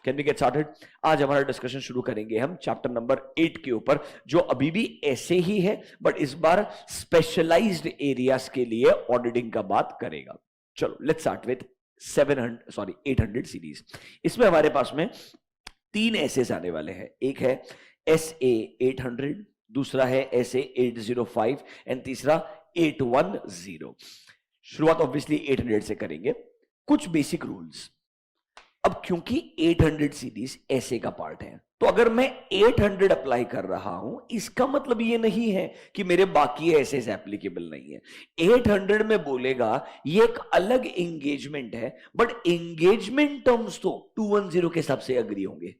Can we get started? आज हमारा discussion शुरू करेंगे हम चैप्टर नंबर 8 के ऊपर, जो अभी भी ऐसे ही है बट इस बार स्पेशलाइज्ड एरियाज के लिए ऑडिटिंग का बात करेगा। चलो लेट्स स्टार्ट विद 800 सीरीज। इसमें हमारे पास में 3 एसेस आने वाले हैं। एक है SA 800, दूसरा है SA 805 एंड तीसरा 810। शुरुआत ऑब्वियसली 800 से करेंगे। कुछ बेसिक रूल्स। अब क्योंकि 800 सीरीज ऐसे का पार्ट है, तो अगर मैं 800 अप्लाई कर रहा हूं, इसका मतलब ये नहीं है कि मेरे बाकी ऐसे एप्लीकेबल नहीं है। 800 में बोलेगा ये एक अलग एंगेजमेंट है, बट एंगेजमेंट टर्म्स तो 210 के हिसाब से एग्री होंगे।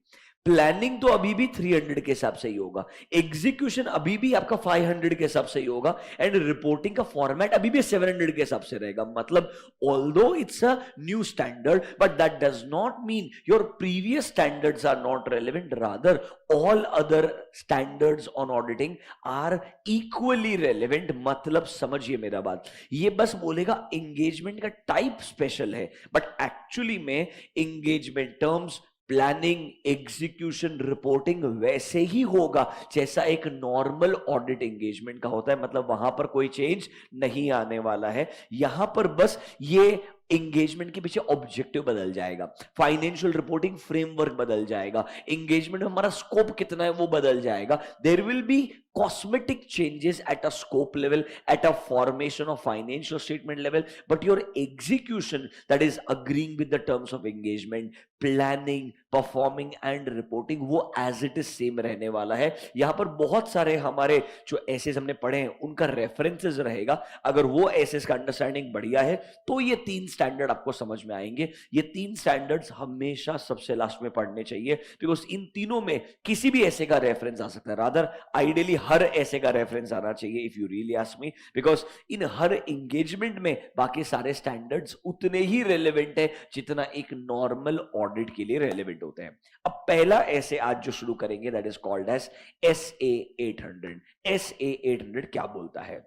प्लानिंग तो अभी भी 300 के हिसाब से ही होगा, एग्जीक्यूशन अभी भी आपका 500 के हिसाब से ही होगा, एंड रिपोर्टिंग का फॉर्मेट अभी भी 700 के हिसाब से रहेगा। मतलब although it's a new standard, but that does not mean your previous standards are not relevant, rather all other standards on auditing are equally relevant. मतलब समझिए मेरा बात, ये बस बोलेगा एंगेजमेंट का टाइप स्पेशल है, बट एक्चुअली में engagement terms, planning, execution, reporting वैसे ही होगा जैसा एक नॉर्मल ऑडिट एंगेजमेंट का होता है। मतलब वहां पर कोई चेंज नहीं आने वाला है। यहां पर बस ये एंगेजमेंट के पीछे ऑब्जेक्टिव बदल जाएगा, फाइनेंशियल रिपोर्टिंग फ्रेमवर्क बदल जाएगा, एंगेजमेंट में हमारा स्कोप कितना है वो बदल जाएगा। There will be cosmetic changes at a scope level, at a formation of financial statement level, but your execution, that is agreeing with the terms of engagement, planning, performing and reporting, वो as it is same रहने वाला है। यहां पर बहुत सारे हमारे जो एसेस हमने पढ़े हैं उनका रेफरेंसेस रहेगा। अगर वो एसेस का अंडरस्टैंडिंग बढ़िया है तो ये 3 स्टैंडर्ड आपको समझ में आएंगे। ये 3 स्टैंडर्ड्स हमेशा सबसे लास्ट में पढ़ने चाहिए, बिकॉज इन तीनों में किसी भी ऐसे का रेफरेंस आ सकता है। रादर आइडियली हर ऐसे का रेफरेंस आना चाहिए, if you really ask me, because in her engagement में बाकी सारे स्टैंडर्ड्स उतने ही रेलेवेंट है जितना एक नॉर्मल ऑडिट के लिए रेलेवेंट होते हैं। अब पहला ऐसे आज जो शुरू करेंगे that is called as SA 800। SA 800 क्या बोलता है?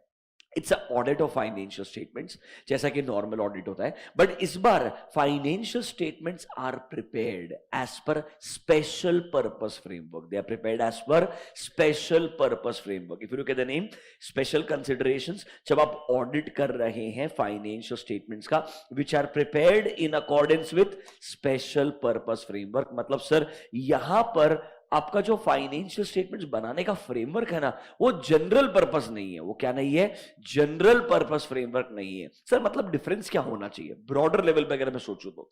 It's a audit of financial statements, जैसा कि नॉर्मल ऑडिट होता है, बट इस बार financial statements are prepared as per special purpose framework. They are prepared as per special purpose framework. If you look at the name, special considerations, जब आप audit कर रहे हैं फाइनेंशियल स्टेटमेंट्स का, which are prepared in accordance with special purpose framework. मतलब sir यहां पर आपका जो फाइनेंशियल स्टेटमेंट्स बनाने का फ्रेमवर्क है ना, वो जनरल पर्पस नहीं है। वो क्या नहीं है? जनरल पर्पस फ्रेमवर्क नहीं है। सर मतलब डिफरेंस क्या होना चाहिए ब्रॉडर लेवल पे अगर मैं सोचूं तो?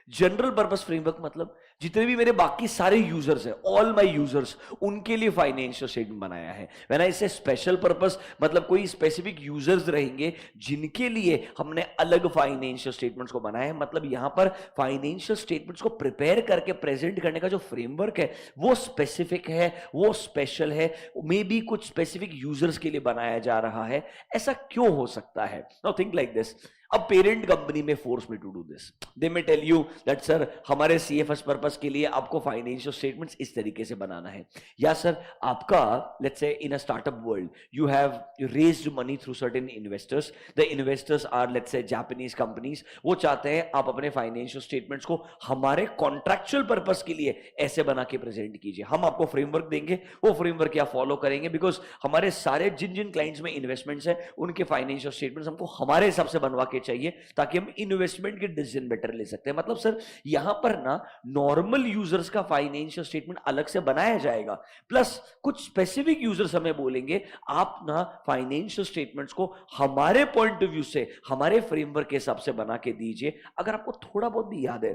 जनरल पर्पस फ्रेमवर्क मतलब जितने भी मेरे बाकी सारे यूजर्स हैं, ऑल माय यूजर्स, उनके लिए फाइनेंशियल स्टेटमेंट बनाया है। व्हेन आई से स्पेशल पर्पस, मतलब कोई स्पेसिफिक यूजर्स रहेंगे जिनके लिए हमने अलग फाइनेंशियल स्टेटमेंट्स को बनाया है। मतलब यहां पर फाइनेंशियल स्टेटमेंट्स को प्रिपेयर करके प्रेजेंट करने का जो फ्रेमवर्क है वो स्पेसिफिक है, वो स्पेशल है, मे बी कुछ स्पेसिफिक यूजर्स के लिए बनाया जा रहा है। ऐसा क्यों हो सकता है? Now think like this. अब पेरेंट कंपनी में force me to do this, they may tell you that sir हमारे CFS पर्पस के लिए आपको फाइनेंशियल स्टेटमेंट्स इस तरीके से बनाना है, या सर आपका let's say in a startup world you have raised money through certain investors, the investors are let's say Japanese companies, वो चाहते हैं आप अपने फाइनेंशियल स्टेटमेंट्स को हमारे कॉन्ट्रैक्चुअल पर्पस के लिए ऐसे बना के प्रेजेंट कीजिए। हम आपको फ्रेमवर्क देंगे, वो फ्रेमवर्क क्या फॉलो करेंगे, बिकॉज हमारे सारे जिन जिन क्लाइंट्स में इन्वेस्टमेंट्स है उनके फाइनेंशियल स्टेटमेंट्स हमको हमारे हिसाब से बनवा के चाहिए, ताकि हम इन्वेस्टमेंट के डिसीजन बेटर ले सकते हैं। मतलब सर यहां पर ना नॉर्मल यूजर्स का फाइनेंशियल स्टेटमेंट अलग से बनाया जाएगा, प्लस कुछ स्पेसिफिक यूजर्स हमें बोलेंगे आप ना फाइनेंशियल स्टेटमेंट्स को हमारे पॉइंट ऑफ व्यू से, हमारे फ्रेमवर्क के हिसाब से बना के दीजिए। अगर आपको थोड़ा बहुत भी याद है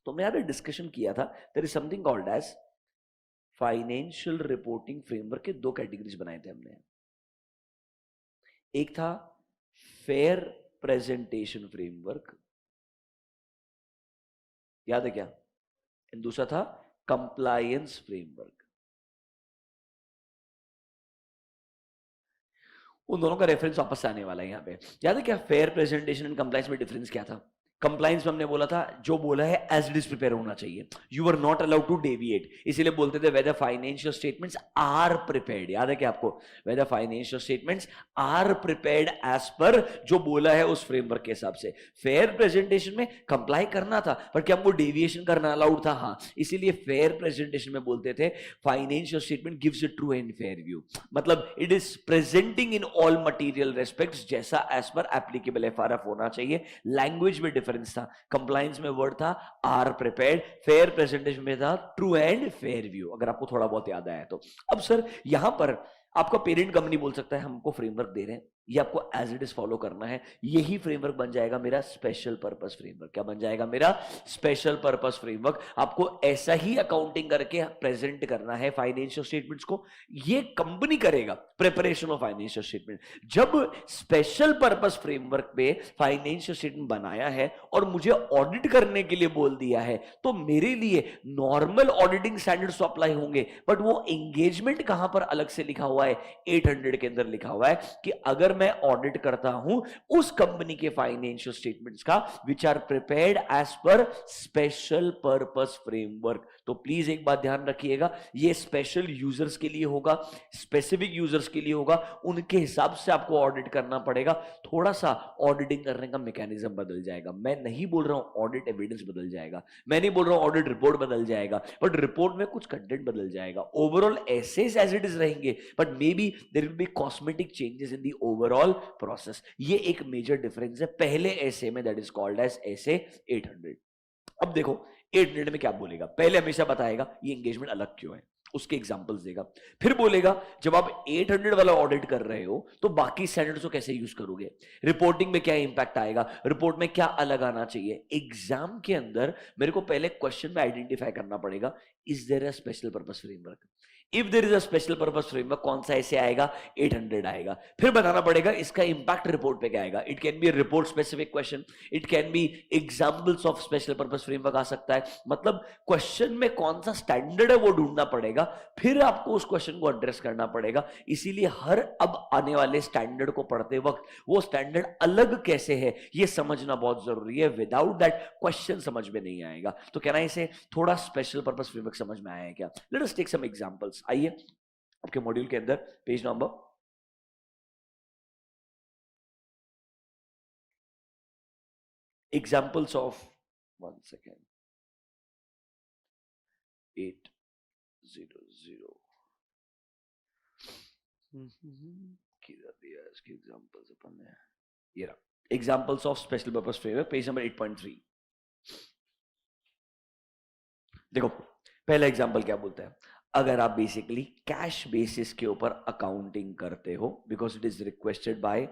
तो मैं यार डिस्कशन किया था, there is something called as financial reporting framework के 2 कैटेगरीज बनाए थे हमने। एक था फेयर प्रेजेंटेशन फ्रेमवर्क, याद है क्या? दूसरा था कंप्लायंस फ्रेमवर्क। उन दोनों का रेफरेंस वापस आने वाला है यहां पे। याद है क्या फेयर प्रेजेंटेशन एंड कंप्लायंस में डिफरेंस क्या था? कंप्लायंस में हमने बोला था जो बोला है एज इट इज प्रिपेयर होना चाहिए, you are not allowed to deviate, इसीलिए बोलते थे whether financial statements are prepared, याद है क्या आपको, whether financial statements are prepared as per जो बोला है उस फ्रेमवर्क के हिसाब से। फेयर प्रेजेंटेशन में कंप्लाई करना था, पर क्या हमको डेविएशन करना अलाउड था? हाँ, इसीलिए फेयर प्रेजेंटेशन में बोलते थे financial statement gives a true and fair view, मतलब it is presenting in all material respects जैसा एज पर एप्लीकेबल एफआरएफ होना चाहिए। लैंग्वेज में डिफरेंस था, कंप्लायंस में वर्ड था आर प्रिपेयर्ड, फेयर प्रेजेंटेशन में था ट्रू एंड फेयर व्यू, अगर आपको थोड़ा बहुत याद आया तो। अब सर यहां पर आपका पेरेंट कंपनी बोल सकता है हमको फ्रेमवर्क दे रहे हैं, ये आपको एज इट इज फॉलो करना है, यही फ्रेमवर्क बन जाएगा मेरा स्पेशल पर्पस फ्रेमवर्क। क्या बन जाएगा मेरा स्पेशल पर्पस फ्रेमवर्क? आपको ऐसा ही अकाउंटिंग करके प्रेजेंट करना है फाइनेंशियल स्टेटमेंट्स को, ये कंपनी करेगा प्रिपरेशन ऑफ फाइनेंशियल स्टेटमेंट। जब स्पेशल पर्पस फ्रेमवर्क पे फाइनेंशियल स्टेटमेंट बनाया है और मुझे ऑडिट करने के लिए बोल दिया है, तो मेरे लिए नॉर्मल ऑडिटिंग स्टैंडर्ड्स तो अप्लाई होंगे, बट वो एंगेजमेंट कहां पर अलग से लिखा हुआ है, 800 के अंदर लिखा हुआ है कि अगर मैं ऑडिट करता हूं उस कंपनी के फाइनेंशियल स्टेटमेंट्स का which are prepared as per special purpose framework. तो प्लीज एक बात ध्यान रखिएगा, ये स्पेशल यूजर्स के लिए होगा, स्पेसिफिक यूजर्स के लिए होगा, उनके हिसाब से आपको ऑडिट करना पड़ेगा। थोड़ा सा ऑडिटिंग करने का मैकेनिज्म बदल जाएगा, मैं नहीं बोल रहा हूं ऑडिट एविडेंस बदल जाएगा, मैं नहीं बोल रहा हूं ऑडिट रिपोर्ट बदल जाएगा, बट रिपोर्ट में कुछ कंटेंट बदल जाएगा। Overall SAs as it is रहेंगे, but may be there will be cosmetic changes in the overall process. ये एक मेजर डिफरेंस है पहले एसे में, that is called as SA 800। अब देखो 800 में क्या बोलेगा, पहले हमेशा बताएगा ये एंगेजमेंट अलग क्यों है, उसके एग्जांपल्स देगा, फिर बोलेगा जब आप 800 वाला ऑडिट कर रहे हो तो बाकी स्टैंडर्ड्स को कैसे यूज करोगे, रिपोर्टिंग में क्या इंपैक्ट आएगा, रिपोर्ट में क्या अलग आना चाहिए। एग्जाम के अंदर मेरे को पहले क्वेश्चन में आइडेंटिफाई करना पड़ेगा, is there a special purpose framework, if there is a special purpose framework कौन सा ऐसे आएगा, 800 आएगा। फिर बताना पड़ेगा इसका इंपैक्ट रिपोर्ट पे क्या आएगा, it can be report specific question, it can be examples of special purpose framework आ सकता है, मतलब क्वेश्चन में कौन सा स्टैंडर्ड है वो ढूंढना पड़ेगा, फिर आपको उस क्वेश्चन को एड्रेस करना पड़ेगा। इसीलिए हर अब आने वाले स्टैंडर्ड को पढ़ते वक्त वो स्टैंडर्ड अलग कैसे है ये समझना बहुत जरूरी है, विदाउट दैट क्वेश्चन समझ में नहीं आएगा। तो कहना इसे थोड़ा स्पेशल पर्पस फ्रेमवर्क समझ में आया है क्या? Let us take some examples. आइए आपके मॉड्यूल के अंदर page number examples of 1 second 800 किधर दिया इसके एग्जांपल्स अपन ने, ये रहा examples of special purpose framework page number 8.3। देखो पहला एग्जांपल क्या बोलता है, अगर आप बेसिकली कैश बेसिस के ऊपर अकाउंटिंग करते हो because it is requested bye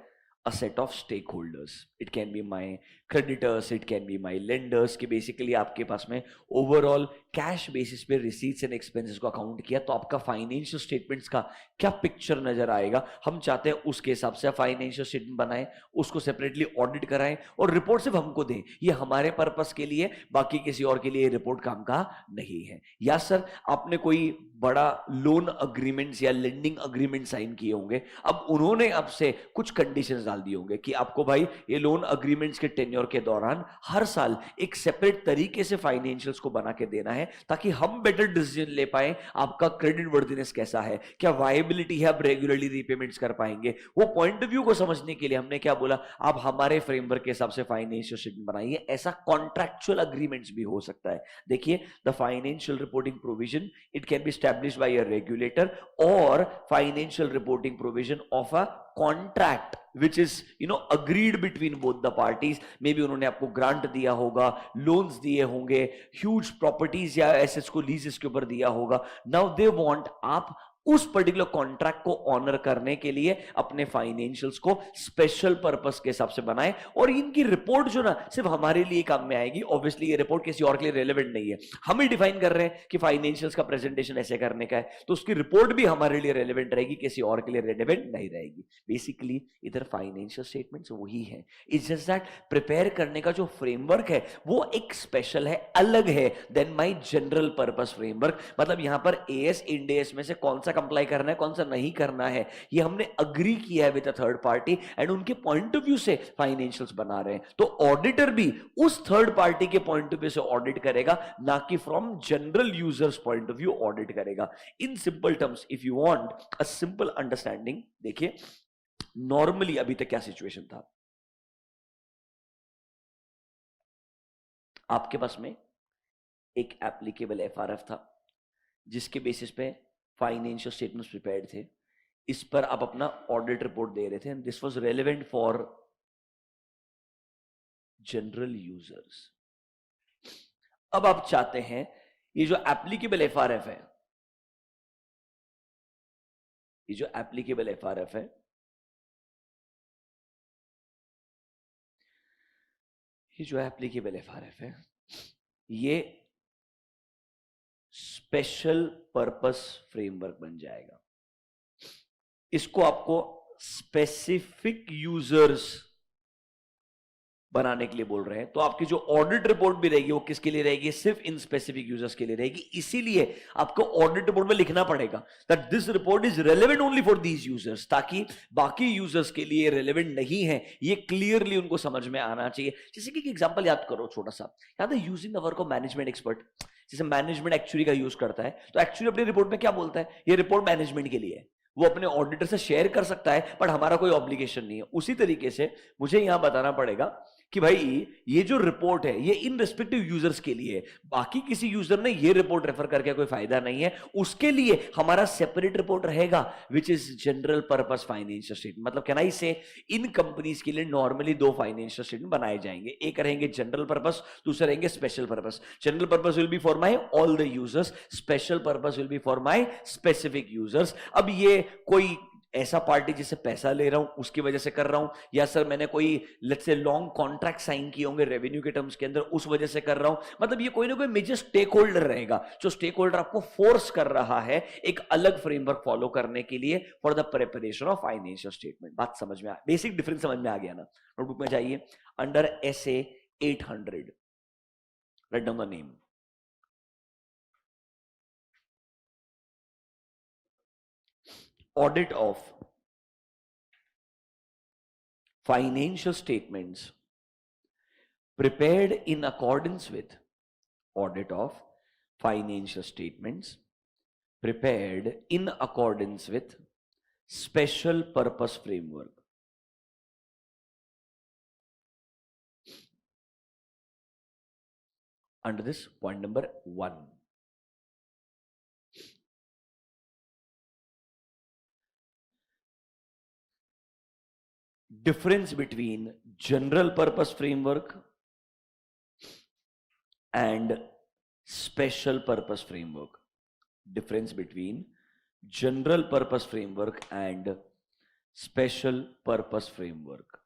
a set of stakeholders, it can be my creditors, it can be my lenders, कि बेसिकली आपके पास में ओवरऑल कैश बेसिस पे रिसीट्स एंड एक्सपेंसेस को अकाउंट किया, तो आपका फाइनेंशियल स्टेटमेंट्स का क्या पिक्चर नजर आएगा, हम चाहते हैं उसके हिसाब से फाइनेंशियल स्टेटमेंट बनाएं, उसको सेपरेटली ऑडिट कराएं और रिपोर्ट सिर्फ हमको दें, ये हमारे पर्पस के लिए, बाकी किसी और के लिए रिपोर्ट काम का नहीं है। या सर आपने कोई बड़ा लोन अग्रीमेंट्स या लेंडिंग अग्रीमेंट साइन किए होंगे, अब उन्होंने आपसे कुछ कंडीशंस डाल दिए होंगे कि आपको भाई ये लोन अग्रीमेंट्स के टेन्योर के दौरान हर साल एक सेपरेट तरीके से फाइनेंशियल्स को बना के देना है ताकि हम बेटर डिसीजन ले पाए, आपका क्रेडिट वर्दीनेस कैसा है, क्या वायबिलिटी है, आप रेगुलरली रीपेमेंट्स कर पाएंगे, वो पॉइंट ऑफ व्यू को समझने के लिए हमने क्या बोला, आप हमारे फ्रेमवर्क के हिसाब से फाइनेंशियल स्टेटमेंट बनाइए। ऐसा कॉन्ट्रैक्चुअल अग्रीमेंट्स भी हो सकता है। देखिए the financial reporting provision it can B established by a regulator or financial reporting provision of a contract which is agreed between both the parties। May be उन्होंने आपको grant दिया होगा, लोन्स दिए होंगे, ह्यूज प्रॉपर्टीज या assets को लीजेस के ऊपर दिया होगा। नाउ दे वांट आप उस पर्टिकुलर कॉन्ट्रैक्ट को ऑनर करने के लिए अपने फाइनेंशियल्स को स्पेशल पर्पस के हिसाब से बनाए, और इनकी रिपोर्ट जो ना सिर्फ हमारे लिए काम में आएगी। ऑब्वियसली ये रिपोर्ट किसी और के लिए रेलेवेंट नहीं है, हम ही डिफाइन कर रहे हैं कि फाइनेंशियल्स का प्रेजेंटेशन ऐसे करने का है, तो उसकी रिपोर्ट भी हमारे लिए रेलेवेंट रहेगी, किसी और के लिए रेलेवेंट नहीं रहेगी। बेसिकली इधर फाइनेंशियल स्टेटमेंट्स वही है, इट्स जस्ट दैट प्रिपेयर करने का जो फ्रेमवर्क है वो एक स्पेशल है, अलग है then my general purpose framework. मतलब यहां पर एएस इंड एस में से कौन सा कंप्लाई करना है, कौन सा नहीं करना है, ये हमने अग्री किया है with a third party and उनके पॉइंट ऑफ व्यू से फाइनेंशियल्स बना रहे हैं। तो ऑडिटर भी उस थर्ड पार्टी के पॉइंट ऑफ व्यू से ऑडिट करेगा, ना कि from general users point of view audit करेगा। In simple terms, if you want a simple understanding, देखिए नॉर्मली अभी तक क्या सिचुएशन था, आपके पास में एक एप्लीकेबल एफआरएफ था जिसके बेसिस पे फाइनेंशियल स्टेटमेंट्स प्रिपेयर्ड थे, इस पर आप अपना ऑडिट रिपोर्ट दे रहे थे, and this was relevant for general users. अब आप चाहते हैं ये जो एप्लीकेबल एफआरएफ है, ये जो एप्लीकेबल एफआरएफ है, ये जो एप्लीकेबल एफआरएफ है, ये स्पेशल पर्पस फ्रेमवर्क बन जाएगा। इसको आपको स्पेसिफिक यूजर्स बनाने के लिए बोल रहे हैं। तो आपकी जो ऑडिट रिपोर्ट भी रहेगी वो किसके लिए रहेगी, सिर्फ इन स्पेसिफिक यूजर्स के लिए रहेगी। इसीलिए आपको ऑडिट रिपोर्ट में लिखना पड़ेगा that this report is relevant only for these users, ताकि बाकी यूजर्स के लिए रेलेवेंट नहीं है, ये क्लियरली उनको समझ में आना चाहिए। जैसे कि एग्जांपल याद करो छोटा सा, याद है using the work of management expert, जैसे मैनेजमेंट एक्चुअली का यूज करता है, तो एक्चुअली अपनी रिपोर्ट में क्या बोलता है, ये रिपोर्ट मैनेजमेंट के लिए है, वो अपने ऑडिटर से शेयर कर सकता है, बट हमारा कोई ऑब्लिगेशन नहीं है। उसी तरीके से मुझे यहां बताना पड़ेगा कि भाई ये जो रिपोर्ट है ये इन रिस्पेक्टिव यूजर्स के लिए है, बाकी किसी यूजर ने ये रिपोर्ट रेफर करके कोई फायदा नहीं है, उसके लिए हमारा सेपरेट रिपोर्ट रहेगा which is general purpose financial statement. मतलब कैन आई से इन कंपनीज के लिए नॉर्मली दो फाइनेंशियल स्टेटमेंट बनाए जाएंगे, एक रहेंगे जनरल पर्पस, दूसरे रहेंगे special purpose. General purpose will be for my all the users, special purpose will be for my specific users. अब ये कोई ऐसा पार्टी जिससे पैसा ले रहा हूं उसकी वजह से कर रहा हूं, या सर मैंने कोई let's say long contract sign किए होंगे रेवेन्यू के टर्म्स के अंदर, उस वजह से कर रहा हूं, मतलब ये कोई ना कोई मेजर स्टेक होल्डर रहेगा जो स्टेक होल्डर आपको फोर्स कर रहा है एक अलग फ्रेमवर्क फॉलो करने के लिए for the preparation of financial statement. बात समझ में आ, बेसिक डिफरेंस समझ में आ गया ना। नोटबुक में जाइए, under SA 800 write down the name, audit of financial statements prepared in accordance with, audit of financial statements prepared in accordance with special purpose framework. Under this point number 1, difference between general purpose framework and special purpose framework, difference between general purpose framework and special purpose framework.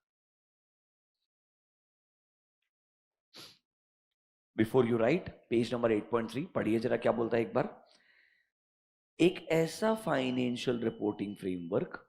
Before you write, page number 8.3 पढ़िए जरा क्या बोलता है एक बार। एक ऐसा financial reporting framework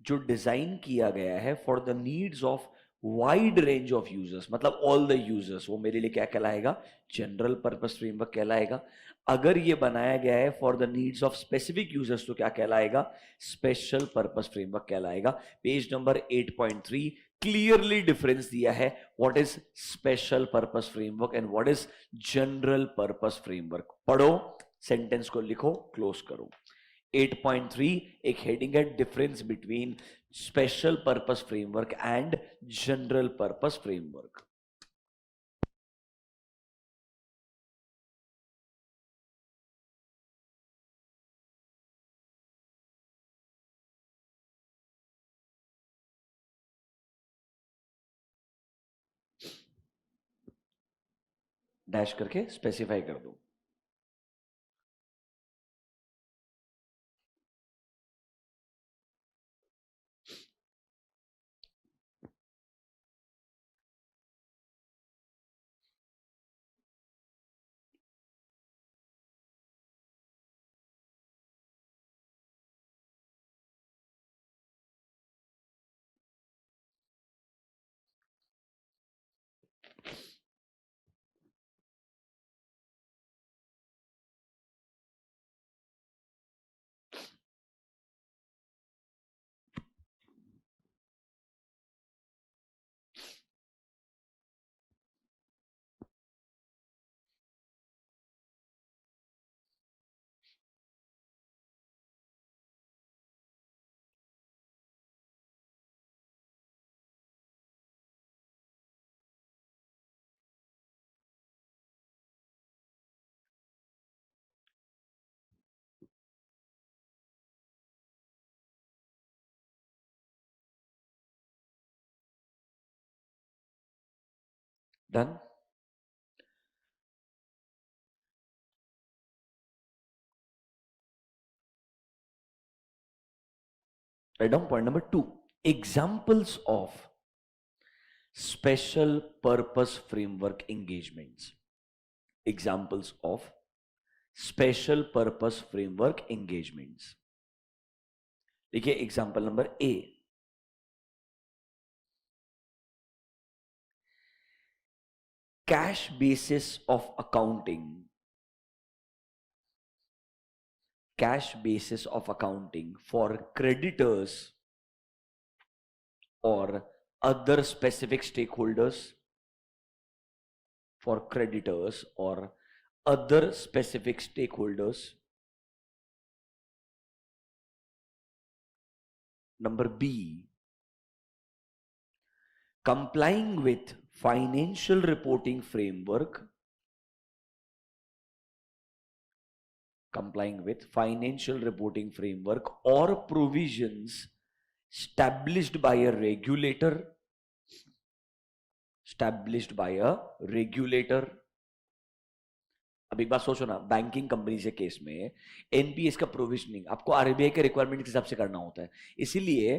जो design किया गया है for the needs of wide range of users, मतलब ऑल द यूजर्स, वो मेरे लिए क्या कहलाएगा, जनरल पर्पस फ्रेमवर्क कहलाएगा। अगर ये बनाया गया है for the needs of specific users तो क्या कहलाएगा, स्पेशल पर्पस फ्रेमवर्क कहलाएगा। पेज नंबर 8.3 क्लियरली डिफरेंस दिया है, what is special purpose framework and what is general purpose framework. पढ़ो, सेंटेंस को लिखो, क्लोज करो। 8.3 एक हेडिंग है, difference between special purpose framework and general purpose framework. Dash करके स्पेसिफाई कर दो। Done. Write down point number 2. Examples of special purpose framework engagements. Examples of special purpose framework engagements. देखिए example number A. Cash basis of accounting. Cash basis of accounting for creditors or other specific stakeholders. For creditors or other specific stakeholders. Number B. Complying with financial reporting framework. Complying with financial reporting framework or provisions established by a regulator. Established by a regulator. अब एक बात सोचो ना, banking company के case में NPS का provisioning आपको RBI के रिक्वायरमेंट के हिसाब से करना होता है. इसीलिए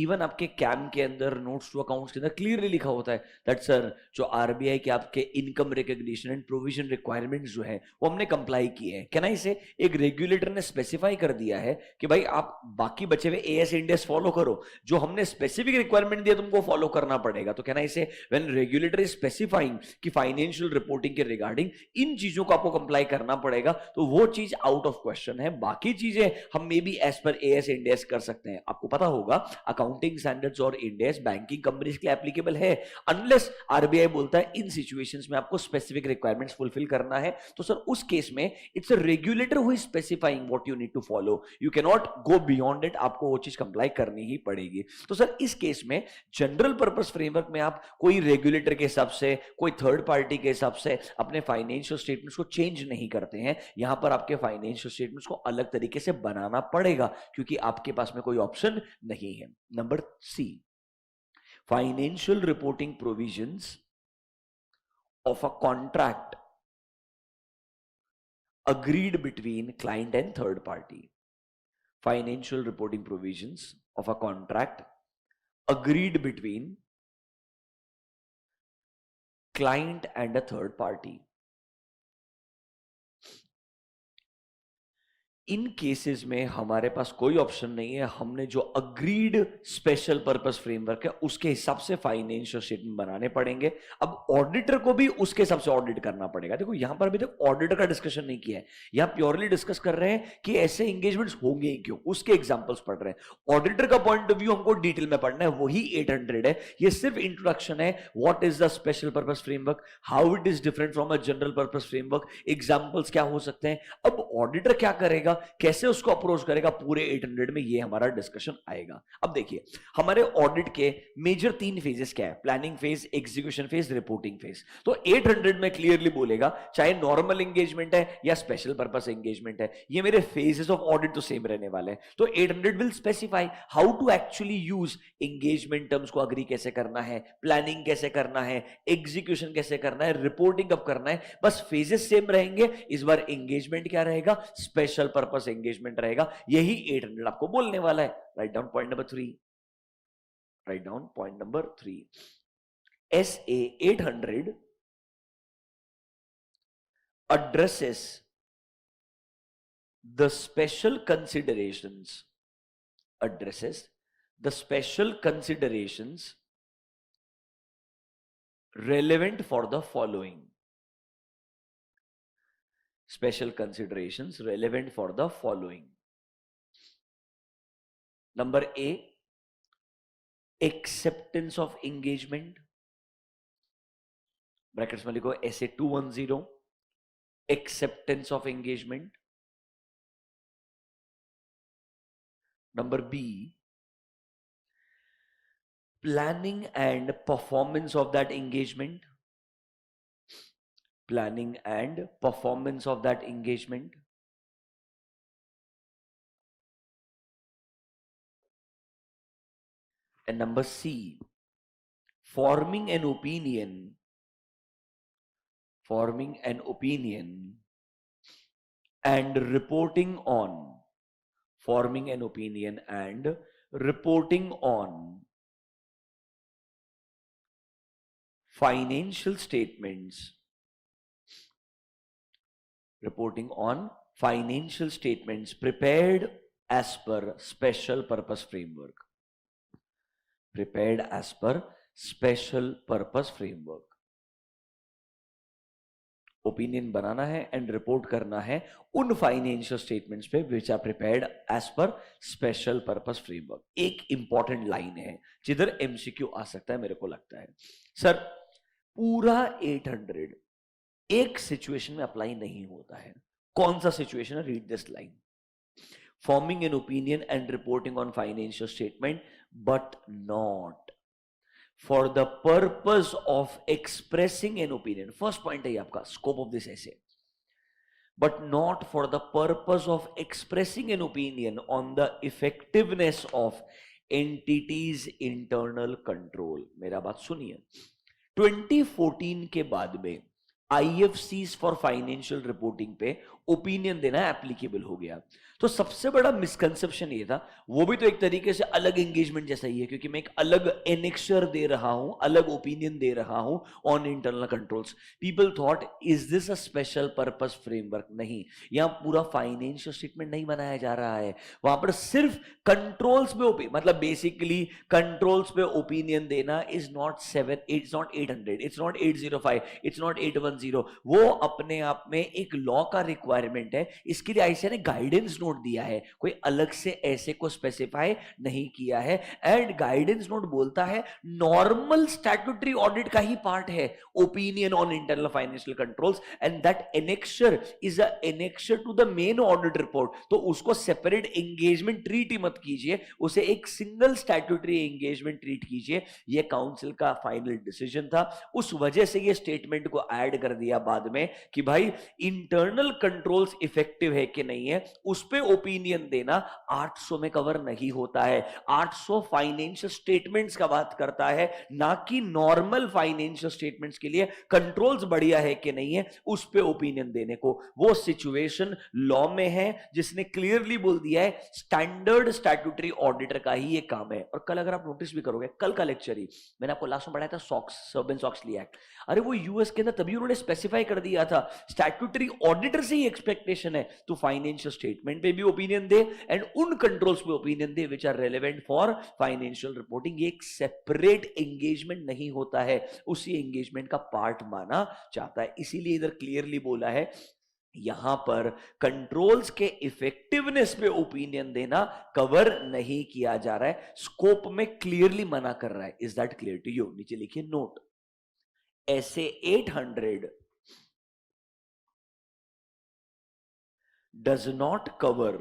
इवन आपके कैम के अंदर नोट्स टू अकाउंट्स के अंदर क्लियरली लिखा होता है दैट सर जो आरबीआई के आपके income recognition and provision requirements जो है वो हमने कंप्लाई किए हैं. कैन आई से एक रेगुलेटर ने स्पेसिफाई कर दिया है कि भाई आप बाकी बचे हुए एएस इंडेस फॉलो करो, जो हमने स्पेसिफिक रिक्वायरमेंट दिया तुमको फॉलो करना पड़ेगा. तो कैन आई से व्हेन रेगुलेटर इज स्पेसिफाइंग कि फाइनेंशियल रिपोर्टिंग के रिगार्डिंग इन चीजों को आपको कंप्लाई करना पड़ेगा, तो वो चीज आउट ऑफ क्वेश्चन है. बाकी चीजें हम may be as per AS इंडेस कर सकते हैं. आपको पता होगा अकाउंटिंग स्टैंडर्ड्स और इंडेस बैंकिंग कंपनीज के लिए एप्लीकेबल है अनलेस आरबीआई बोलता है इन सिचुएशंस में आपको स्पेसिफिक रिक्वायरमेंट्स फुलफिल करना है. तो सर उस केस में it's a regulator who is specifying what you need to follow. You can not go beyond it. आपको वो चीज कंप्लाई करनी ही पड़ेगी. तो सर इस केस में जनरल पर्पस फ्रेमवर्क में आप कोई रेगुलेटर के हिसाब से कोई थर्ड पार्टी के हिसाब से अपने फाइनेंशियल स्टेटमेंट्स को चेंज नहीं करते हैं. यहां पर आपके फाइनेंशियल स्टेटमेंट्स को अलग तरीके से बनाना पड़ेगा क्योंकि आपके पास में कोई ऑप्शन नहीं है. Number C. Financial reporting provisions of a contract agreed between client and third party. Financial reporting provisions of a contract agreed between client and a third party. In cases में हमारे पास कोई ऑप्शन नहीं है. हमने जो agreed special purpose framework है उसके हिसाब से फाइनेंशियल स्टेटमेंट बनाने पड़ेंगे. अब ऑडिटर को भी उसके हिसाब से ऑडिट करना पड़ेगा. देखो यहां पर अभी तक ऑडिटर का डिस्कशन नहीं किया है. यहां प्योरली डिस्कस कर रहे हैं कि ऐसे एंगेजमेंट्स होंगे क्यों, उसके एग्जांपल्स पढ़ रहे हैं. ऑडिटर का पॉइंट ऑफ व्यू हमको डिटेल में पढ़ना है, वही 800 है. ये सिर्फ इंट्रोडक्शन है. What is the special purpose framework, how it is different from a general purpose framework, examples क्या हो सकते हैं. अब ऑडिटर क्या करेगा, कैसे उसको अप्रोच करेगा, पूरे 800 में ये हमारा डिस्कशन आएगा. अब देखिए हमारे ऑडिट के मेजर 3 फेजेस क्या है, planning phase, execution phase, reporting phase. तो 800 में क्लियरली बोलेगा चाहे नॉर्मल एंगेजमेंट है या स्पेशल पर्पस एंगेजमेंट है, ये मेरे फेजेस ऑफ ऑडिट तो सेम रहने वाले हैं. तो 800 will specify how to actually use engagement terms को अग्री कैसे करना है, प्लानिंग कैसे करना है, एग्जीक्यूशन कैसे करना है, रिपोर्टिंग कब करना है. बस फेजेस सेम रहेंगे. इस बार एंगेजमेंट क्या रहेगा, स्पेशल पर्पस एंगेजमेंट रहेगा. यही 800 आपको बोलने वाला है. Right down point number 3. Right down point number 3. SA 800 addresses the special considerations, addresses the special considerations relevant for the following. Special considerations relevant for the following. Number A, acceptance of engagement. Brackets में लिखो SA 210, acceptance of engagement. Number B, planning and performance of that engagement. Planning and performance of that engagement. And number C, forming an opinion forming an opinion and reporting on, forming an opinion and reporting on financial statements, reporting on financial statements prepared as per special purpose framework, prepared as per special purpose framework. Opinion बनाना है and report करना है उन financial statements पे which are prepared as per special purpose framework. एक important line है जिधर MCQ आ सकता है. मेरे को लगता है सर पूरा 800 एक सिचुएशन में अप्लाई नहीं होता है. कौन सा सिचुएशन है? Read this line. Forming an opinion and reporting on financial statement but not for the purpose of expressing an opinion. First point है आपका scope of this essay. But not for the purpose of expressing an opinion on the effectiveness of entities internal control. मेरा बात सुनिए. 2014 के बाद में IFCs for financial reporting पे opinion देना एप्लीकेबल हो गया. तो सबसे बड़ा मिसकंसेप्शन ये था, वो भी तो एक तरीके से अलग एंगेजमेंट जैसा ही है, क्योंकि मैं एक अलग एनेक्सर दे रहा हूं, अलग ओपिनियन दे रहा हूं on internal controls. People thought is this a special purpose framework. नहीं, यहां पूरा फाइनेंशियल स्टेटमेंट नहीं बनाया जा रहा है. वहां पर सिर्फ कंट्रोल्स पे मतलब बेसिकली कंट्रोल्स पे ओपिनियन देना is not 7, it's not 800, it's not 805, it's not 810. वो अपने आप में एक लॉ का रिक्वायरमेंट है. इसके लिए आईसीएआई ने गाइडेंस नोट दिया है, कोई अलग से ऐसे को स्पेसिफाई नहीं किया है. एंड गाइडेंस नोट बोलता है नॉर्मल स्टैट्यूटरी ऑडिट का ही पार्ट है opinion on internal financial controls, and that annexure is a annexure to the main audit report. तो उसको सेपरेट एंगेजमेंट ट्रीट ही मत कीजिए, उसे एक सिंगल स्टैट्यूटरी एंगेजमेंट ट्रीट कीजिए. यह काउंसिल का फाइनल डिसीजन था. उस वजह से ये स्टेटमेंट को ऐड कर दिया बाद में कि भाई इंटरनल कंट्रोल्स इफेक्टिव है कि नहीं है, उस पे ओपिनियन देना 800 में कवर नहीं होता है. 800 फाइनेंशियल स्टेटमेंट्स का बात करता है, ना कि नॉर्मल फाइनेंशियल स्टेटमेंट्स के लिए कंट्रोल्स बढ़िया है कि नहीं है उस पे ओपिनियन देने को. वो सिचुएशन लॉ में है जिसने क्लियरली बोल दिया है स्टैंडर्ड स्टैट्यूटरी ऑडिटर का ही ये काम है. और कल अगर आप नोटिस भी करोगे, कल का लेक्चर ही मैंने आपको लास्ट में पढ़ाया था सॉक्स, सर्बेन-सॉक्सली एक्ट. अरे वो यूएस के अंदर तभी उन्होंने स्पेसिफाई कर दिया था स्टैट्यूटरी ऑडिटर से ही एक्सपेक्टेशन है तो फाइनेंशियल स्टेटमेंट पे भी ओपिनियन दे एंड उन कंट्रोल्स पे ओपिनियन दे which are relevant for financial reporting. ये एक सेपरेट एंगेजमेंट नहीं होता है, उसी एंगेजमेंट का पार्ट माना जाता है. इसीलिए इधर क्लियरली बोला है यहां पर कंट्रोल्स के इफेक्टिवनेस पे ओपिनियन देना कवर नहीं किया जा रहा है, स्कोप में क्लियरली मना कर रहा है. Is that clear to you? नीचे लिखिए नोट. ऐसे 800 does not cover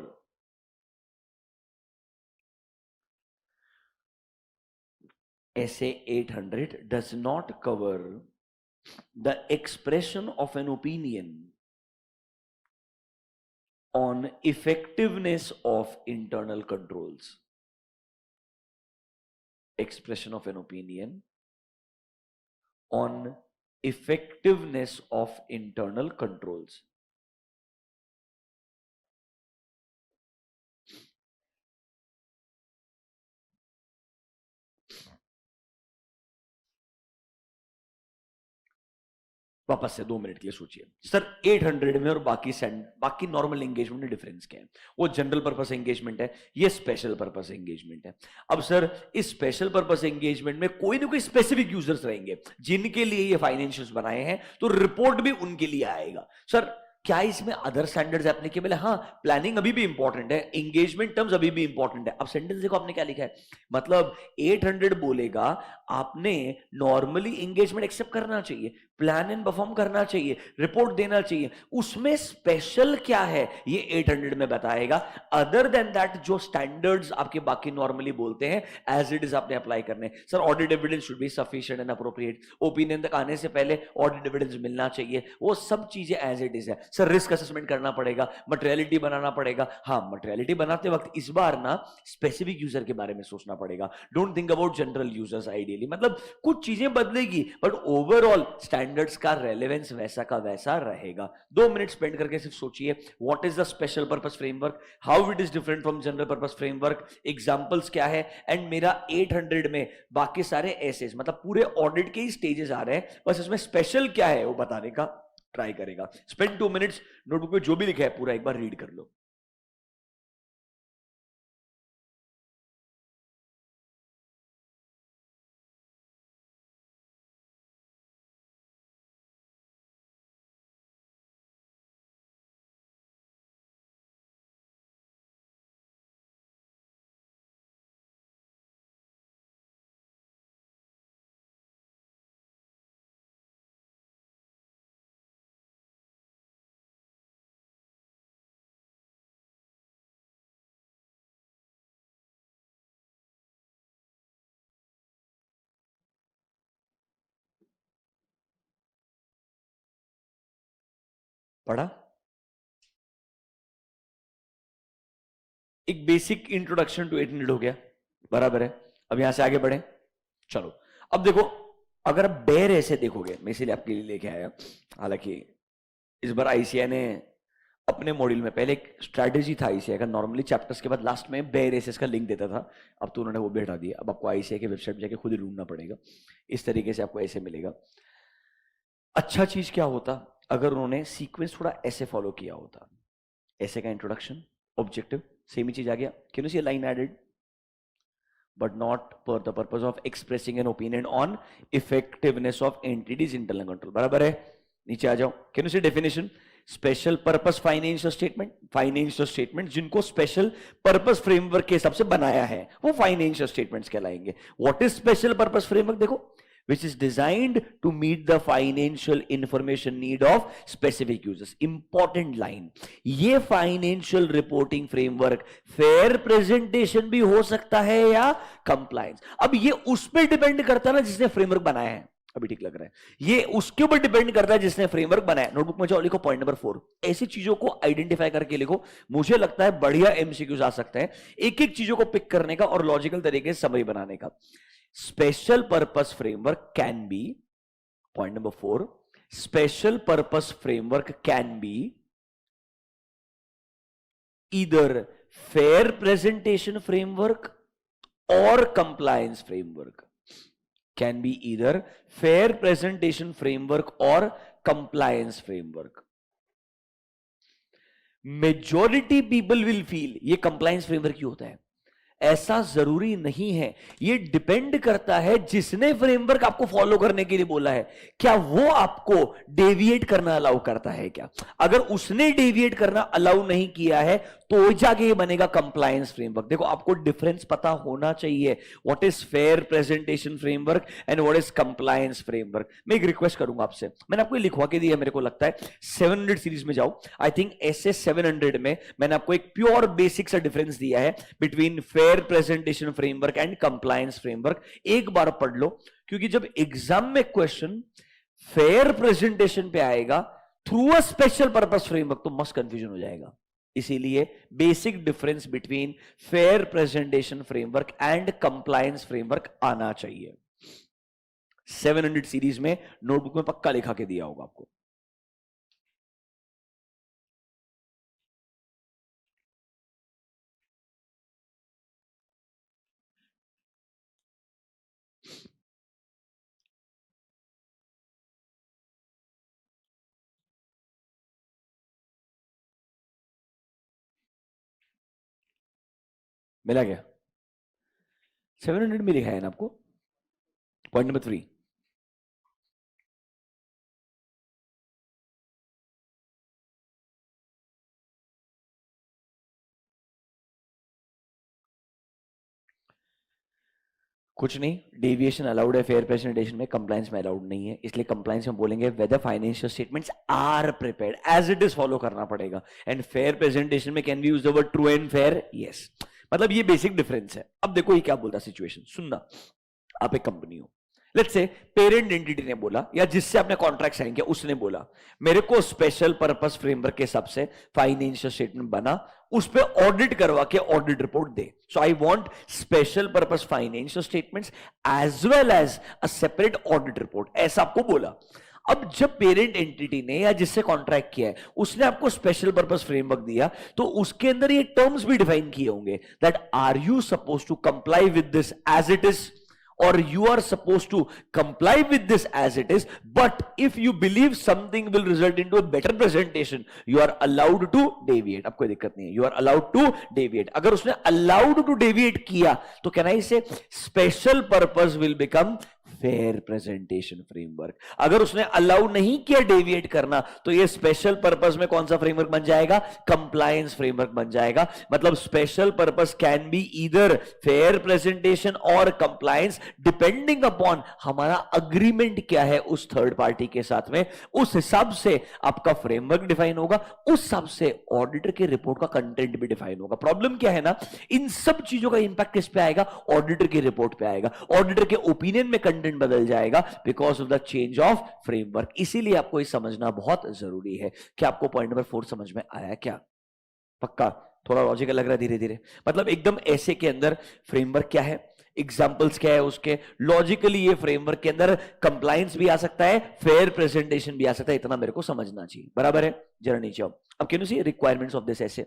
essay 800 does not cover the expression of an opinion on effectiveness of internal controls. Expression of an opinion on effectiveness of internal controls. वापस से 2 minute के लिए सोचिए sir 800 में और बाकी नॉर्मल एंगेजमेंट में डिफरेंस क्या है? वो जनरल पर्पस एंगेजमेंट है, ये स्पेशल पर्पस एंगेजमेंट है. अब सर इस स्पेशल पर्पस एंगेजमेंट में कोई ना कोई स्पेसिफिक यूजर्स रहेंगे जिनके लिए ये फाइनेंशियल्स बनाए हैं, तो रिपोर्ट भी उनके लिए आएगा. सर क्या इसमें अदर स्टैंडर्ड्स एप्लीकेबल है? हाँ, प्लानिंग अभी भी इंपॉर्टेंट है, एंगेजमेंट टर्म्स अभी भी इंपॉर्टेंट है. अब सेंटेंस देखो आपने क्या लिखा है, मतलब 800 बोलेगा आपने नॉर्मली एंगेजमेंट एक्सेप्ट करना चाहिए, प्लान एंड परफॉर्म करना चाहिए, रिपोर्ट देना चाहिए. उसमें स्पेशल क्या है ये 800 में बताएगा. अदर देन दैट जो स्टैंडर्ड्स आपके बाकी नॉर्मली बोलते हैं एज इट इज आपने अप्लाई करने. Sir audit evidence should be sufficient and appropriate, opinion तक आने से पहले ऑडिट एविडेंस मिलना चाहिए, वो सब चीजें एज इट इज है. सर रिस्क असेसमेंट करना पड़ेगा, मटेरियलिटी बनाना पड़ेगा. हाँ, मटेरियलिटी बनाते वक्त इस बार ना स्पेसिफिक यूजर के बारे में सोचना पड़ेगा. Don't think about general users ideally, मतलब कुछ चीजें बदलेगी बट ओवरऑल स्टैंडर्ड स्टैंडर्ड्स का रेलेवेंस वैसा का वैसा रहेगा। 2 मिनट स्पेंड करके सिर्फ सोचिए what is the special purpose framework, how it is different from general purpose framework, examples क्या है, एंड मेरा 800 में बाकी सारे ऐसे मतलब पूरे ऑडिट के ही स्टेजेस आ रहे हैं, बस इसमें स्पेशल क्या है वो बताने का ट्राई करेगा। स्पेंड 2 मिनट्स, नोटबुक में जो भी लिखा है पूरा एक बार रीड कर लो। पढ़ा? एक बेसिक इंट्रोडक्शन टू 800 हो गया, बराबर है। अब यहां से आगे बढ़े, चलो। अब देखो, अगर आप बेर ऐसे देखोगे, मैं इसीलिए आपके लिए लेके आया, हालांकि इस बार आईसीआई ने अपने मॉड्यूल में पहले एक स्ट्रैटेजी था आईसीआई का, नॉर्मली चैप्टर्स के बाद लास्ट में बेयर एसेस का लिंक देता था, अब तो उन्होंने वो भी हटा दिया। अब आपको आईसीआई के वेबसाइट में जाके खुद ही ढूंढना पड़ेगा, इस तरीके से आपको ऐसे मिलेगा। अच्छा चीज क्या होता अगर उन्होंने सीक्वेंस थोड़ा ऐसे फॉलो किया होता, ऐसे का इंट्रोडक्शन, ऑब्जेक्टिव, सेम ही चीज आ गया, can you see line added, but not for the purpose of expressing an opinion on effectiveness of entities internal control, बराबर है। नीचे आ जाओ, can you see definition, special purpose financial statement, financial statement जिनको special purpose framework के हिसाब से बनाया है वो फाइनेंशियल स्टेटमेंट्स कहलाएंगे। What is special purpose framework, देखो, which is designed to meet the financial information need of specific users. Important line, ये financial reporting framework fair presentation भी हो सकता है या कंप्लायंस। अब ये उस पर डिपेंड करता है ना जिसने फ्रेमवर्क बनाया है, अभी ठीक लग रहा है, ये उसके ऊपर डिपेंड करता है जिसने फ्रेमवर्क बनाया। नोटबुक में जाओ, लिखो पॉइंट नंबर 4, ऐसी चीजों को आइडेंटिफाई करके लिखो, मुझे लगता है बढ़िया एमसीक्यूज आ सकते हैं एक एक चीजों को पिक करने का और लॉजिकल तरीके से समरी बनाने का। Special purpose framework can be, point number 4, special purpose framework can be either fair presentation framework or compliance framework. Can be either fair presentation framework or compliance framework. Majority people will feel ये compliance framework ही होता है, ऐसा जरूरी नहीं है, ये depend करता है जिसने फ्रेमवर्क आपको फॉलो करने के लिए बोला है, क्या वो आपको डेविएट करना अलाउ करता है क्या। अगर उसने डेविएट करना अलाउ नहीं किया है तो जाके ये बनेगा कंप्लायंस फ्रेमवर्क। देखो, आपको डिफरेंस पता होना चाहिए, what is fair presentation framework and what is compliance framework. मैं एक रिक्वेस्ट करूंगा आपसे, मैंने आपको लिखवा के दिया, मेरे को लगता है 700 सीरीज में जाओ, आई थिंक ऐसे 700 में मैंने आपको एक प्योर बेसिक सा डिफरेंस दिया है between fair presentation framework and compliance framework. एक बार पढ़ लो, क्योंकि जब एग्जाम में क्वेश्चन फेयर प्रेजेंटेशन पे आएगा through a special purpose framework तो मस्त कंफ्यूजन हो जाएगा। इसीलिए basic difference between fair presentation framework and compliance framework आना चाहिए। 700 सीरीज में नोटबुक में पक्का लिखा के दिया होगा आपको। मिला क्या? 700 में लिखा है ना आपको, पॉइंट नंबर 3। कुछ नहीं, डेविएशन अलाउड है फेयर प्रेजेंटेशन में, कंप्लायंस में अलाउड नहीं है, इसलिए कंप्लायंस में बोलेंगे whether financial statements are prepared as it is, follow करना पड़ेगा। एंड फेयर प्रेजेंटेशन में can we use the word true and fair, yes. मतलब ये बेसिक डिफरेंस है। अब देखो ये क्या बोलता सिचुएशन, सुनना, आप एक कंपनी हो, लेट्स से पेरेंट एंटिटी ने बोला या जिससे आपने कॉन्ट्रैक्ट साइन किया उसने बोला मेरे को स्पेशल पर्पस फ्रेमवर्क के हिसाब से फाइनेंशियल स्टेटमेंट बना, उस पे ऑडिट करवा के ऑडिट रिपोर्ट दे। So I want special purpose financial statements as well as a separate audit report, ऐसा आपको बोला। अब जब पेरेंट एंटिटी ने या जिससे कॉन्ट्रैक्ट किया है उसने आपको स्पेशल पर्पस फ्रेमवर्क दिया, तो उसके अंदर ये टर्म्स भी डिफाइन किए होंगे that are you suppose to comply with this as it is, or you are supposed to comply with this as it is, but if you believe something will result into a better presentation, you are allowed to deviate. अब कोई दिक्कत नहीं है, you are allowed to deviate. अगर उसने allowed to deviate किया तो can I say special purpose will become fair presentation framework. अगर उसने अलाउ नहीं किया डेविएट करना तो ये स्पेशल पर्पस में कौन सा फ्रेमवर्क बन जाएगा? कंप्लायंस फ्रेमवर्क बन जाएगा. मतलब special purpose can be either fair presentation और कंप्लायंस डिपेंडिंग अपॉन हमारा अग्रीमेंट क्या है उस थर्ड पार्टी के साथ में. उस हिसाब से आपका फ्रेमवर्क डिफाइन होगा, उस हिसाब से ऑडिटर के रिपोर्ट का कंटेंट भी डिफाइन होगा. प्रॉब्लम क्या है ना, इन सब चीजों का इंपैक्ट किस पे आएगा? ऑडिटर की रिपोर्ट पे आएगा. ऑडिटर के ओपिनियन में कंटेंट बदल जाएगा because of the change of framework. इसीलिए आपको ये समझना बहुत जरूरी है. कि आपको पॉइंट नंबर 4 समझ में आया क्या? पक्का? थोड़ा लॉजिकल लग रहा है धीरे धीरे. मतलब एकदम ऐसे के अंदर फ्रेमवर्क क्या है, एग्जाम्पल्स क्या है उसके, लॉजिकली ये फ्रेमवर्क के अंदर कंप्लायंस भी आ सकता है, फेयर प्रेजेंटेशन भी आ सकता है. इतना मेरे को समझना चाहिए. बराबर है? जरा नीचे आओ. अब can you see requirements of this ऐसे.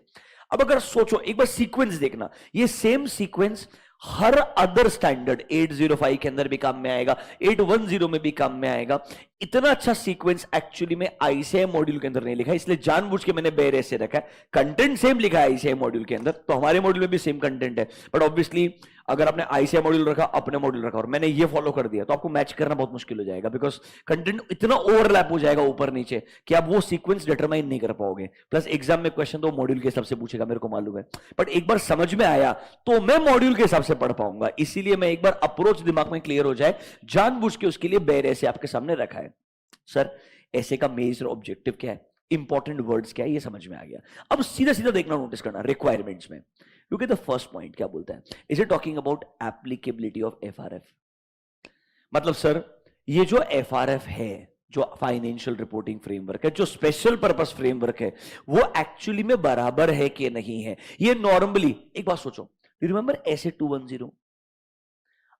अब अगर सोचो एक बार सीक्वेंस देखना, ये सेम सीक्वेंस हर अदर स्टैंडर्ड 805 के अंदर भी काम में आएगा, 810 में भी काम में आएगा. इतना अच्छा सीक्वेंस एक्चुअली में आईसीआई मॉड्यूल के अंदर नहीं लिखा है, इसलिए जानबूझ के मैंने बेर ऐसे रखा है. कंटेंट सेम लिखा है आईसीआई मॉड्यूल के अंदर, तो हमारे मॉड्यूल में भी सेम कंटेंट है. बट ऑब्वियसली अगर आपने आईसीआई मॉड्यूल रखा, अपने मॉड्यूल रखा और मैंने ये फॉलो कर दिया तो आपको मैच करना बहुत मुश्किल हो जाएगा. बिकॉज कंटेंट इतना ओवरलैप हो जाएगा ऊपर नीचे कि आप वो सीक्वेंस डिटरमाइन नहीं कर पाओगे. प्लस एग्जाम में क्वेश्चन तो मॉड्यूल के हिसाब से पूछेगा, मेरे को मालूम है. बट एक बार समझ में आया तो मैं मॉड्यूल के हिसाब से पढ़ पाऊंगा. इसीलिए मैं एक बार अप्रोच दिमाग में क्लियर हो जाए, जानबूझ के उसके लिए बेर ऐसे आपके सामने रखा है. सर ऐसे का मेजर ऑब्जेक्टिव क्या है, इंपॉर्टेंट वर्ड्स क्या है, ये समझ में आ गया. अब सीधा सीधा देखना, नोटिस करना रिक्वायरमेंट्स में. क्योंकि द फर्स्ट पॉइंट क्या बोलता है, is it talking about applicability of FRF. मतलब सर ये जो एफआरएफ है, जो फाइनेंशियल रिपोर्टिंग फ्रेमवर्क है, जो स्पेशल पर्पस फ्रेमवर्क है, वो एक्चुअली में बराबर है कि नहीं है. ये नॉर्मली एक बात सोचो, remember essay 210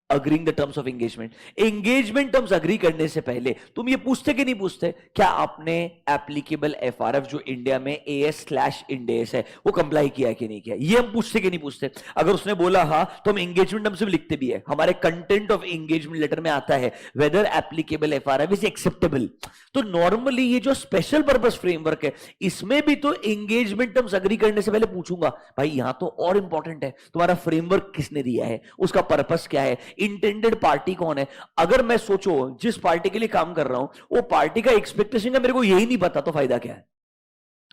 agreeing the terms of engagement. Engagement terms agree करने से पहले तुम ये पूछते कि नहीं पूछते, क्या आपने एप्लीकेबल एफआरएफ जो इंडिया में AS/IND-AS है वो कंप्लाई किया कि नहीं किया? ये हम पूछते कि नहीं पूछते. अगर उसने बोला हाँ तो हम एंगेजमेंट टर्म्स भी लिखते भी है, हमारे कंटेंट ऑफ एंगेजमेंट लेटर में आता है whether applicable FRF is acceptable. तो नॉर्मली ये जो स्पेशल पर्पस फ्रेमवर्क है इसमें भी तो एंगेजमेंट टर्म्स अग्री करने से पहले पूछूंगा. भाई यहां तो और इंपॉर्टेंट है, तुम्हारा फ्रेमवर्क किसने दिया है, उसका पर्पस क्या है, इंटेंडेड पार्टी कौन है. अगर मैं सोचो जिस पार्टी के लिए काम कर रहा हूं वो पार्टी का एक्सपेक्टेशन है मेरे को यही नहीं पता, तो फायदा क्या है?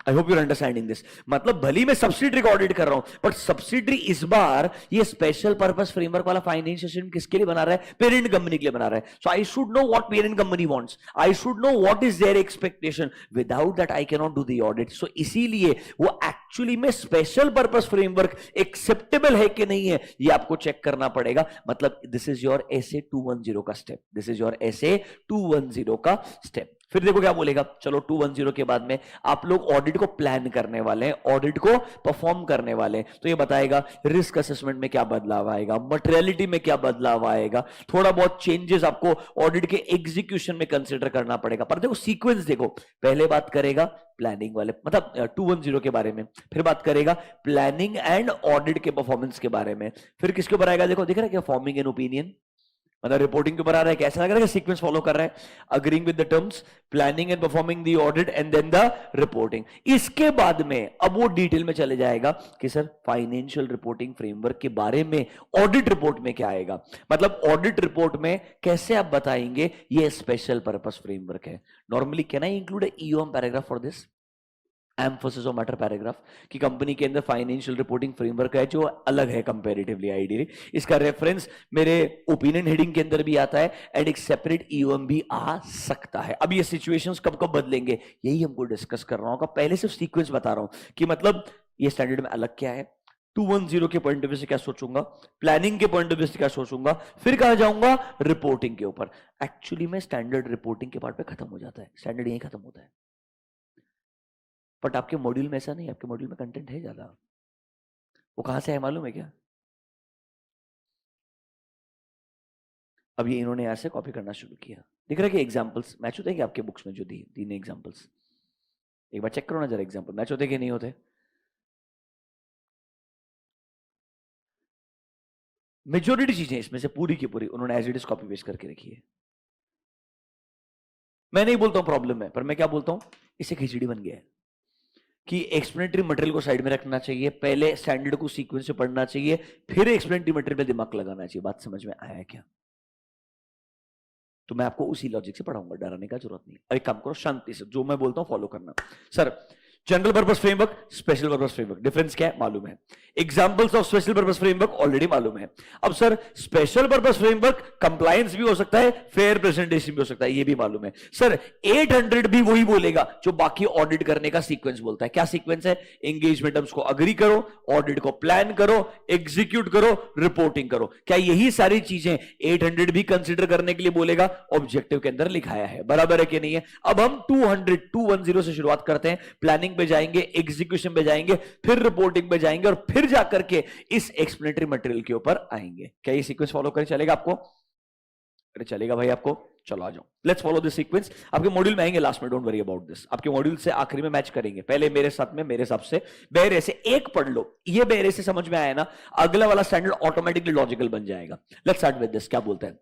I hope you're understanding this. मतलब भली मैं सब्सिडरी को ऑडिट कर रहा हूं, बट सब्सिडरी इस बार ये स्पेशल पर्पस फ्रेमवर्क वाला फाइनेंशियल स्टेटमेंट किसके लिए बना रहा है? पेरेंट कंपनी के लिए बना रहा है. So I should know what parent company wants, I should know what is their expectation. Without that I can not do the audit. So इसीलिए वो एक्चुअली में स्पेशल पर्पस फ्रेमवर्क एक्सेप्टेबल है कि नहीं है ये आपको चेक करना पड़ेगा. मतलब दिस इज योर एसए 210 का step, this is your SA 210 का स्टेप. फिर देखो क्या बोलेगा. चलो 210 के बाद में आप लोग ऑडिट को प्लान करने वाले हैं, ऑडिट को परफॉर्म करने वाले हैं. तो ये बताएगा रिस्क असेसमेंट में क्या बदलाव आएगा, मटेरियलिटी में क्या बदलाव आएगा, थोड़ा बहुत चेंजेस आपको ऑडिट के एग्जीक्यूशन में कंसीडर करना पड़ेगा. पर देखो सीक्वेंस देखो, पहले बात करेगा प्लानिंग वाले मतलब 210 के बारे में, फिर बात करेगा प्लानिंग एंड ऑडिट के परफॉर्मेंस के बारे में, फिर किसके ऊपर आएगा देखो, दिख रहा है क्या? फॉर्मिंग एन ओपिनियन, मतलब रिपोर्टिंग के ऊपर आ रहा है. कैसा लग रहा है? सीक्वेंस फॉलो कर रहा है. Agreeing with the terms, planning and performing the audit and then the reporting. इसके बाद में अब वो डिटेल में चले जाएगा कि सर फाइनेंशियल रिपोर्टिंग फ्रेमवर्क के बारे में ऑडिट रिपोर्ट में क्या आएगा. मतलब ऑडिट रिपोर्ट में कैसे आप बताएंगे ये स्पेशल पर्पस फ्रेमवर्क है. Normally can I include EOM paragraph for this, emphasis of matter paragraph, कि कंपनी के अंदर फाइनेंशियल रिपोर्टिंग फ्रेमवर्क है जो अलग है कंपैरेटिवली आइडियली. इसका रेफरेंस मेरे ओपिनियन हेडिंग के अंदर भी आता है एंड एक सेपरेट EOM भी आ सकता है. अब ये सिचुएशंस कब कब बदलेंगे यही हमको डिस्कस कर रहा हूं. पहले सिर्फ सीक्वेंस बता रहा हूं कि मतलब ये स्टैंडर्ड में अलग क्या है, 210 के पॉइंट ऑफ व्यू से क्या सोचूंगा, प्लानिंग के पॉइंट ऑफ व्यू से क्या सोचूंगा, फिर कहां जाऊंगा रिपोर्टिंग के ऊपर. एक्चुअली में स्टैंडर्ड रिपोर्टिंग के पार्ट पे खत्म हो जाता है, स्टैंडर्ड यही खत्म होता है. बट आपके मॉड्यूल में ऐसा नहीं, आपके मॉड्यूल में कंटेंट है ज्यादा. वो कहां से है मालूम है क्या? अब ये इन्होंने यहां से कॉपी करना शुरू किया। दिख रहा है कि एग्जांपल्स मैच होते हैं कि आपके बुक्स में जो दी तीन एग्जांपल्स, एक बार चेक करो ना जरा, एग्जांपल मैच होते कि नहीं होते। मेजोरिटी चीजें इसमें से पूरी की पूरी उन्होंने as it is copy paste करके रखी है। मैं नहीं बोलता हूं प्रॉब्लम है, पर मैं क्या बोलता हूं, इसे खिचड़ी बन गया है कि एक्सप्लेनेटरी मटेरियल को साइड में रखना चाहिए, पहले स्टैंडर्ड को सीक्वेंस से पढ़ना चाहिए, फिर एक्सप्लेनेटरी मटेरियल पे दिमाग लगाना चाहिए। बात समझ में आया क्या? तो मैं आपको उसी लॉजिक से पढ़ाऊंगा, डराने का जरूरत नहीं। अब एक काम करो, शांति से जो मैं बोलता हूं फॉलो करना। Sir general purpose framework, special purpose framework, difference क्या है मालूम है। Examples of special purpose framework already मालूम है। अब sir special purpose framework compliance भी हो सकता है, फेयर प्रेजेंटेशन भी हो सकता है, ये भी मालूम है। सर 800 भी वही बोलेगा जो बाकी ऑडिट करने का सीक्वेंस बोलता है। क्या सीक्वेंस है? एंगेजमेंट टर्म्स को अग्री करो, ऑडिट को प्लान करो, एग्जीक्यूट करो, रिपोर्टिंग करो। क्या यही सारी चीजें 800 भी कंसिडर करने के लिए बोलेगा? ऑब्जेक्टिव के अंदर लिखाया है, बराबर है कि नहीं है। अब हम 210 से शुरुआत करते हैं, प्लानिंग पे जाएंगे, एग्जीक्यूशन पे जाएंगे, फिर रिपोर्टिंग पे जाएंगे और फिर जाकर के इस एक्सप्लेनेटरी मटेरियल के ऊपर आएंगे। क्या ये सीक्वेंस फॉलो करें चलेगा आपको? अरे चलेगा भाई आपको, चलो आ जाओ, लेट्स फॉलो दिस सीक्वेंस। आपके मॉड्यूल में आएंगे लास्ट में, डोंट वरी अबाउट दिस। आपके मॉड्यूल से आखिरी में मैच करेंगे, पहले मेरे साथ में, मेरे हिसाब से बेरे से एक पढ़ लो, ये बेरे से समझ में आया ना, अगला वाला स्टैंडर्ड ऑटोमेटिकली लॉजिकल बन जाएगा। Let's start with this. क्या बोलता है?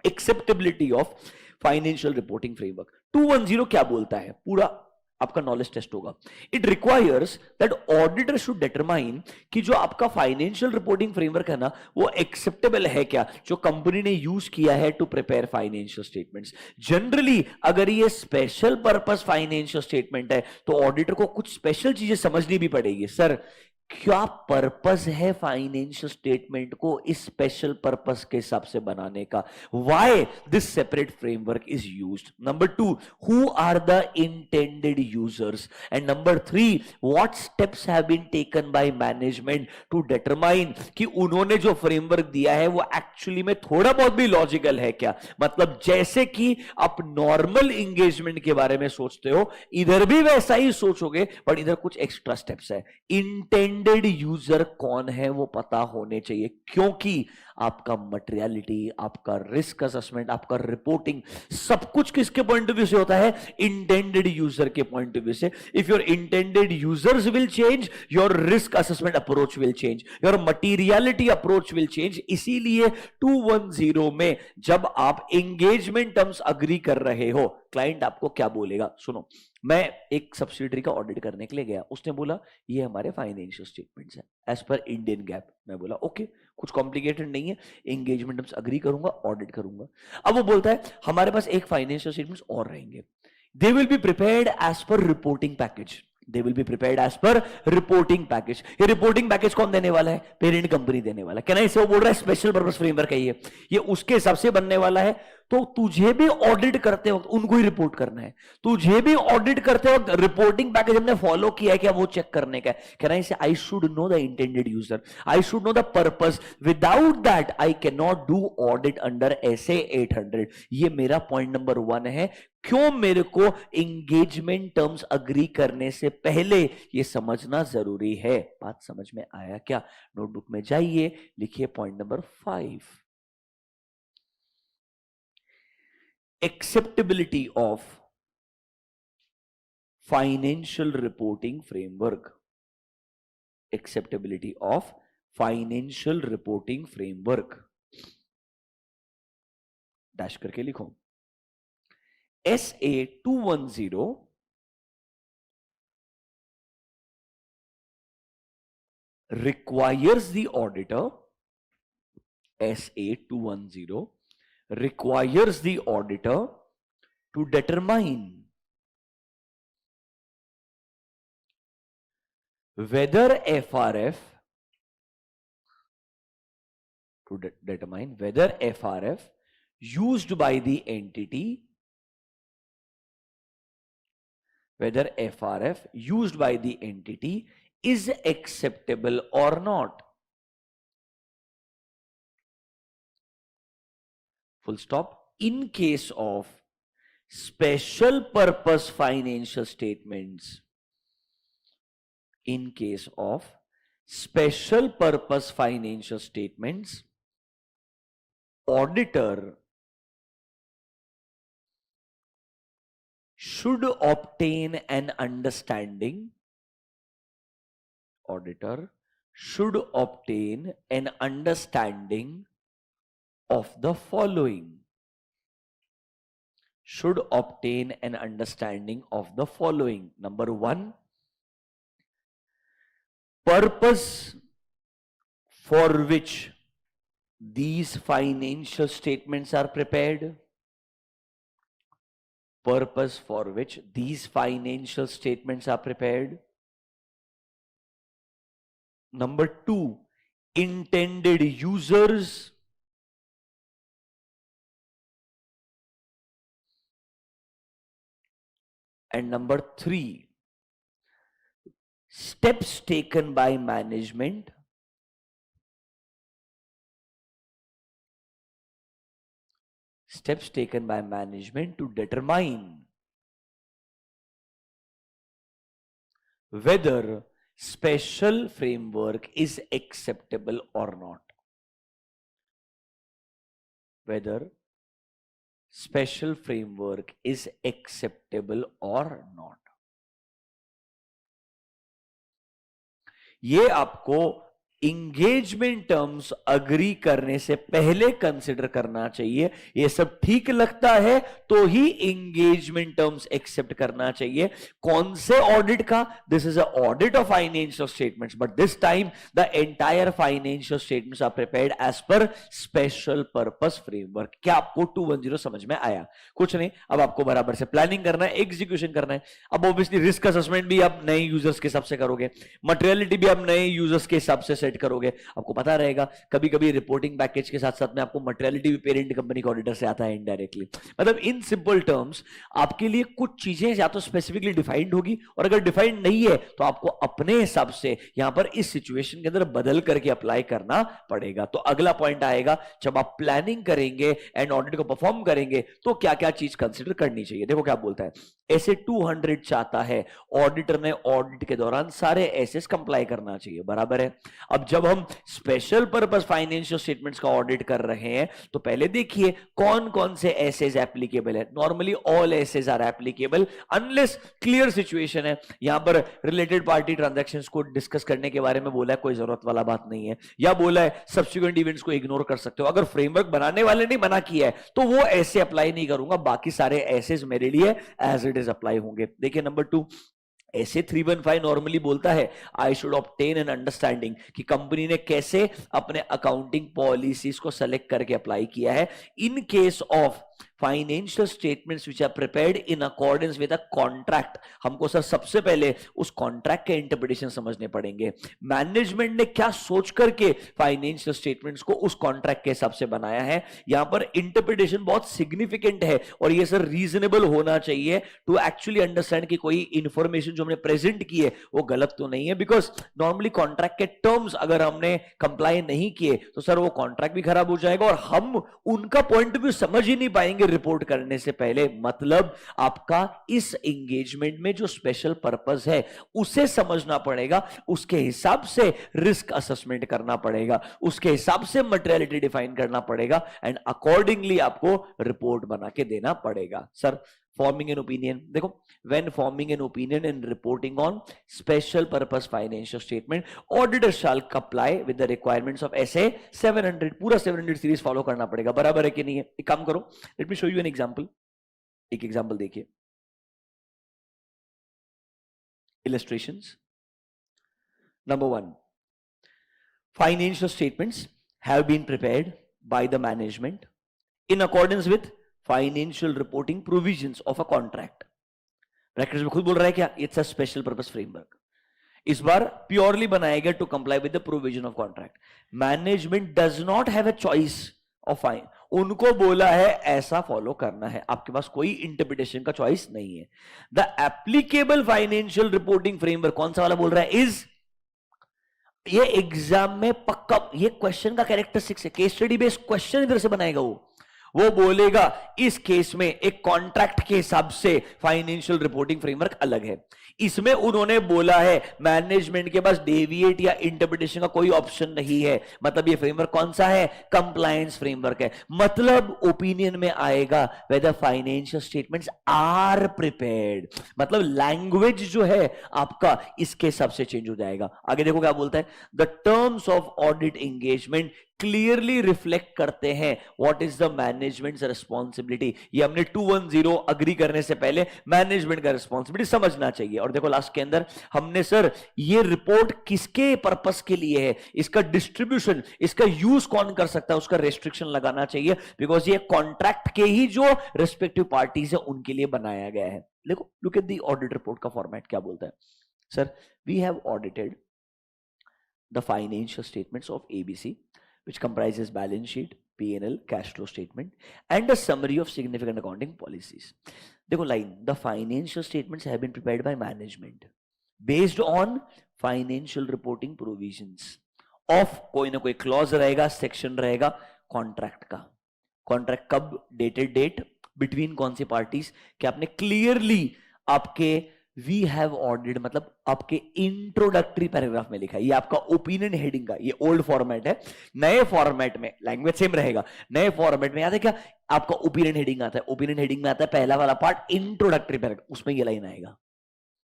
Acceptability of financial reporting framework 210 क्या बोलता है? पूरा आपका नॉलेज टेस्ट होगा। It requires that auditor should determine कि जो आपका फाइनेंशियल रिपोर्टिंग फ्रेमवर्क है ना, वो एक्सेप्टेबल है क्या, जो कंपनी ने यूज किया है to prepare financial statements. Generally अगर ये स्पेशल पर्पस फाइनेंशियल स्टेटमेंट है तो ऑडिटर को कुछ स्पेशल चीजें समझनी भी पड़ेगी। सर क्या पर्पस है फाइनेंशियल स्टेटमेंट को इस स्पेशल पर्पस के हिसाब से बनाने का? Why this separate framework is used? Number 2, who are the intended users? And number 3, what steps have been taken by management to determine कि उन्होंने जो फ्रेमवर्क दिया है वो एक्चुअली में थोड़ा बहुत भी लॉजिकल है क्या? मतलब जैसे कि आप नॉर्मल एंगेजमेंट के बारे में सोचते हो, इधर भी वैसा ही सोचोगे, बट इधर कुछ एक्स्ट्रा स्टेप्स है। इंटेंडेड यूजर कौन है वो पता होने चाहिए, क्योंकि आपका मटेरियलिटी, आपका रिस्क असेसमेंट, आपका रिपोर्टिंग, सब कुछ किसके पॉइंट ऑफ व्यू से होता है? इंटेंडेड यूजर के पॉइंट ऑफ व्यू से। If your intended users will change, your risk assessment approach will change, your materiality approach will change. इसीलिए 210 में जब आप एंगेजमेंट टर्म्स अग्री कर रहे हो, क्लाइंट आपको क्या बोलेगा? सुनो, मैं एक सब्सिडरी का ऑडिट करने के लिए गया, उसने बोला ये हमारे फाइनेंशियल स्टेटमेंट्स हैं एज पर इंडियन गैप। मैं बोला ओके, कुछ कॉम्प्लिकेटेड नहीं है, एंगेजमेंट टर्म्स अग्री करूंगा, ऑडिट करूंगा। अब वो बोलता है हमारे पास एक फाइनेंशियल स्टेटमेंट्स और रहेंगे, they will be prepared as per reporting package. They will be prepared as per reporting package. ये रिपोर्टिंग पैकेज कौन देने वाला है? पेरेंट कंपनी देने वाला है। कहना इसे वो बोल रहा है स्पेशल पर्पस फ्रेमवर्क है ये उसके हिसाब से बनने वाला है। तो तुझे भी ऑडिट करते वक्त उनको ही रिपोर्ट करना है, तुझे भी ऑडिट करते वक्त रिपोर्टिंग पैकेज हमने फॉलो किया है क्या, वो चेक करने का है। कहना इसे आई should know the intended user, I should know the purpose, without that I can not do audit under SA 800। ये मेरा पॉइंट नंबर 1 है। क्यों मेरे को एंगेजमेंट टर्म्स अग्री करने से पहले ये समझना जरूरी है? बात समझ में आया क्या? नोटबुक में जाइए, लिखिए point number 5, acceptability of financial reporting framework. Acceptability of financial reporting framework. Dash करके लिखो। SA 210 requires the auditor, SA 210 requires the auditor to determine whether FRF used by the entity, whether FRF used by the entity is acceptable or not. Full stop. In case of special purpose financial statements, in case of special purpose financial statements, auditor should obtain an understanding, auditor should obtain an understanding of the following. Should obtain an understanding of the following. Number 1, purpose for which these financial statements are prepared. Purpose for which these financial statements are prepared. Number 2, intended users. And number 3, steps taken by management to determine whether special framework is acceptable or not. Whether special framework is acceptable or not. ये आपको engagement terms agree करने से पहले consider करना चाहिए. ये सब ठीक लगता है तो ही इंगेजमेंट टर्म्स एक्सेप्ट करना चाहिए. कौन से ऑडिट का? This is a audit of financial statements, but this time the entire financial statements are prepared as per special purpose framework. क्या आपको 210 समझ में आया? कुछ नहीं. अब आपको बराबर से प्लानिंग करना है, एग्जीक्यूशन करना है. अब ऑब्वियसली रिस्क असेसमेंट भी आप नए यूजर्स के हिसाब से करोगे, मटेरियलिटी भी आप नए यूजर्स के हिसाब से करोगे. आपको पता रहेगा कभी कभी रिपोर्टिंग पैकेज के साथ साथ में आपको मटेरियलिटी भी पेरेंट कंपनी के ऑडिटर से आता है इनडायरेक्टली. मतलब इन सिंपल टर्म्स आपके लिए कुछ चीजें या तो स्पेसिफिकली डिफाइंड होगी, और अगर डिफाइंड नहीं है तो आपको अपने हिसाब से यहां पर इस सिचुएशन के अंदर बदल करके अप्लाई करना पड़ेगा. तो अगला पॉइंट आएगा, जब आप प्लानिंग करेंगे एंड ऑडिट को परफॉर्म करेंगे तो क्या क्या चीज कंसिडर करनी चाहिए. देखो क्या बोलता है. ऐसे 200 चाहता है, ऑडिटर ने ऑडिट के दौरान सारे एसेस कंप्लाई करना चाहिए. बराबर है. अब जब हम स्पेशल पर्पस फाइनेंशियल स्टेटमेंट्स का ऑडिट कर रहे हैं तो पहले देखिए कौन कौन से एसेस एप्लीकेबल है. Normally all SAs are applicable unless clear situation है. यहां पर रिलेटेड पार्टी ट्रांजैक्शंस को डिस्कस करने के बारे में बोला है, कोई जरूरत वाला बात नहीं है. या बोला है सब्सिक्वेंट इवेंट्स को इग्नोर कर सकते हो. अगर फ्रेमवर्क बनाने वाले ने मना किया है तो वो ऐसे अप्लाई नहीं करूंगा, बाकी सारे एसेस मेरे लिए एज इट इज अप्लाई होंगे. देखिए नंबर 2, ऐसे 315 नॉर्मली बोलता है I should obtain an understanding कि कंपनी ने कैसे अपने अकाउंटिंग पॉलिसीज को सेलेक्ट करके अप्लाई किया है. In case of financial statements which are prepared in accordance with a contract, हमको सर सबसे पहले उस कॉन्ट्रैक्ट के इंटरप्रिटेशन समझने पड़ेंगे. मैनेजमेंट ने क्या सोच करके फाइनेंशियल स्टेटमेंट्स को उस कॉन्ट्रैक्ट के हिसाब से बनाया है. यहां पर इंटरप्रिटेशन बहुत सिग्निफिकेंट है और ये सर रीजनेबल होना चाहिए टू एक्चुअली अंडरस्टैंड कि कोई इंफॉर्मेशन जो हमने प्रेजेंट की है वो गलत तो नहीं है. बिकॉज नॉर्मली कॉन्ट्रैक्ट के टर्म्स अगर हमने कंप्लाई नहीं किए तो सर वो कॉन्ट्रैक्ट भी खराब हो जाएगा और हम उनका पॉइंट ऑफ व्यू समझ ही नहीं पाएंगे रिपोर्ट करने से पहले. मतलब आपका इस एंगेजमेंट में जो स्पेशल पर्पस है उसे समझना पड़ेगा, उसके हिसाब से रिस्क असेसमेंट करना पड़ेगा, उसके हिसाब से मटेरियलिटी डिफाइन करना पड़ेगा एंड अकॉर्डिंगली आपको रिपोर्ट बना के देना पड़ेगा. सर फॉर्मिंग एन ओपिनियन, देखो when forming an opinion and reporting on special purpose financial statement auditor shall comply with the requirements of SA 700. पूरा 700 सीरीज फॉलो करना पड़ेगा. बराबर है कि नहीं है? एक काम करो, let me show you an example. एक एग्जांपल देखिए. Illustrations. Number 1, financial statements have been prepared by the management in accordance with financial reporting provisions of a contract. Brackets में खुद बोल रहा है क्या? It's a special purpose framework. इस बार प्योरली बनाया गया to comply with the provision of contract. Management does not have a choice of fine. उनको बोला है ऐसा फॉलो करना है, आपके पास कोई इंटरप्रिटेशन का चॉइस नहीं है. The applicable financial reporting framework कौन सा वाला बोल रहा है? इज. ये एग्जाम में पक्का ये क्वेश्चन का कैरेक्टरिस्टिक्स है, केस स्टडी बेस्ड क्वेश्चन इधर से बनाएगा वो. वो बोलेगा इस केस में एक कॉन्ट्रैक्ट के हिसाब से फाइनेंशियल रिपोर्टिंग फ्रेमवर्क अलग है। इसमें उन्होंने बोला है मैनेजमेंट के पास डेविएट या इंटरप्रिटेशन का कोई ऑप्शन नहीं है। मतलब ये फ्रेमवर्क कौन सा है? कंप्लायंस फ्रेमवर्क है। मतलब ओपिनियन में आएगा whether financial statements are prepared, मतलब लैंग्वेज जो है आपका इसके हिसाब से चेंज हो जाएगा। आगे देखो क्या बोलता है, the terms of audit engagement clearly reflect करते हैं what is the managements responsibility. ये हमने 210 अग्री करने से पहले मैनेजमेंट का रिस्पॉन्सिबिलिटी समझना चाहिए। और देखो लास्ट के अंदर हमने सर ये रिपोर्ट किसके पर्पस के लिए है, इसका डिस्ट्रीब्यूशन, इसका यूज कौन कर सकता है, उसका रेस्ट्रिक्शन लगाना चाहिए, बिकॉज ये कॉन्ट्रैक्ट के ही जो रिस्पेक्टिव पार्टीज है उनके लिए बनाया गया है। देखो look at the audit report का फॉर्मेट क्या बोलता है। Sir we have audited the financial statements of ABC which comprises balance sheet, P&L, cash flow statement, and a summary of significant accounting policies. देखो line, the financial statements have been prepared by management based on financial reporting provisions of कोई ना कोई clause रहेगा, section रहेगा contract का। Contract कब, dated date, between कौन सी parties, कि आपने क्लियरली आपके वी हैव ऑडिटेड मतलब आपके इंट्रोडक्टरी पैराग्राफ में लिखा है। ये आपका ओपिनियन हेडिंग का, ये ओल्ड फॉर्मेट है। नए फॉर्मेट में लैंग्वेज सेम रहेगा, नए फॉर्मेट में याद है क्या, आपका ओपिनियन हेडिंग आता है। ओपिनियन हेडिंग में आता है पहला वाला पार्ट इंट्रोडक्टरी पैराग्राफ, उसमें ये लाइन आएगा।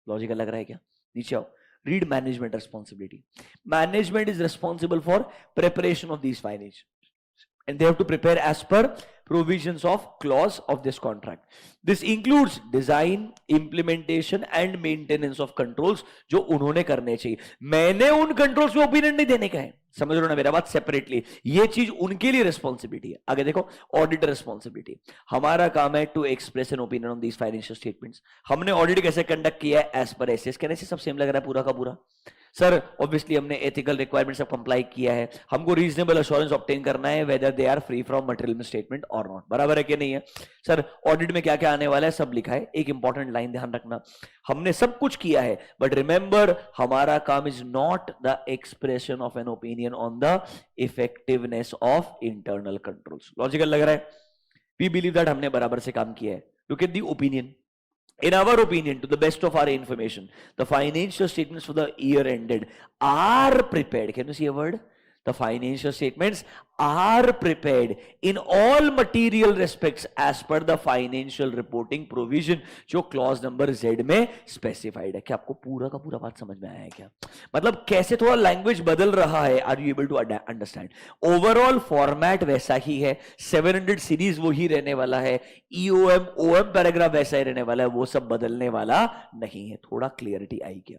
लॉजिकल लग रहा है क्या? नीचे आओ, read management responsibility. Management is responsible for preparation of these financial and they have to prepare as per provisions of clause of this contract. This includes design, implementation and maintenance of controls जो उन्होंने करने चाहिए। मैंने उन controls पे opinion नहीं देने का है, समझ रहे हो ना मेरा बात, सेपरेटली ये चीज उनके लिए रिस्पॉन्सिबिलिटी है। आगे देखो, ऑडिटर रिस्पॉन्सिबिलिटी, हमारा काम है to express an opinion on these financial statements. हमने ऑडिट कैसे कंडक्ट किया है, एज पर एसएस। कहने से सब सेम लग रहा है पूरा का पूरा। सर ऑब्वियसली हमने एथिकल रिक्वायरमेंट्स सब कंप्लाई किया है, हमको रीजनेबल एश्योरेंस ऑब्टेन करना है whether they are free from material misstatement और नॉट। बराबर है कि नहीं है? सर ऑडिट में क्या क्या आने वाला है सब लिखा है। एक इंपॉर्टेंट लाइन ध्यान रखना, हमने सब कुछ किया है बट रिमेंबर हमारा काम is not the expression of N opinion on the effectiveness of internal controls. Logical लग रहा है? वी बिलीव दैट हमने बराबर से काम किया है। Look at the opinion. In our opinion, to the best of our information, the financial statements for the year ended are prepared. Can you see a word? The financial statements are prepared in all material respects as per the financial reporting provision जो clause number Z में specified है। क्या आपको पूरा का पूरा बात समझ में आया है क्या? मतलब कैसे थोड़ा लैंग्वेज बदल रहा है, are you able to understand? Overall format वैसा ही है, 700 सीरीज वो ही रहने वाला है, EOM OM पैराग्राफ वैसा ही रहने वाला है, वो सब बदलने वाला नहीं है। थोड़ा क्लियरिटी आई क्या?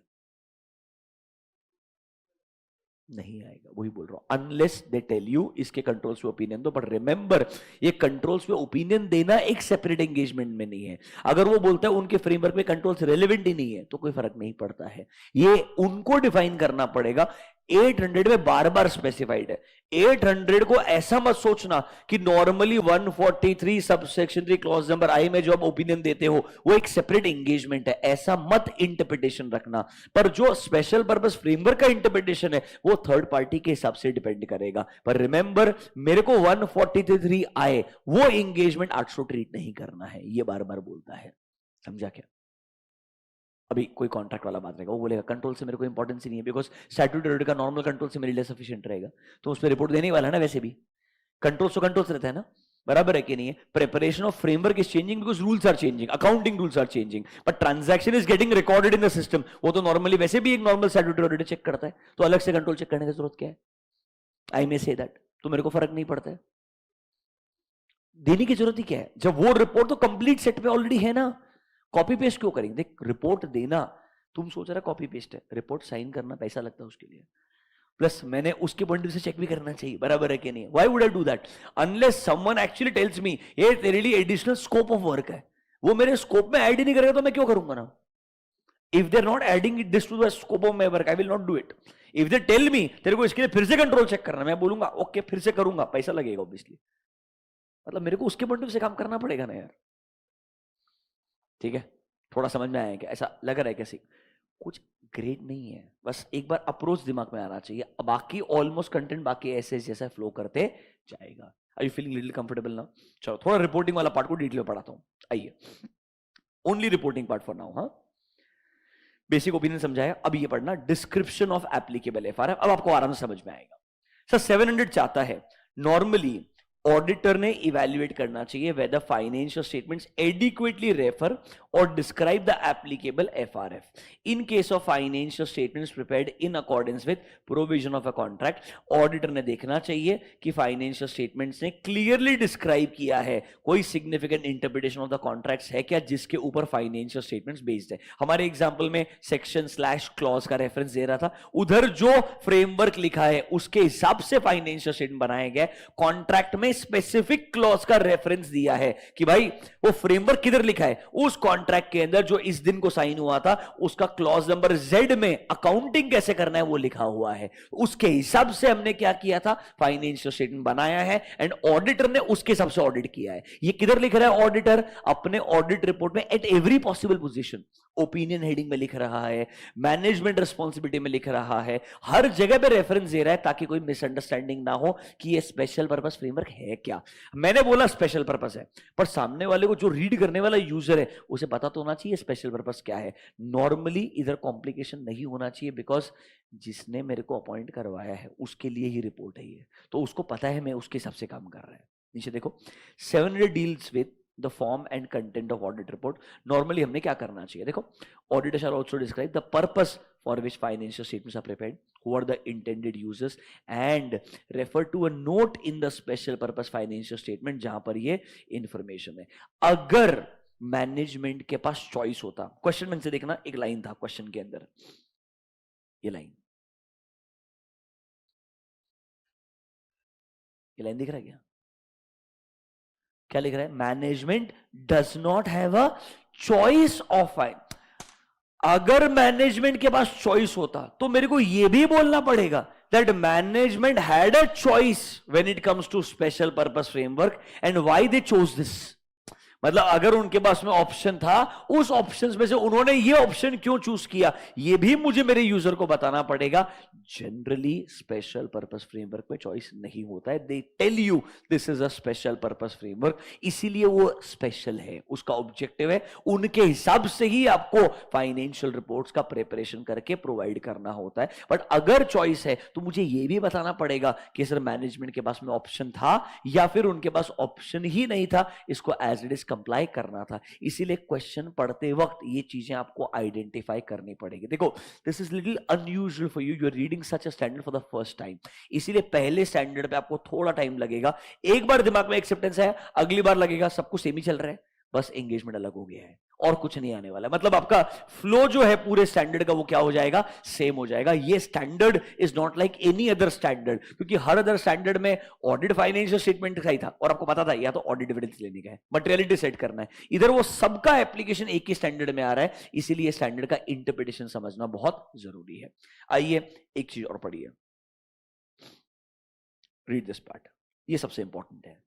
नहीं आएगा, वही बोल रहा हूं। अनलेस दे टेल यू इसके कंट्रोल्स पे ओपिनियन दो, बट रिमेंबर ये कंट्रोल्स पे ओपिनियन देना एक सेपरेट एंगेजमेंट में नहीं है। अगर वो बोलता है उनके फ्रेमवर्क में कंट्रोल्स रेलेवेंट ही नहीं है तो कोई फर्क नहीं पड़ता है, ये उनको डिफाइन करना पड़ेगा। 800 में बार बार स्पेसिफाइड है। 800 को ऐसा मत सोचना कि नॉर्मली 143 सबसेक्शन 3 क्लॉज नंबर आई में जो आप ओपिनियन देते हो वो एक सेपरेट एंगेजमेंट है, ऐसा मत इंटरप्रिटेशन रखना। पर जो स्पेशल पर्पस फ्रेमवर्क का इंटरप्रिटेशन है वो थर्ड पार्टी के हिसाब से डिपेंड करेगा। पर रिमेंबर मेरे को 143 आए वो एंगेजमेंट 800 ट्रीट नहीं करना है, ये बार बार बोलता है। समझा क्या? अभी कोई कॉन्ट्रैक्ट वाला बात रहेगा, वो बोलेगा कंट्रोल से मेरे को इंपॉर्टेंस ही नहीं है बिकॉज स्टैट्यूटरी का नॉर्मल कंट्रोल से मेरे लिए सफिशिएंट रहेगा, तो उस पर रिपोर्ट देने वाला है ना। वैसे भी कंट्रोल्स तो कंट्रोल्स रहता है ना, बराबर है कि नहीं है? Preparation of framework is changing because rules are changing, accounting rules are changing, but transaction is getting recorded in the system. वो तो नॉर्मली वैसे भी एक नॉर्मल स्टैट्यूटरी ऑडिटर चेक करता है, तो अलग से कंट्रोल चेक करने की जरूरत क्या है? आई मे से दैट, तो मेरे को फर्क नहीं पड़ता है, देने की जरूरत ही क्या है जब वो रिपोर्ट तो कंप्लीट सेट पे ऑलरेडी है ना। कॉपी पेस्ट क्यों करेंगे? देख रिपोर्ट देना तुम सोच रहा कॉपी पेस्ट है, रिपोर्ट साइन करना पैसा लगता है उसके लिए, प्लस मैंने उसके पॉइंट से चेक भी करना चाहिए, बराबर है कि नहीं? Why would I do that unless someone actually tells me ये तेरे लिए एडिशनल स्कोप ऑफ वर्क है, वो मेरे स्कोप में ऐड ही नहीं करेगा तो मैं क्यों करूंगा ना। If they are not adding this to the scope of my work I will not do it. If they tell me तेरे को इसके लिए फिर से कंट्रोल चेक करना, मैं बोलूंगा ओके फिर से करूंगा, पैसा लगेगा ऑब्वियसली, मतलब मेरे को उसके पॉइंट से काम करना पड़ेगा ना यार। ठीक है, थोड़ा समझ में आया क्या? ऐसा लग रहा है कैसे? कुछ ग्रेड नहीं है, बस एक बार अप्रोच दिमाग में आना चाहिए, बाकी ऑलमोस्ट कंटेंट बाकी ऐसे जैसा फ्लो करते जाएगा। Are you feeling little comfortable now? चलो थोड़ा रिपोर्टिंग वाला पार्ट को डिटेल में पढ़ाता हूं, आइए। Only reporting part for now. हाँ, बेसिक ओपिनियन समझाया, अब ये पढ़ना डिस्क्रिप्शन ऑफ एप्लीकेबल एफआरएफ, अब आपको आराम से समझ में आएगा। सर 700 चाहता है, नॉर्मली ऑडिटर ने इवैल्यूएट करना चाहिए whether financial statements adequately refer और describe the applicable FRF in case of financial statements prepared in accordance with provision of a contract. Auditor ने देखना चाहिए कि फाइनेंशियल स्टेटमेंट्स ने क्लियरली डिस्क्राइब किया है, कोई significant interpretation of the contracts है क्या जिसके ऊपर फाइनेंशियल स्टेटमेंट्स बेस्ड है। हमारे एग्जांपल में सेक्शन स्लैश क्लॉज का रेफरेंस दे रहा था, उधर जो फ्रेमवर्क लिखा है उसके हिसाब से फाइनेंशियल स्टेटमेंट बनाए गए। कॉन्ट्रैक्ट में स्पेसिफिक क्लॉज का रेफरेंस दिया है कि भाई वो फ्रेमवर्क किधर लिखा है, उस कॉन्ट्रैक्ट के अंदर जो इस दिन को साइन हुआ था उसका क्लॉज नंबर जेड में अकाउंटिंग कैसे करना है वो लिखा हुआ है। उसके हिसाब से हमने क्या किया था, फाइनेंशियल स्टेटमेंट बनाया है एंड ऑडिटर ने उसके हिसाब से ऑडिट किया है। ये किधर लिख रहा है ऑडिटर, अपने ऑडिट रिपोर्ट में at every possible position, opinion heading में लिख रहा है, मैनेजमेंट रिस्पॉन्सिबिलिटी में लिख रहा है, हर जगह पे रेफरेंस दे रहा है ताकि कोई मिसअंडरस्टैंडिंग ना हो कि ये स्पेशल पर्पस फ्रेमवर्क है क्या। मैंने बोला स्पेशल पर्पस है, पर सामने वाले को जो रीड करने वाला यूजर है उसे पता तो होना चाहिए स्पेशल पर्पस क्या है। नॉर्मली इधर कॉम्प्लिकेशन नहीं होना चाहिए, बिकॉज जिसने मेरे को अपॉइंट करवाया है उसके लिए ही रिपोर्ट है ये, तो उसको पता है मैं उसके हिसाब से काम कर रहा है। नीचे देखो, 700 deals with the form and content of audit report। normally हमने क्या करना चाहिए, देखो, auditor shall also describe the purpose for which financial statements are prepared, who are the intended users and refer to a note in the special purpose financial statement जहां पर ये information है। अगर मैनेजमेंट के पास चॉइस होता, question में से देखना, एक लाइन था क्वेश्चन के अंदर, ये लाइन दिख रहा है क्या? क्या लिख रहा है? Management does not have a choice of fine. अगर मैनेजमेंट के पास चॉइस होता तो मेरे को यह भी बोलना पड़ेगा that management had a choice when it comes to special purpose framework and why they chose this. मतलब अगर उनके पास में ऑप्शन था, उस ऑप्शंस में से उन्होंने ये ऑप्शन क्यों चूज किया, ये भी मुझे मेरे यूजर को बताना पड़ेगा। जनरली स्पेशल पर्पस फ्रेमवर्क में चॉइस नहीं होता है, they tell you this is a special purpose framework, इसीलिए वो स्पेशल है, उसका ऑब्जेक्टिव है, उनके हिसाब से ही आपको फाइनेंशियल रिपोर्ट्स का प्रिपरेशन करके प्रोवाइड करना होता है। बट अगर चॉइस है तो मुझे ये भी बताना पड़ेगा कि सर मैनेजमेंट के पास में ऑप्शन था या फिर उनके पास ऑप्शन ही नहीं था, इसको एज इट इज कंप्लाई करना था। इसीलिए क्वेश्चन पढ़ते वक्त ये चीजें आपको आइडेंटिफाई करनी पड़ेगी। देखो, this is little unusual for you, you are reading such a standard for the first time, इसीलिए पहले स्टैंडर्ड पे आपको थोड़ा टाइम लगेगा। एक बार दिमाग में एक्सेप्टेंस है, अगली बार लगेगा सब कुछ सेम ही चल रहा है, बस एंगेजमेंट अलग हो गया है और कुछ नहीं आने वाला। मतलब आपका फ्लो जो है पूरे स्टैंडर्ड का वो क्या हो जाएगा, सेम हो जाएगा। ये standard is not like any other standard, क्योंकि हर अदर स्टैंडर्ड में ऑडिट फाइनेंशियल स्टेटमेंट का ही था और आपको पता था या तो ऑडिट एविडेंस लेने का है, मटेरियलिटी सेट करना है। इधर वो सबका एप्लीकेशन एक ही स्टैंडर्ड में आ रहा है, इसीलिए स्टैंडर्ड का इंटरप्रिटेशन समझना बहुत जरूरी है। आइए एक चीज और पढ़िए, रीड दिस पार्ट, ये सबसे इंपॉर्टेंट है।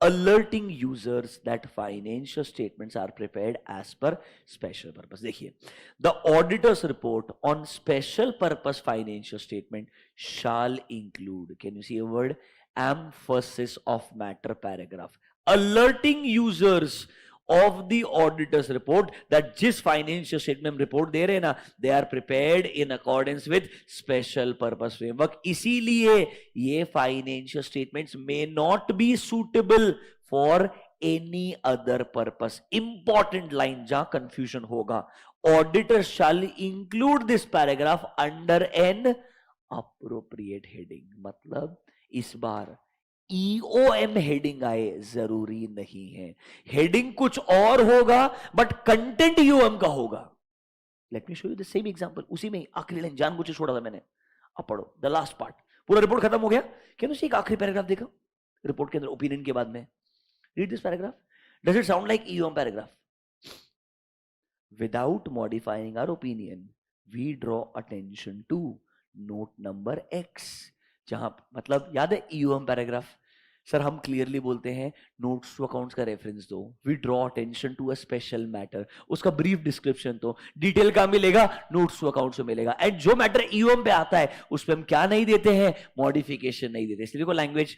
Alerting users that financial statements are prepared as per special purpose। देखिए, the auditor's report on special purpose financial statement shall include, can you see a word, emphasis of matter paragraph, alerting users of the auditor's report that जिस financial statement report दे रहे हैं ना, they are prepared in accordance with special purpose framework. इसीलिए ये financial statements may not be suitable for any other purpose. Important line जहां confusion होगा, auditor shall include this paragraph under an appropriate heading. मतलब इस बार EOM heading आए जरूरी नहीं है, हेडिंग कुछ और होगा बट कंटेंट EOM का होगा। Late me show you the same example, उसी में आखिरी लाइन जानबूझ के छोड़ा था मैंने। अब पढ़ो द लास्ट पार्ट, पूरा रिपोर्ट खत्म हो गया, क्या तुझे एक आखिरी पैराग्राफ देखा रिपोर्ट के अंदर ओपिनियन के बाद में, read this paragraph, does it sound like EOM paragraph? Without modifying our opinion we draw attention to note number X, जहां मतलब याद है EOM पैराग्राफ, सर हम क्लियरली बोलते हैं नोट्स टू अकाउंट्स का रेफरेंस दो, we draw attention to a special matter, उसका ब्रीफ डिस्क्रिप्शन दो, डिटेल का मिलेगा नोट्स टू अकाउंट्स में मिलेगा। एंड जो मैटर ईओएम पे आता है उस पर हम क्या नहीं देते हैं, मॉडिफिकेशन नहीं देते। इसलिए को language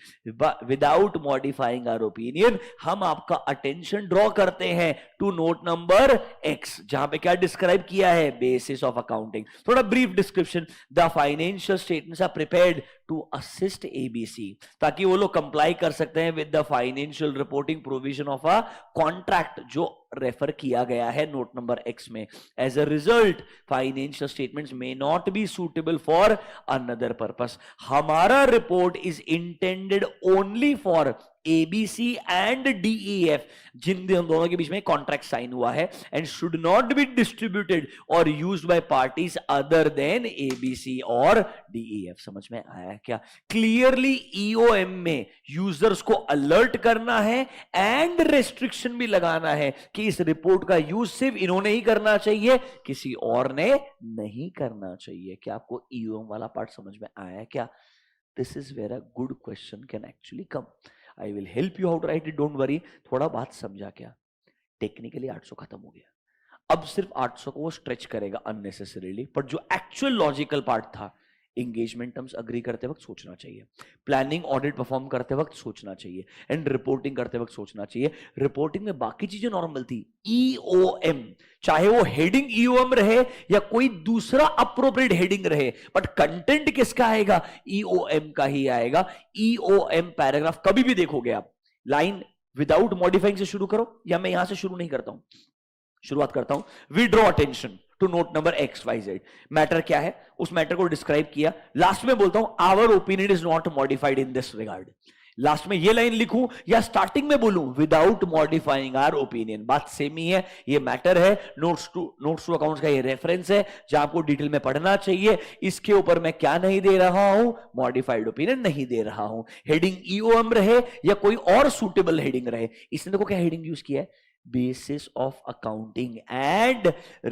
without modifying our opinion हम आपका अटेंशन ड्रॉ करते हैं टू नोट नंबर एक्स, जहां पे क्या डिस्क्राइब किया है, बेसिस ऑफ अकाउंटिंग, थोड़ा brief description, the financial statements are prepared to assist ABC, ताकि वो लोग कंप्लाई कर सकते हैं with the financial reporting provision of a contract जो रेफर किया गया है नोट नंबर एक्स में। As a result financial statements may not be suitable for another purpose. हमारा report is intended only for ABC and DEF, जिन दोनों के बीच में कॉन्ट्रैक्ट साइन हुआ है, and should not be distributed और used by parties other than ABC और डीईएफ। समझ में आया क्या? क्लियरली ईओएम में यूजर्स को अलर्ट करना है एंड रेस्ट्रिक्शन भी लगाना है कि इस रिपोर्ट का यूज सिर्फ इन्होंने ही करना चाहिए, किसी और ने नहीं करना चाहिए। क्या आपको ईओएम वाला पार्ट समझ में आया क्या? This is where a good question can actually come. I will help you how to write it, don't worry. थोड़ा बात समझा क्या? टेक्निकली 800 खत्म हो गया, अब सिर्फ 800 को वो स्ट्रेच करेगा अननेसेसरीली, पर जो एक्चुअल लॉजिकल पार्ट था, एंगेजमेंट टर्म्स अग्री करते वक्त सोचना चाहिए, प्लानिंग ऑडिट परफॉर्म करते वक्त सोचना चाहिए, एंड रिपोर्टिंग करते वक्त सोचना चाहिए। रिपोर्टिंग में बाकी चीजें नॉर्मल थी, ईओएम चाहे वो हेडिंग ईओएम रहे या कोई दूसरा अप्रोप्रिएट हेडिंग रहे, बट कंटेंट किसका आएगा, ईओएम का ही आएगा। ईओएम पैराग्राफ कभी भी देखोगे आप, लाइन विदाउट मॉडिफाइंग से शुरू करो, या मैं यहां से शुरू नहीं करता हूं, शुरुआत करता हूं, we draw attention to note number X Y Z. Matter क्या है, उस मैटर को डिस्क्राइब किया, लास्ट में बोलता हूं our opinion is not modified in this regard. Last में ये लाइन लिखूं या स्टार्टिंग में बोलूं, विदाउट मॉडिफाइंग आवर ओपिनियन, बात सेम ही है। ये मैटर है, नोट्स टू अकाउंट्स का ये रेफरेंस है जहां आपको डिटेल में पढ़ना चाहिए। इसके ऊपर मैं क्या नहीं दे रहा हूं, मॉडिफाइड ओपिनियन नहीं दे रहा हूं। हेडिंग ईओएम रहे या कोई और सुटेबल हेडिंग रहे। इसने देखो क्या हेडिंग यूज किया है, basis of accounting and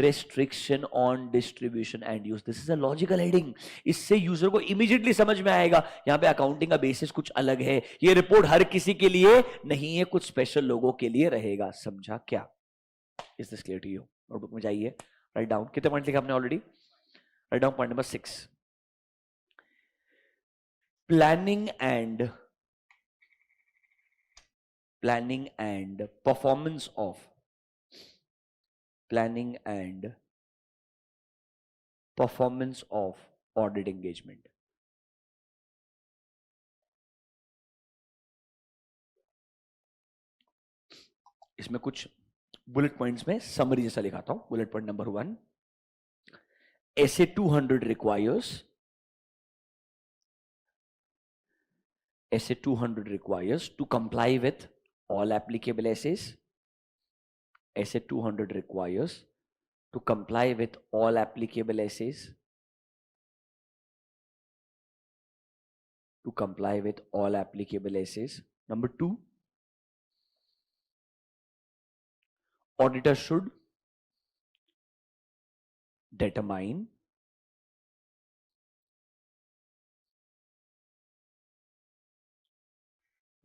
restriction on distribution and use. This is a logical heading. इससे यूजर को इमीडिएटली समझ में आएगा यहां पे अकाउंटिंग का बेसिस कुछ अलग है, ये रिपोर्ट हर किसी के लिए नहीं है, कुछ स्पेशल लोगों के लिए रहेगा। समझा क्या? Is this clear to you? Notebook में जाइए, राइट डाउन। कितने पॉइंट लिखा आपने already? Write down point number 6, planning and performance of audit engagement. इसमें कुछ बुलेट पॉइंट्स में समरी जैसा लिखाता हूं। Bullet point number 1, SA 200 requires to comply with all applicable essays. SA 200 requires to comply with all applicable essays. To comply with all applicable essays. Number 2, auditor should determine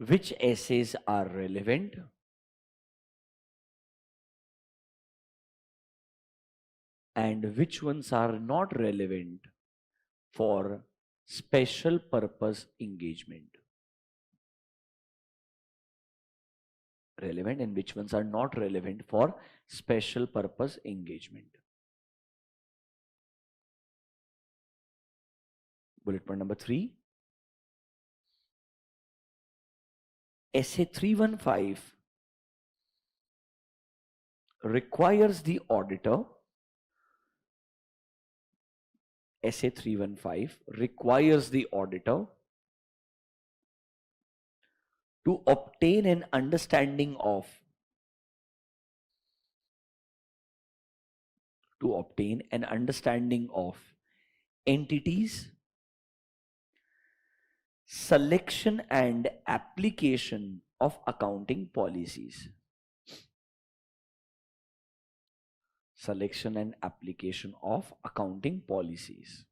which essays are relevant and which ones are not relevant for special purpose engagement. Relevant and which ones are not relevant for special purpose engagement. Bullet point number 3, SA 315 requires the auditor, SA 315 requires the auditor to obtain an understanding of entities, selection and application of accounting policies. Selection and application of accounting policies.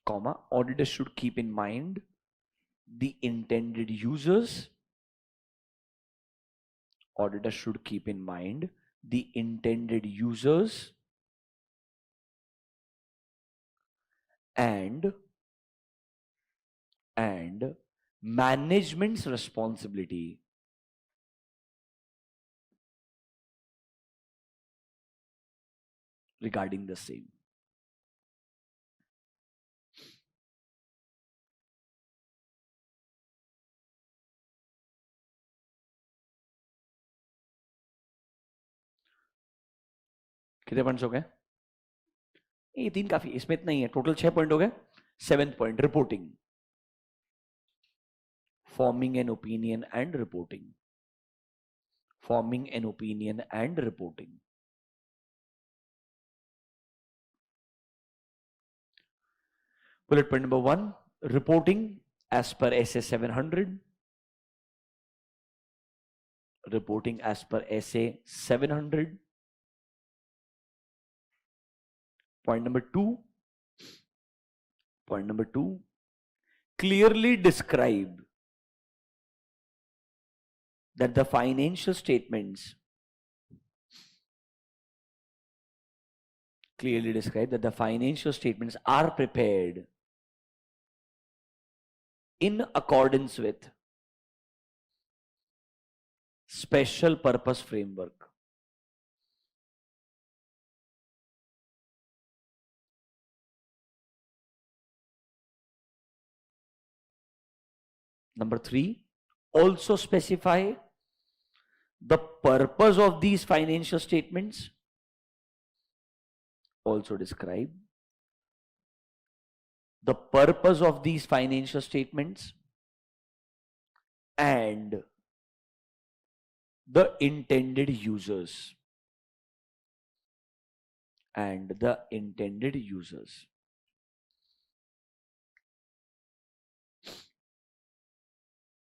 comma, auditors should keep in mind the intended users. Auditors should keep in mind the intended users and management's responsibility regarding the same. कितने points हो गए? ये 3 काफी, इसमें इतना ही है, total 6 point हो गए. 7th point, reporting. Forming an opinion and reporting. Forming an opinion and reporting. Bullet point number 1, reporting as per SA 700. Reporting as per SA 700. Point number 2. Point number 2, clearly describe that the financial statements are prepared in accordance with special purpose framework. Number 3, also specify the purpose of these financial statements. Also describe the purpose of these financial statements and the intended users. And the intended users.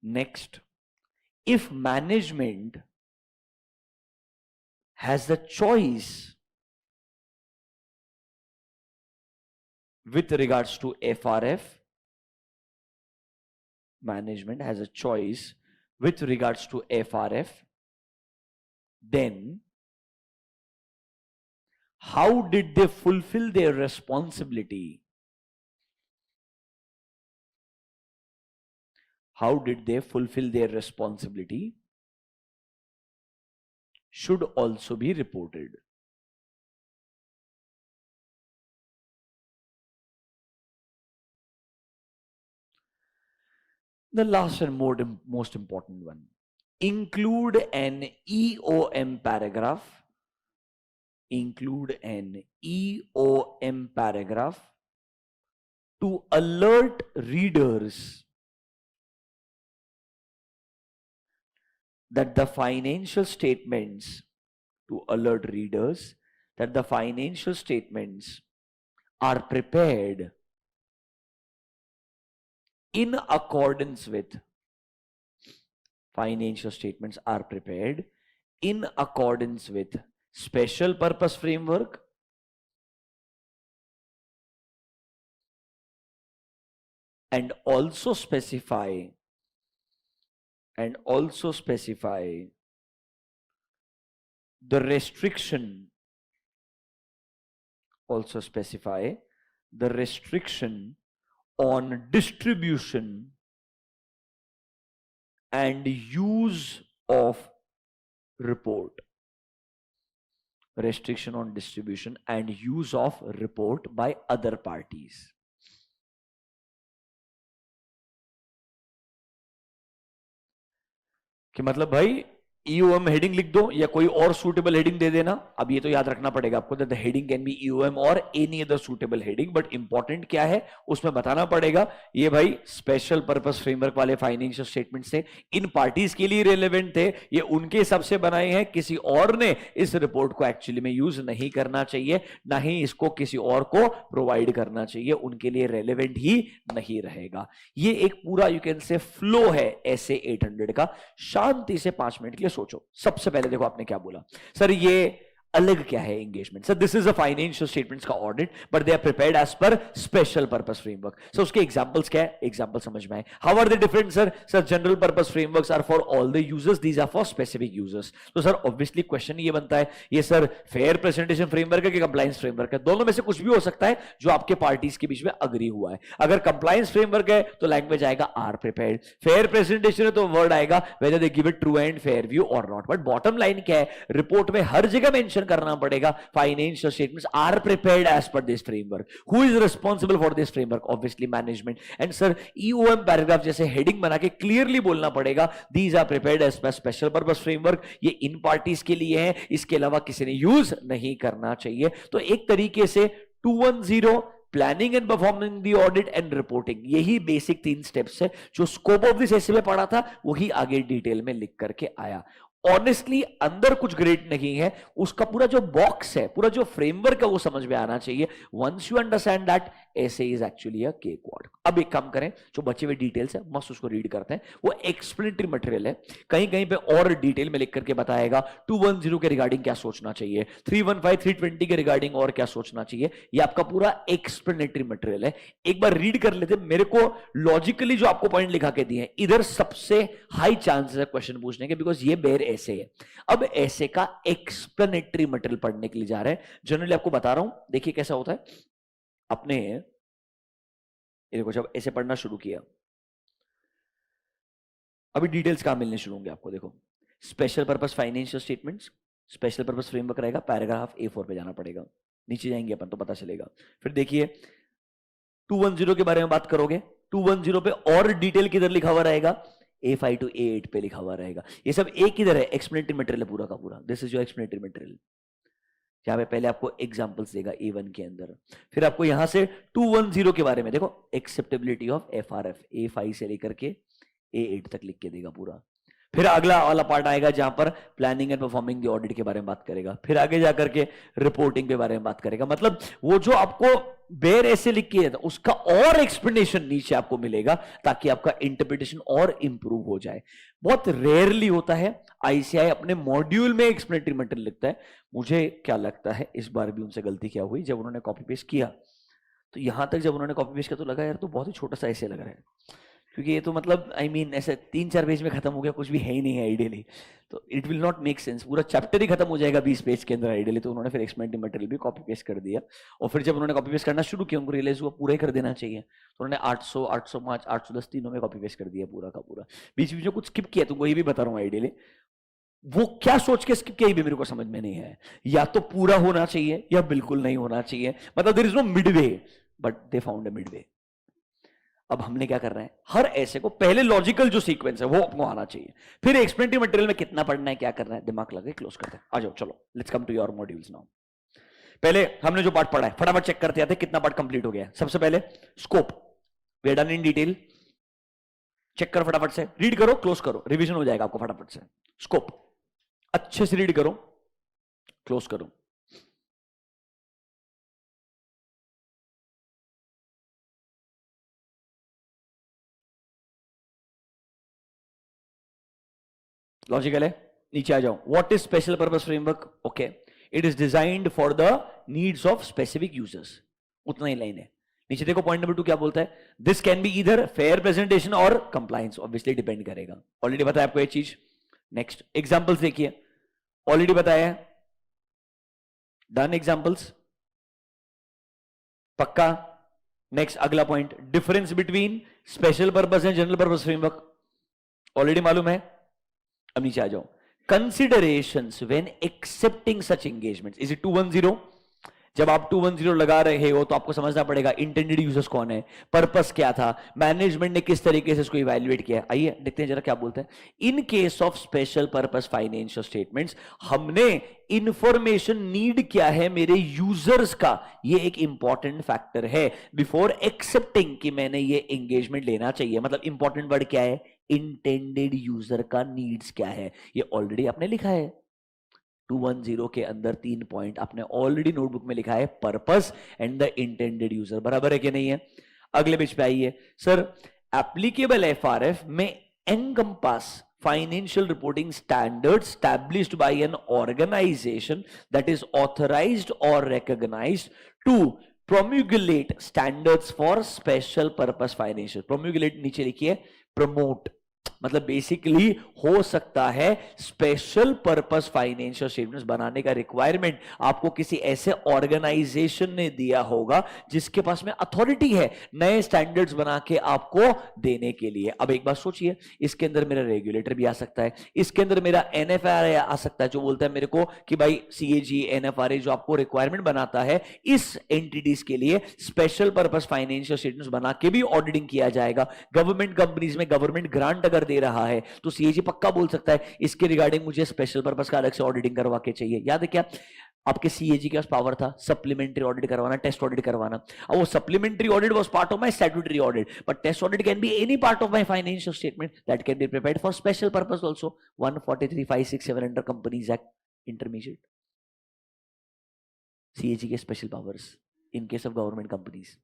Next, if management has the choice with regards to FRF, management has a choice with regards to FRF, then how did they fulfill their responsibility? How did they fulfill their responsibility should also be reported. The last and most important one, include an EOM paragraph. Include an EOM paragraph to alert readers that the financial statements, are prepared in accordance with special purpose framework and also specify the restriction on distribution and use of report. Restriction on distribution and use of report by other parties. कि मतलब भाई EOM heading लिख दो या कोई और suitable heading दे देना. अब ये तो याद रखना पड़ेगा आपको, that the heading can be EOM और any other suitable heading, but important क्या है उसमें बताना पड़ेगा ये भाई स्पेशल पर्पस फ्रेमवर्क वाले फाइनेंशियल स्टेटमेंट्स थे, इन पार्टीज के लिए रेलेवेंट थे, ये उनके हिसाब से बनाए हैं, किसी और ने इस रिपोर्ट को एक्चुअली में यूज नहीं करना चाहिए, ना ही इसको किसी और को प्रोवाइड करना चाहिए, उनके लिए रेलेवेंट ही नहीं रहेगा. ये एक पूरा यू कैन से फ्लो है SA 800 का. शांति से 5 मिनट के लिए सोचो. सबसे पहले देखो आपने क्या बोला, सर ये अलग क्या है engagement? Sir this is a financial statements का audit but they are prepared as per special purpose framework. So उसके एग्जांपल्स क्या है, एग्जांपल समझ में आए। How are they different sir? Sir general purpose frameworks are for all the users, these are for specific users. तो sir obviously question ये बनता है, ये सर फेयर प्रेजेंटेशन फ्रेमवर्क है कि कंप्लायंस फ्रेमवर्क है? दोनों में से कुछ भी हो सकता है जो आपके पार्टीज के बीच में अग्री हुआ है। अगर कंप्लायंस फ्रेमवर्क है तो लैंग्वेज आएगा आर प्रिपेयर्ड, फेयर प्रेजेंटेशन है तो वर्ड आएगा whether they give it true and fair view और नॉट। बट बॉटम लाइन क्या है, रिपोर्ट में हर जगह मेंशन करना पड़ेगा financial statements are prepared as per this framework. Who is responsible for this framework? Obviously management. And sir EOM paragraph जैसे heading बना के क्लियरली बोलना पड़ेगा these are prepared as per special purpose framework, ये इन parties के लिए है, इसके अलावा किसी ने यूज नहीं करना चाहिए। तो एक तरीके से 210 planning and performing the audit and reporting, यही बेसिक 3 स्टेप्स है जो स्कोप ऑफ दिस एसे में पढ़ा था, वही आगे डिटेल में लिख करके आया। ऑनेस्टली अंदर कुछ ग्रेड नहीं है, उसका पूरा जो बॉक्स है, पूरा जो फ्रेमवर्क है वो समझ में आना चाहिए। Once you understand that SA is actually a केक वॉर्ड। अब एक काम करें, जो बचे हुए डिटेल्स है मस्त उसको रीड करते हैं, वो एक्सप्लेनेटरी मटेरियल है, कहीं कहीं पे और डिटेल में लिख करके बताएगा 210 के रिगार्डिंग क्या सोचना चाहिए, 315 320 के रिगार्डिंग और क्या सोचना चाहिए। ये आपका पूरा एक्सप्लेनेटरी मटेरियल है, एक बार रीड कर लेते। मेरे को लॉजिकली जो आपको पॉइंट लिखा के दिए हैं, इधर सबसे हाई चांसेस है क्वेश्चन पूछने के, बिकॉज ये बेर ऐसे है। अब ऐसे का एक्सप्लेनेटरी मटेरियल पढ़ने के लिए जा रहे हैं, जनरली आपको बता रहा हूं, देखिए कैसा होता है। अपने ये देखो, जब ऐसे पढ़ना शुरू किया, अभी डिटेल्स कहां मिलने शुरू होंगे आपको। देखो, special purpose financial statements, special purpose framework रहेगा, पैराग्राफ A4 पे जाना पड़ेगा, नीचे जाएंगे अपन तो पता चलेगा। फिर देखिए 210 के बारे में बात करोगे, 210 पे और डिटेल किधर लिखा हुआ रहेगा, A5 to A8 पे लिखा हुआ रहेगा। ये सब एक इधर है, एक्सप्लेनेटरी मटेरियल है पूरा का पूरा। This is your explanatory material, जहां पे पहले आपको एग्जांपल्स देगा A1 के अंदर, फिर आपको यहां से 210 के बारे में देखो, एक्सेप्टेबिलिटी ऑफ FRF A5 से लेकर के A8 तक लिख के देगा पूरा। फिर अगला वाला पार्ट आएगा जहां पर planning and performing the audit के बारे में बात करेगा, फिर आगे जाकर के रिपोर्टिंग के बारे में बात करेगा। मतलब वो जो आपको बेर ऐसे लिख के था उसका और एक्सप्लेनेशन नीचे आपको मिलेगा, ताकि आपका इंटरप्रिटेशन और इंप्रूव हो जाए। बहुत रेयरली होता है आईसीआई अपने मॉड्यूल में एक्सप्लेनेटरी मटेरियल लिखता है। मुझे क्या लगता है इस बार भी उनसे गलती क्या हुई, जब उन्होंने कॉपी पेस्ट किया तो यहां तक जब उन्होंने कॉपी पेस्ट किया तो लगा यार तो बहुत ही छोटा सा ऐसे लग रहा है, क्योंकि ये तो मतलब आई मीन ऐसे 3-4 पेज में खत्म हो गया, कुछ भी है ही नहीं है आइडियली, तो it will not make sense. पूरा चैप्टर ही खत्म हो जाएगा 20 पेज के अंदर आइडियली। तो उन्होंने फिर एक्सप्लेनेटरी मटेरियल भी कॉपी पेस्ट कर दिया, और फिर जब उन्होंने कॉपी पेस्ट करना शुरू किया उनको रियलाइज हुआ पूरा ही कर देना चाहिए, तो उन्होंने 800, 805, 810 तीनों में कॉपी पेस्ट कर दिया पूरा का पूरा। बीच बीच में कुछ स्किप किया, तुमको ये भी बता रहा हूँ आइडियली। वो क्या सोच के स्किप किया भी मेरे को समझ में नहीं है, या तो पूरा होना चाहिए या बिल्कुल नहीं होना चाहिए, मतलब there is no mid way, but they found a mid way. अब हमने क्या कर रहे हैं, हर ऐसे को पहले लॉजिकल जो सीक्वेंस है वो आपको आना चाहिए, फिर एक्सप्लेनेटरी मटेरियल में कितना पढ़ना है क्या करना है दिमाग लगा के क्लोज करते हैं। आ जाओ, चलो let's come to your modules now. पहले हमने जो पार्ट पढ़ा है फटाफट चेक करते आते कितना पार्ट कंप्लीट हो गया है। सबसे पहले scope, we are done in detail, check करो फटाफट से, रीड करो, क्लोज करो, रिवीजन हो जाएगा आपको फटाफट से। स्कोप अच्छे से रीड करो, क्लोज करो। लॉजिकल है, नीचे आ जाओ। What is special purpose framework? Okay, it is designed for the needs of specific users, उतना ही लाइन है। नीचे देखो पॉइंट नंबर 2 क्या बोलता है, दिस कैन बी इधर फेयर प्रेजेंटेशन और कंप्लायंस, ऑब्वियसली डिपेंड करेगा। ऑलरेडी बताया आपको ये चीज। नेक्स्ट एग्जांपल्स देखिए, ऑलरेडी बताया है, डन एग्जांपल्स पक्का। नेक्स्ट अगला point, difference between special purpose and general purpose framework, already मालूम है। अब नीचे आ जाओ, considerations when accepting such engagements. Is it 210? जब आप 210 लगा रहे हो तो आपको समझना पड़ेगा इंटेंडेड यूजर्स कौन है, पर्पस क्या था, मैनेजमेंट ने किस तरीके से इसको इवैल्यूएट किया। आइए देखते हैं जरा क्या बोलते हैं। इन case of special purpose financial statements, हमने इंफॉर्मेशन नीड क्या है मेरे यूजर्स का, ये एक इंपॉर्टेंट फैक्टर है बिफोर एक्सेप्टिंग कि मैंने ये एंगेजमेंट लेना चाहिए। मतलब इंपॉर्टेंट वर्ड क्या है, इंटेंडेड यूजर का नीड्स क्या है, ये ऑलरेडी आपने लिखा है 210 के अंदर 3 पॉइंट आपने ऑलरेडी नोटबुक में लिखा है, purpose and the intended user. बराबर है कि नहीं है? अगले पेज पे आइए। सर एप्लीकेबल एफआरएफ में encompass financial reporting standards established by an organization that is authorized or recognized to promulgate standards for special purpose financial. promulgate नीचे लिखिए promote, मतलब बेसिकली हो सकता है स्पेशल पर्पस फाइनेंशियल स्टेटमेंट्स बनाने का रिक्वायरमेंट आपको किसी ऐसे ऑर्गेनाइजेशन ने दिया होगा जिसके पास में अथॉरिटी है नए स्टैंडर्ड्स बना के आपको देने के लिए. अब एक बात सोचिए, इसके अंदर मेरा रेगुलेटर भी आ सकता है, इसके अंदर मेरा एनएफआरए आ सकता है जो बोलता है मेरे को कि भाई सीएजी एनएफआरए जो आपको रिक्वायरमेंट बनाता है इस एंटिटीज के लिए स्पेशल पर्पस फाइनेंशियल स्टेटमेंट्स बना के भी ऑडिटिंग किया जाएगा. गवर्नमेंट कंपनीज में गवर्नमेंट ग्रांट अगर दे रहा है तो सीएजी पक्का बोल सकता है इसके रिगार्डिंग मुझे स्पेशल पर्पस का अलग से ऑडिटिंग करवा के चाहिए. याद है क्या आपके सीएजी के पास पावर था सप्लीमेंट्री ऑडिट करवाना, टेस्ट ऑडिट करवाना. अब वो supplementary audit was part of my statutory audit, but test audit can be any part of my financial statement that can be prepared for special purpose also. 143(567) under Companies Act intermediate CAG के special powers in case of government companies.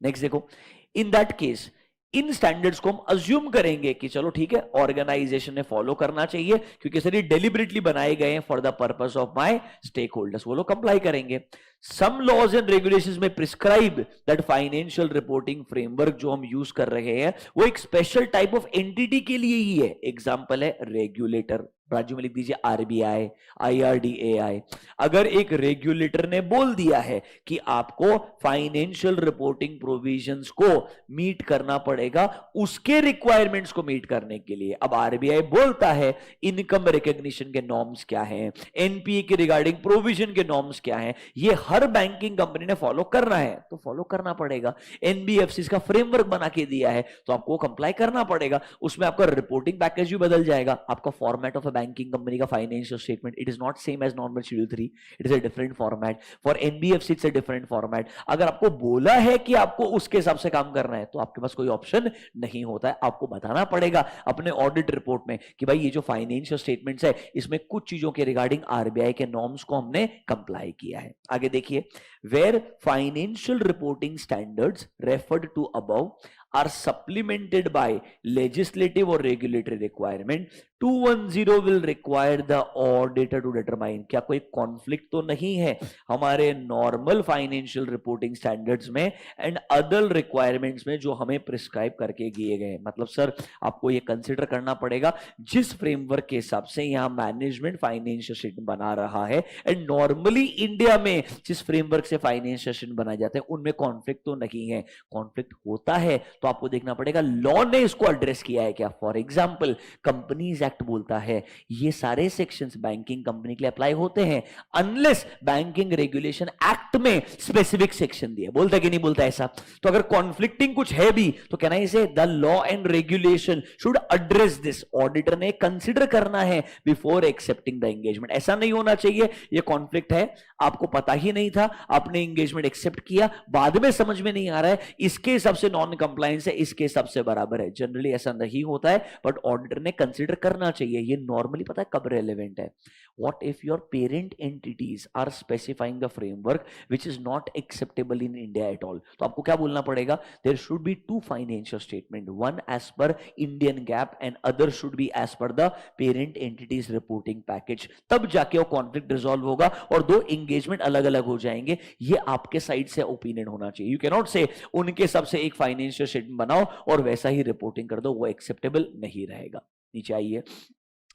Next देखो, in that case in standards को हम assume करेंगे कि चलो ठीक है organisation ने फॉलो करना चाहिए क्योंकि सर ये डेलिबरेटली बनाए गए हैं for the purpose of my stakeholders, वो लोग कंप्लाई करेंगे. सम लॉज एंड रेगुलेशंस में prescribe that financial reporting framework जो हम यूज कर रहे हैं वो एक स्पेशल टाइप ऑफ एंटिटी के लिए ही है. एग्जांपल है रेगुलेटर, राज्यों में लिख दीजिए आरबीआई, आईआरडीएआई. अगर एक रेगुलेटर ने बोल दिया है कि आपको फाइनेंशियल रिपोर्टिंग प्रोविजंस को मीट करना पड़ेगा उसके रिक्वायरमेंट्स को मीट करने के लिए, अब आरबीआई बोलता है इनकम रिकॉग्निशन के नॉर्म्स क्या हैं, एनपीए के रिगार्डिंग प्रोविजन के नॉर्म्स क्या हैं, ये हर बैंकिंग कंपनी ने फॉलो करना है तो फॉलो करना पड़ेगा. एनबीएफसी का फ्रेमवर्क बना के दिया है तो आपको कंप्लाई करना पड़ेगा. उसमें आपका रिपोर्टिंग पैकेज भी बदल जाएगा. आपका फॉर्मेट ऑफ बैंकिंग कंपनी का financial statement it is not same as normal schedule 3, it is a different format. For NBFC it's a different format. अगर आपको बोला है कि आपको उसके हिसाब से काम करना है तो आपके पास कोई ऑप्शन नहीं होता है. आपको बताना पड़ेगा अपने ऑडिट रिपोर्ट में कि भाई ये जो फाइनेंशियल स्टेटमेंट्स है इसमें कुछ चीजों के रिगार्डिंग आरबीआई के नॉर्म्स को हमने कंप्लाई किया है. आगे देखिए, where financial reporting standards referred to above are supplemented by legislative or regulatory requirement, 210 will require the auditor to determine. क्या कोई कॉन्फ्लिक्ट तो नहीं है हमारे नॉर्मल फाइनेंशियल रिपोर्टिंग स्टैंडर्ड्स में एंड अदर रिक्वायरमेंट्स में जो हमें प्रिस्क्राइब करके दिए गए. मतलब सर आपको ये कंसिडर करना पड़ेगा जिस फ्रेमवर्क के हिसाब से यहाँ मैनेजमेंट फाइनेंशियल स्टेटमेंट बना रहा है एंड नॉर्मली इंडिया में जिस फ्रेमवर्क से फाइनेंशियल स्टेटमेंट बनाए जाते हैं उनमें कॉन्फ्लिक्ट तो नहीं है. कॉन्फ्लिक्ट होता है तो आपको देखना पड़ेगा लॉ ने इसको एड्रेस किया है क्या. फॉर एग्जांपल कंपनीज एक्ट बोलता है ये सारे सेक्शंस बैंकिंग कंपनी के लिए अप्लाई होते हैं अनलेस बैंकिंग रेगुलेशन एक्ट में स्पेसिफिक सेक्शन दिया. बोलता कि नहीं बोलता ऐसा. तो अगर कॉन्फ्लिक्टिंग कुछ है भी तो कहना इसे the law and regulation should address this. Auditor ने कंसिडर करना है बिफोर एक्सेप्टिंग द एंगेजमेंट. ऐसा नहीं होना चाहिए ये कॉन्फ्लिक्ट है आपको पता ही नहीं था आपने एंगेजमेंट एक्सेप्ट किया बाद में समझ में नहीं आ रहा है इसके हिसाब से नॉन कंप्लायंस है इसके हिसाब से बराबर है. जनरली ऐसा नहीं होता है बट ऑडिटर ने कंसीडर करना चाहिए. ये नॉर्मली पता है कब रेलेवेंट है. What if your parent entities are specifying the framework which is not acceptable in India at all. तो आपको क्या बोलना पड़ेगा there should be two financial statement, one as per Indian GAAP and other should be as per the parent entities reporting package. तब जाके वो conflict resolve होगा और दो एंगेजमेंट अलग अलग हो जाएंगे. ये आपके साइड से ओपिनियन होना चाहिए. यू कैन नॉट से उनके सबसे एक फाइनेंशियल स्टेटमेंट बनाओ और वैसा ही रिपोर्टिंग कर दो, वो एक्सेप्टेबल नहीं रहेगा. नीचे आइए,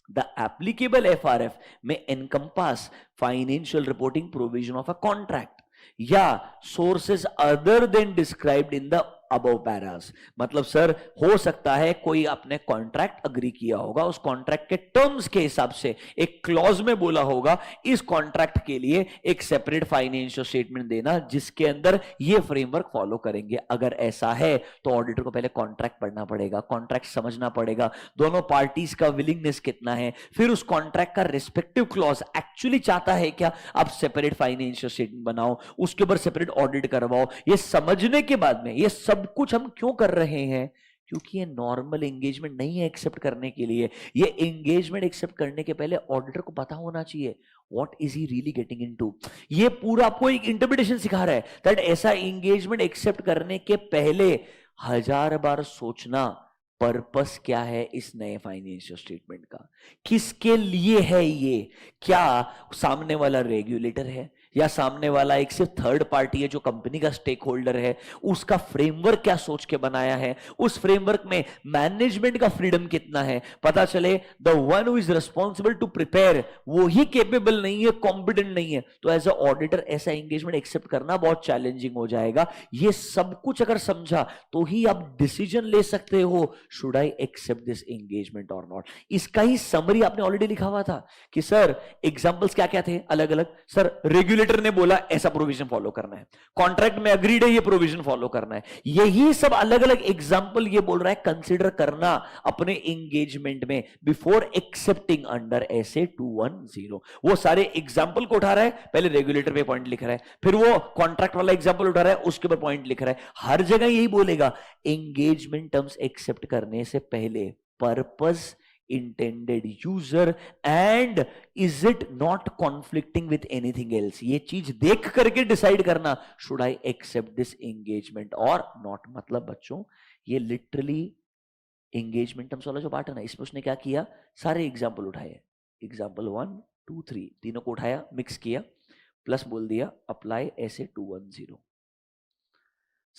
the applicable FRF may encompass financial reporting provision of a contract या sources other than described in the above Paris. मतलब सर हो सकता है कोई आपने कॉन्ट्रैक्ट अग्री किया होगा उस कॉन्ट्रैक्ट के टर्म्स के हिसाब से एक क्लॉज में बोला होगा इस कॉन्ट्रैक्ट के लिए एक सेपरेट फाइनेंशियल स्टेटमेंट देना जिसके अंदर ये फ्रेमवर्क फॉलो करेंगे. अगर ऐसा है तो ऑडिटर को पहले कॉन्ट्रैक्ट पढ़ना पड़ेगा, कॉन्ट्रैक्ट समझना पड़ेगा, दोनों पार्टीज का विलिंगनेस कितना है, फिर उस कॉन्ट्रैक्ट का रिस्पेक्टिव क्लॉज एक्चुअली चाहता है क्या आप सेपरेट फाइनेंशियल स्टेटमेंट बनाओ उसके ऊपर सेपरेट ऑडिट करवाओ. ये समझने के बाद में ये सब कुछ हम क्यों कर रहे हैं क्योंकि ये नॉर्मल एंगेजमेंट नहीं है एक्सेप्ट करने के लिए. ये एंगेजमेंट एक्सेप्ट करने के पहले ऑडिटर को पता होना चाहिए what is he really getting into. ये पूरा आपको एक इंटरप्रिटेशन सिखा रहा है दैट ऐसा एंगेजमेंट एक्सेप्ट करने के पहले 1000 बार सोचना पर्पस क्या है इस नए फाइनेंशियल स्टेटमेंट का, किसके लिए है ये, क्या सामने वाला रेगुलेटर है या सामने वाला एक सिर्फ थर्ड पार्टी है जो कंपनी का स्टेक होल्डर है, उसका फ्रेमवर्क क्या सोच के बनाया है, उस फ्रेमवर्क में मैनेजमेंट का फ्रीडम कितना है, पता चले the one who is responsible to prepare वो ही केपेबल नहीं है, कॉम्पिटेंट नहीं है, तो एज अ ऑडिटर ऐसा एंगेजमेंट एक्सेप्ट करना बहुत चैलेंजिंग हो जाएगा। ये सब कुछ अगर समझा तो ही आप डिसीजन ले सकते हो, should I accept this engagement और नॉट। इसका ही समरी आपने ऑलरेडी लिखा हुआ था कि सर एग्जांपल्स क्या क्या थे अलग अलग, सर रेगुलेटर ने बोला ऐसा प्रोविजन फॉलो करना है, कॉन्ट्रैक्ट में अग्रीड है ये प्रोविजन फॉलो करना है, यही सब अलग अलग एग्जांपल ये बोल रहा है कंसीडर करना अपने एंगेजमेंट में बिफोर एक्सेप्टिंग अंडर एसए 210। वो सारे एग्जांपल को उठा रहा है, पहले रेगुलेटर पे पॉइंट लिख रहा है, फिर वो कॉन्ट्रैक्ट वाला एग्जांपल उठा रहा है उसके ऊपर पॉइंट लिख रहा है, हर जगह यही बोलेगा एंगेजमेंट टर्म्स एक्सेप्ट करने से पहले purpose, intended user and is it not conflicting with anything else, ये चीज देख करके डिसाइड करना should I accept this engagement or not। मतलब बच्चों ये लिटरली एंगेजमेंट टर्म्स वाला जो पार्ट है ना, इसमें उसने क्या किया, सारे एग्जाम्पल उठाए, एग्जाम्पल 1 2 3 तीनों को उठाया, मिक्स किया, प्लस बोल दिया अप्लाई ऐसे 210,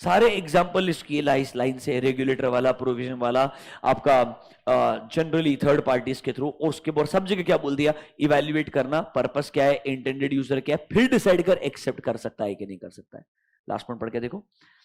सारे एग्जाम्पल लिस्ट किए लाइन से, रेगुलेटर वाला, प्रोविजन वाला, आपका जनरली थर्ड पार्टीज के थ्रू, और उसके बाद सब जगह क्या बोल दिया, इवैल्यूएट करना, पर्पस क्या है, इंटेंडेड यूजर क्या है, फिर डिसाइड कर एक्सेप्ट कर सकता है कि नहीं कर सकता है। लास्ट पॉइंट पढ़ के देखो,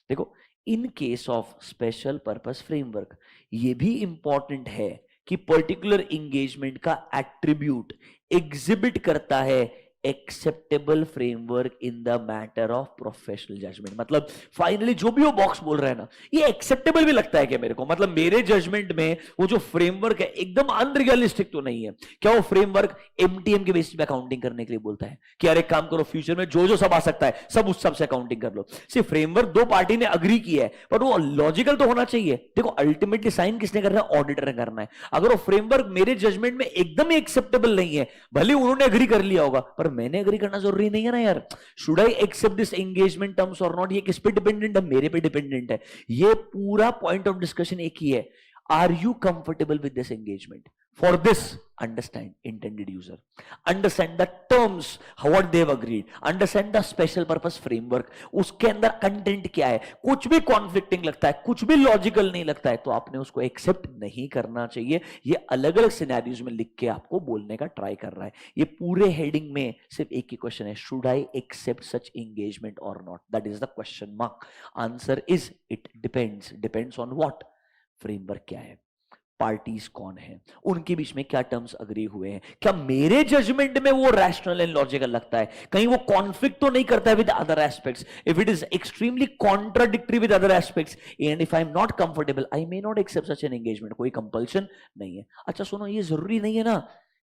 देखो in case of special purpose framework ये भी इंपॉर्टेंट है कि पर्टिकुलर एंगेजमेंट का एट्रीब्यूट एग्जिबिट करता है acceptable framework in the matter of professional judgement. मतलब फाइनली जो भी वो बॉक्स बोल रहा है ना, ये एक्सेप्टेबल भी लगता है क्या मेरे को, मतलब मेरे जजमेंट में वो जो फ्रेमवर्क है एकदम अनरियलिस्टिक तो नहीं है क्या, वो फ्रेमवर्क एमटीएम के बेसिस पे अकाउंटिंग करने के लिए बोलता है कि यार एक काम करो, फ्यूचर में जो जो सब आ सकता है सब उस सब से अकाउंटिंग कर लो। सिर्फ फ्रेमवर्क दो पार्टी ने अग्री किया है, पर वो लॉजिकल तो होना चाहिए। देखो अल्टीमेटली साइन किसने करना है, ऑडिटर ने करना है। अगर वो फ्रेमवर्क मेरे जजमेंट में एकदम ही एक्सेप्टेबल नहीं है, भले उन्होंने अग्री कर लिया होगा, पर मैंने अग्री करना जरूरी नहीं है ना यार। Should I accept this engagement terms और नॉट, ये किस पे डिपेंडेंट है, मेरे पे डिपेंडेंट है। ये पूरा पॉइंट ऑफ डिस्कशन एक ही है, are you comfortable with this engagement. For this understand intended user, understand the terms what they have agreed, understand the special purpose framework, उसके अंदर कंटेंट क्या है। कुछ भी कॉन्फ्लिक्टिंग लगता है, कुछ भी लॉजिकल नहीं लगता है, तो आपने उसको एक्सेप्ट नहीं करना चाहिए। ये अलग अलग सिनेरियोज में लिख के आपको बोलने का ट्राई कर रहा है। ये पूरे हेडिंग में सिर्फ एक ही क्वेश्चन है, should I accept such engagement और not, that is the question mark. Answer is it depends. Depends on what, framework क्या है, पार्टीज कौन है, उनके बीच में क्या टर्म्स अग्री हुए हैं, क्या मेरे जजमेंट में वो रैशनल एंड लॉजिकल लगता है, कहीं वो कॉन्फ्लिक्ट तो नहीं करता है with other aspects. If it is extremely contradictory with other aspects and if I am not comfortable, I may not accept such an engagement. कोई कंपल्शन नहीं है। अच्छा सुनो, ये जरूरी नहीं है ना,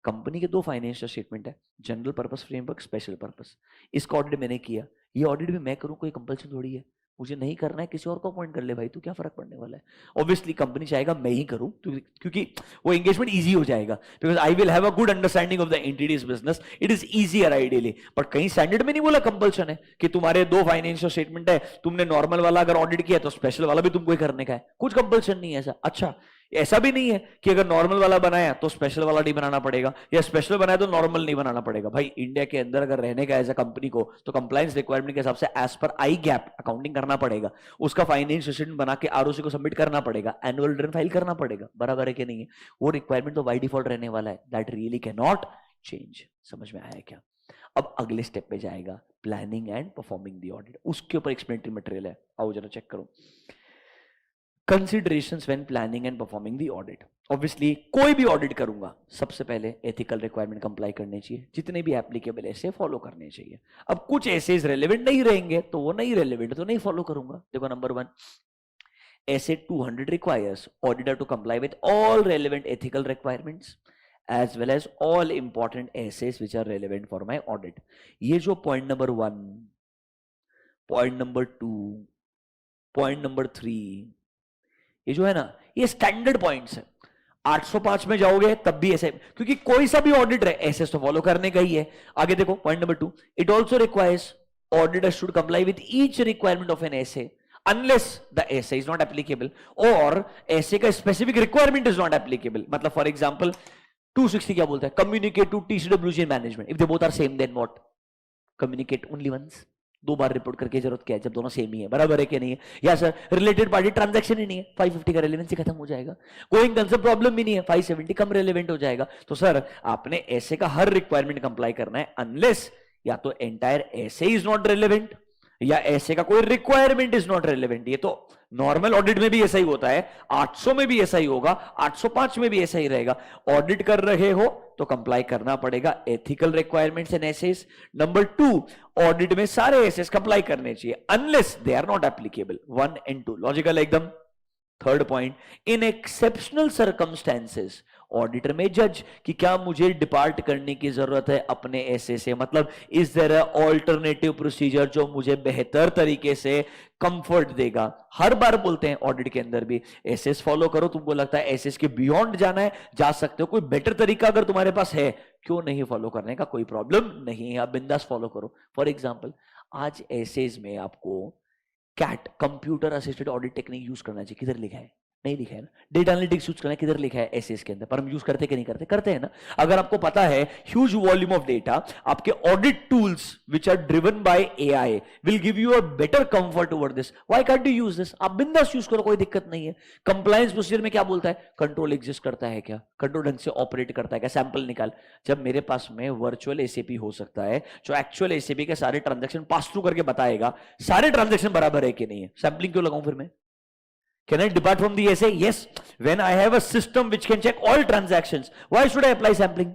कंपनी के दो फाइनेंशियल स्टेटमेंट है, general purpose framework, special purpose. इसका ऑडिट मैंने किया, ये ऑडिट भी मैं करूं, कोई कंपल्शन थोड़ी है। मुझे नहीं करना है, किसी और को अपॉइंट कर ले भाई, तू क्या फर्क पड़ने वाला है। ऑब्वियसली कंपनी चाहेगा मैं ही करूं, क्योंकि वो एंगेजमेंट इजी हो जाएगा, because I will have a good understanding of the entities business, it is easier ideally. But कहीं स्टैंडर्ड में नहीं बोला कंपल्शन है कि तुम्हारे दो फाइनेंशियल स्टेटमेंट है, तुमने नॉर्मल वाला अगर ऑडिट किया तो स्पेशल वाला भी तुमको ही करने का है, कुछ कंपल्शन नहीं है ऐसा। अच्छा ऐसा भी नहीं है कि अगर नॉर्मल वाला बनाया तो स्पेशल वाला नहीं बनाना पड़ेगा, या स्पेशल बनाया तो नॉर्मल नहीं बनाना पड़ेगा। भाई इंडिया के अंदर अगर रहने का एज अ कंपनी को, तो कंप्लायंस रिक्वायरमेंट के हिसाब से एज पर आई गैप अकाउंटिंग करना पड़ेगा, उसका फाइनेंशियल स्टेटमेंट बना के आरओसी को सबमिट करना पड़ेगा, एनुअल रिटर्न फाइल करना पड़ेगा। बराबर है कि नहीं है, वो रिक्वायरमेंट तो बाय डिफॉल्ट रहने वाला है, that really can not change. समझ में आया क्या। अब अगले स्टेप पे जाएगा, planning and performing the audit, उसके ऊपर एक्सप्लेनेटरी मटेरियल है, आओ जरा चेक करो। Considerations when planning and performing the audit. Obviously कोई भी ऑडिट करूंगा सबसे पहले एथिकल रिक्वायरमेंट कंप्लाई करने चाहिए, जितने भी एप्लीकेबल ऐसे फॉलो करने चाहिए। अब कुछ ऐसे रेलेवेंट नहीं रहेंगे तो वो नहीं रेलेवेंट तो नहीं फॉलो करूंगा। देखो number 1, SA 200 requires auditor to comply with all relevant ethical requirements as well as all important essays which are relevant for my audit। ये जो point number 1, point number 2, point number 3, ये जो है ना, ये स्टैंडर्ड पॉइंट्स है। 805 में जाओगे तब भी ऐसे, क्योंकि कोई सा भी ऑडिट है ऐसे तो फॉलो करने का ही है। आगे देखो point number 2, it also requires auditor should comply with each requirement of an essay unless the essay is not applicable or essay का specific requirement is not applicable. मतलब for example 260 क्या बोलता है, communicate to TCWG management. If they both are same, then what? Communicate only once. 2 bar report करके जरूरत क्या है जब दोनों सेम ही है, बराबर है कि नहीं है? या सर रिलेटेड पार्टी ट्रांजैक्शन ही नहीं है, 550 का रेलेवेंसी खत्म हो जाएगा, गोइंग कंसर्न प्रॉब्लम भी नहीं है, 570 कम रेलेवेंट हो जाएगा. तो सर आपने ऐसे का हर रिक्वायरमेंट कंप्लाई करना है, अनलेस या तो एंटायर ऐसे इज नॉट रेलेवेंट या ऐसे का कोई रिक्वायरमेंट इज नॉट रेलेवेंट. ये तो नॉर्मल ऑडिट में भी ऐसा ही होता है, 800 में भी ऐसा ही होगा, 805 में भी ऐसा ही रहेगा. ऑडिट कर रहे हो तो कंप्लाई करना पड़ेगा ethical requirements and SAs. Number 2, audit में सारे एसेस कंप्लाई करने चाहिए unless they are not applicable. 1 and 2 logical एकदम. Third point, in exceptional circumstances auditor may जज कि क्या मुझे डिपार्ट करने की जरूरत है अपने एसे से, मतलब is there a alternative procedure जो मुझे बेहतर तरीके से कंफर्ट देगा. हर बार बोलते हैं ऑडिट के अंदर भी एसेस फॉलो करो, तुमको लगता है एसेस के बियॉन्ड जाना है जा सकते हो, कोई बेटर तरीका अगर तुम्हारे पास है क्यों नहीं फॉलो करने का, कोई प्रॉब्लम नहीं है, आप बिंदास फॉलो करो. फॉर एग्जाम्पल आज एसेस में आपको CAAT computer assisted audit technique use करना चाहिए, किधर लिखा है? नहीं लिखा है ना. डेटा एनालिटिक्स यूज करना है, किधर लिखा है? एसएस के अंदर. पर हम यूज करते कि नहीं करते? करते हैं ना. अगर आपको पता है ह्यूज वॉल्यूम ऑफ डेटा, आपके audit tools which are driven by AI will give you a better comfort over this. Why can't you use this? आप बिंदास यूज करो, कोई दिक्कत नहीं है. कंप्लायंस प्रोसीजर में क्या बोलता है? कंट्रोल एग्जिस्ट करता है क्या? कंट्रोल ढंग से ऑपरेट करता है क्या? सैंपल निकाल. जब मेरे पास में वर्चुअल एसीपी हो सकता है जो एक्चुअल एसीपी के सारे ट्रांजेक्शन पास थ्रू करके बताएगा सारे ट्रांजेक्शन बराबर है कि नहीं है. सैंपलिंग क्यों लगाऊं फिर मैं? Can I depart from the essay? Yes. When I have a system which can check all transactions, why should I apply sampling?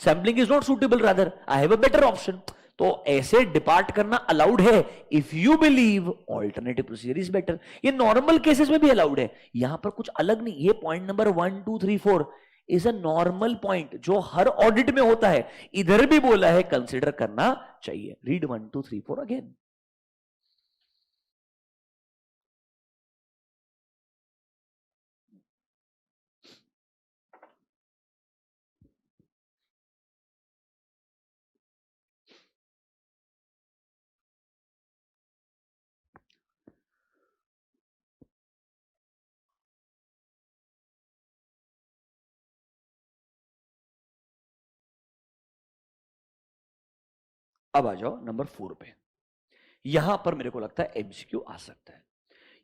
Sampling is not suitable, rather I have a better option. तो ऐसे depart करना allowed है if you believe alternative procedure is better. ये normal cases में भी allowed है, यहां पर कुछ अलग नहीं. ये point number 1 2 3 4 is a normal point जो हर ऑडिट में होता है. इधर भी बोला है कंसिडर करना चाहिए. Read 1 2 3 4 again. अब आ जाओ नंबर 4 पे. यहां पर मेरे को लगता है एमसीक्यू आ सकता है.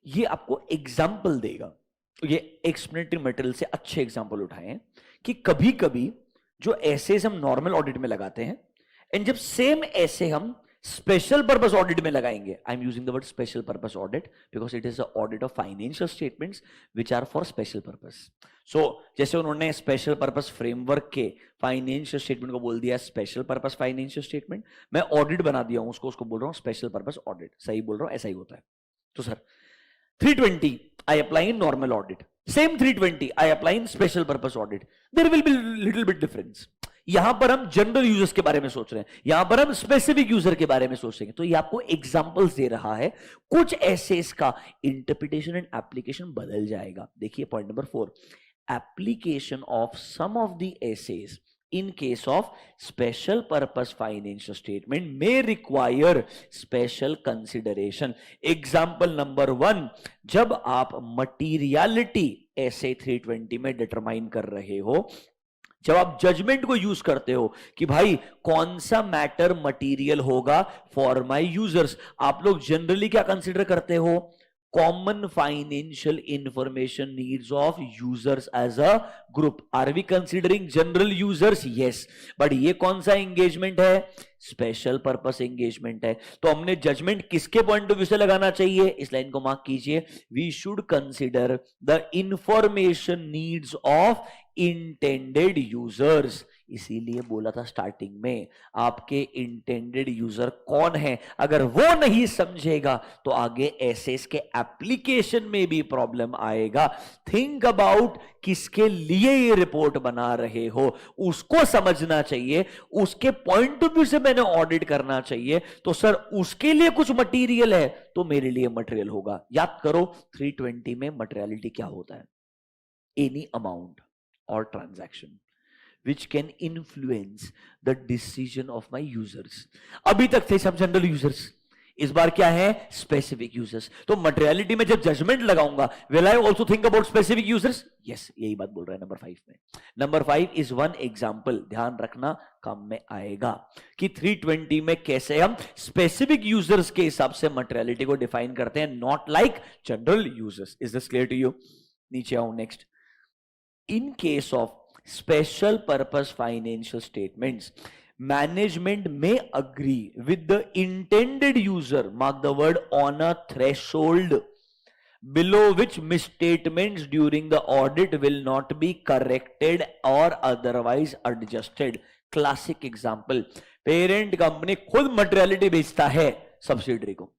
ये आपको एग्जाम्पल देगा. ये एक्सप्लेनेटरी मटेरियल से अच्छे एग्जाम्पल उठाए हैं कि कभी कभी जो ऐसे हम नॉर्मल ऑडिट में लगाते हैं एंड जब सेम ऐसे हम स्पेशल पर्पस ऑडिट में लगाएंगे. I am using the word special purpose audit because it is a audit of financial statements which are for special purpose. So जैसे उन्होंने स्पेशल पर्पस फ्रेमवर्क के फाइनेंशियल स्टेटमेंट को बोल दिया स्पेशल पर्पस फाइनेंशियल स्टेटमेंट, मैं audit बना दिया हूं उसको बोल रहा हूं स्पेशल पर्पस ऑडिट. सही बोल रहा हूं? ऐसा ही होता है. तो sir 320 I apply in normal audit, same 320 I apply in special purpose audit, there will be little bit difference. यहां पर हम जनरल यूजर्स के बारे में सोच रहे हैं, यहां पर हम स्पेसिफिक यूजर के बारे में सोचेंगे. तो ये आपको एग्जांपल्स दे रहा है, कुछ ऐसे इसका इंटरप्रिटेशन एंड एप्लीकेशन बदल जाएगा. देखिए point number 4, application of some of the SAs in case of special purpose financial statement may require special consideration. Example number 1, जब आप materiality ऐसे 320 में डिटरमाइन कर रहे हो, जब आप जजमेंट को यूज करते हो कि भाई कौन सा मैटर मटीरियल होगा फॉर माय यूजर्स, आप लोग जनरली क्या कंसिडर करते हो? common financial information needs of users as a group. Are we considering general users? Yes. But ये कौन सा engagement है? स्पेशल पर्पस एंगेजमेंट है. तो हमने जजमेंट किसके पॉइंट ऑफ व्यू से लगाना चाहिए? इस लाइन को मार्क कीजिए. We should consider the information needs of intended users. इसीलिए बोला था स्टार्टिंग में आपके इंटेंडेड यूजर कौन है, अगर वो नहीं समझेगा तो आगे एसेस के एप्लीकेशन में भी प्रॉब्लम आएगा. थिंक अबाउट किसके लिए ये रिपोर्ट बना रहे हो, उसको समझना चाहिए, उसके पॉइंट ऑफ व्यू से मैंने ऑडिट करना चाहिए. तो सर उसके लिए कुछ मटेरियल है तो मेरे लिए मटेरियल होगा. याद करो 320 में मटेरियलिटी क्या होता है? एनी अमाउंट और transaction which can influence the decision of my users. अभी तक थे सब जनरल यूजर्स, इस बार क्या है, स्पेसिफिक यूजर्स। तो मटेरियलिटी में जब जजमेंट लगाऊंगा, will I also think about specific users? Yes, यही बात बोल रहा है नंबर 5 में। नंबर 5 इज वन एग्जाम्पल, ध्यान रखना काम में आएगा कि 320 में कैसे हम स्पेसिफिक यूजर्स के हिसाब से मटेरियलिटी को डिफाइन करते हैं, not like general users. Is this clear to you? नीचे आओ next. In case of special purpose financial statements, management may agree with the intended user, mark the word, on a threshold below which misstatements during the audit will not be corrected or otherwise adjusted. Classic example, parent company खुद materiality बेचता है subsidiary को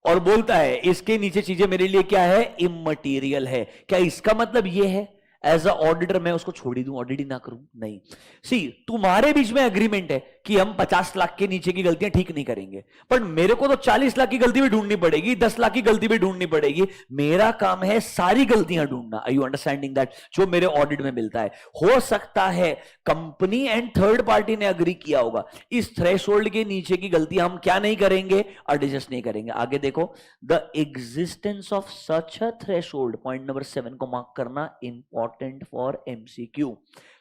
और बोलता है इसके नीचे चीजें मेरे लिए क्या है, इममटीरियल है। क्या इसका मतलब यह है एज अ ऑडिटर मैं उसको छोड़ ही दूं, ऑडिट ही ना करूं? नहीं। सी, तुम्हारे बीच में एग्रीमेंट है कि हम 50 लाख के नीचे की गलतियां ठीक नहीं करेंगे, पर मेरे को तो 40 लाख की गलती भी ढूंढनी पड़ेगी, 10 लाख की गलती भी ढूंढनी पड़ेगी। मेरा काम है सारी गलतियां ढूंढना। Are you understanding that? जो मेरे ऑडिट में मिलता है, हो सकता है कंपनी एंड थर्ड पार्टी ने अग्री किया होगा इस थ्रेशोल्ड के नीचे की गलतियां हम क्या नहीं करेंगे, एडजस्ट नहीं करेंगे। आगे देखो, the existence of such a threshold, point number 7 को मार्क करना, इंपॉर्टेंट फॉर एमसीक्यू।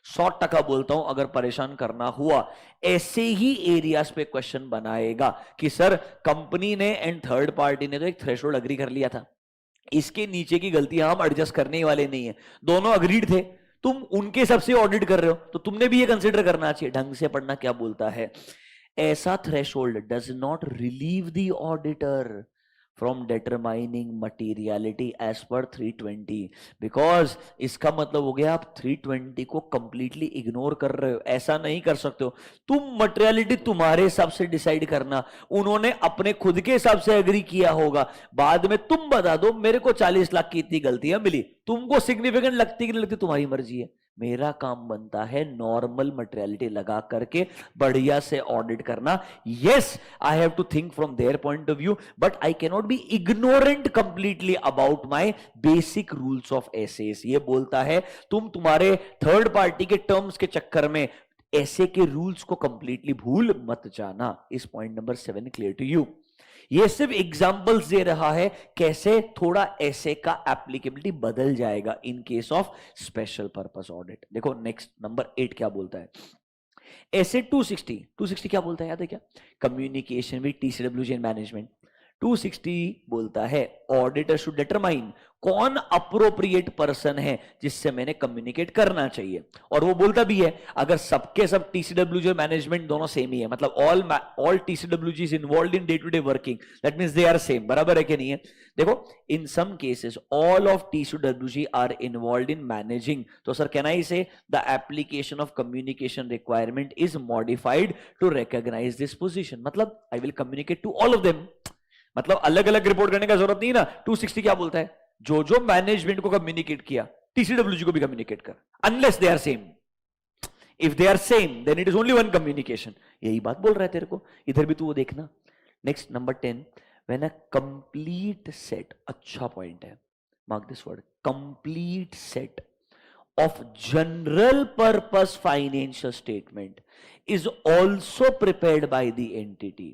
100% बोलता हूं, अगर परेशान करना हुआ ऐसे ही एरियाज पे क्वेश्चन बनाएगा कि सर कंपनी ने एंड थर्ड पार्टी ने तो एक थ्रेशोल्ड अग्री कर लिया था, इसके नीचे की गलतियां हम एडजस्ट करने वाले नहीं है, दोनों अग्रीड थे, तुम उनके हिसाब से ऑडिट कर रहे हो तो तुमने भी ये कंसीडर करना चाहिए। ढंग से पढ़ना क्या बोलता है, ऐसा threshold does not relieve the auditor from determining materiality as per 320, because इसका मतलब हो गया आप 320 को कंप्लीटली इग्नोर कर रहे हो। ऐसा नहीं कर सकते हो तुम, मटेरियलिटी तुम्हारे हिसाब से डिसाइड करना, उन्होंने अपने खुद के हिसाब से एग्री किया होगा, बाद में तुम बता दो मेरे को 40 लाख की इतनी गलतियां मिली, तुमको सिग्निफिकेंट लगती कि नहीं लगती तुम्हारी मर्जी है। मेरा काम बनता है नॉर्मल मटेरियलिटी लगा करके बढ़िया से ऑडिट करना। Yes, I have to think from their point of view, but I can not be ignorant completely about my basic rules of SAs. ये बोलता है तुम तुम्हारे थर्ड पार्टी के टर्म्स के चक्कर में ऐसे के रूल्स को कंप्लीटली भूल मत जाना। इस point number 7 clear to you? ये सिर्फ एग्जांपल्स दे रहा है कैसे थोड़ा ऐसे का एप्लीकेबिलिटी बदल जाएगा इन case of special purpose audit. देखो नेक्स्ट नंबर 8 क्या बोलता है, ऐसे 260 क्या बोलता है, याद है क्या? Communication with TCWG and management. 260 बोलता है ऑडिटर शुड डिटरमाइन कौन अप्रोप्रिएट पर्सन है जिससे मैंने कम्युनिकेट करना चाहिए, और वो बोलता भी है अगर सबके सब टीसीडब्ल्यूजी और मैनेजमेंट दोनों सेम ही है, मतलब all TCWG is involved in day to day working, that means they are same. बराबर है कि नहीं है? देखो, in some cases all of TCWG are involved in managing, तो sir can I say the application of communication requirement is modified to recognize this position, मतलब I will communicate to all of them, मतलब अलग अलग report करने का जरूरत नहीं ना। 260 क्या बोलता है, जो जो मैनेजमेंट को कम्युनिकेट किया टीसीडब्ल्यूजी को भी कम्युनिकेट कर, unless they are same. If they are same then it is only one communication. यही बात बोल रहा है तेरे को, इधर भी तू वो देखना। Next number 10, when a complete set, अच्छा पॉइंट है, mark this word, complete set of general purpose financial statement is also prepared by the entity,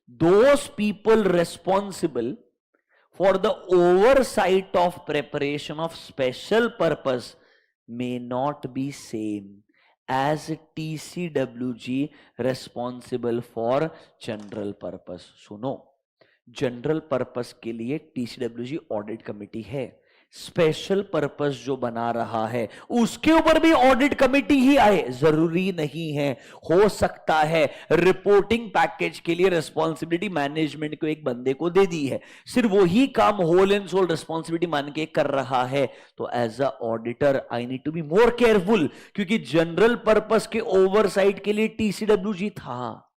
those people responsible for the oversight of preparation of special purpose may not be same as TCWG responsible for general purpose। सुनो, general purpose के लिए TCWG audit committee है, special purpose जो बना रहा है उसके ऊपर भी ऑडिट कमेटी ही आए, जरूरी नहीं है। हो सकता है रिपोर्टिंग पैकेज के लिए रिस्पॉन्सिबिलिटी मैनेजमेंट को एक बंदे को दे दी है, सिर्फ वही काम होल एंड सोल रिस्पॉन्सिबिलिटी मान के कर रहा है, तो as a auditor I need to be more careful, क्योंकि जनरल पर्पस के ओवरसाइट के लिए टीसीडब्ल्यूजी था,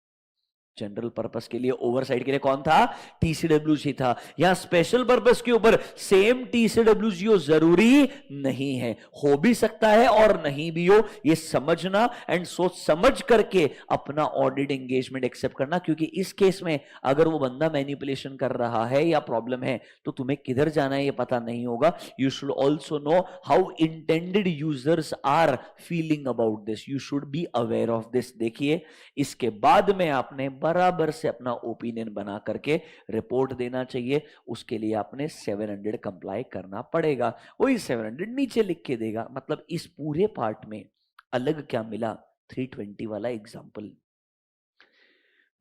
जनरल पर्पस के लिए ओवरसाइट के लिए कौन था? टीसीडब्ल्यूजी था। यहां स्पेशल पर्पस के ऊपर सेम टीसीडब्ल्यूजी हो जरूरी नहीं है, हो भी सकता है और नहीं भी हो, ये समझना एंड सोच समझ करके अपना ऑडिट एंगेजमेंट एक्सेप्ट करना, क्योंकि इस केस में अगर वो बंदा मैनिपुलेशन कर रहा है या प्रॉब्लम है तो तुम्हें किधर जाना है ये पता नहीं होगा। You should also know how intended users are feeling about this, you should be aware of this. देखिए, इसके बाद में आपने बराबर से अपना ओपिनियन बना करके रिपोर्ट देना चाहिए। उसके लिए आपने 700 कंप्लाई करना पड़ेगा। वही 700 नीचे लिख के देगा। मतलब इस पूरे पार्ट में अलग क्या मिला, 320 वाला एग्जाम्पल।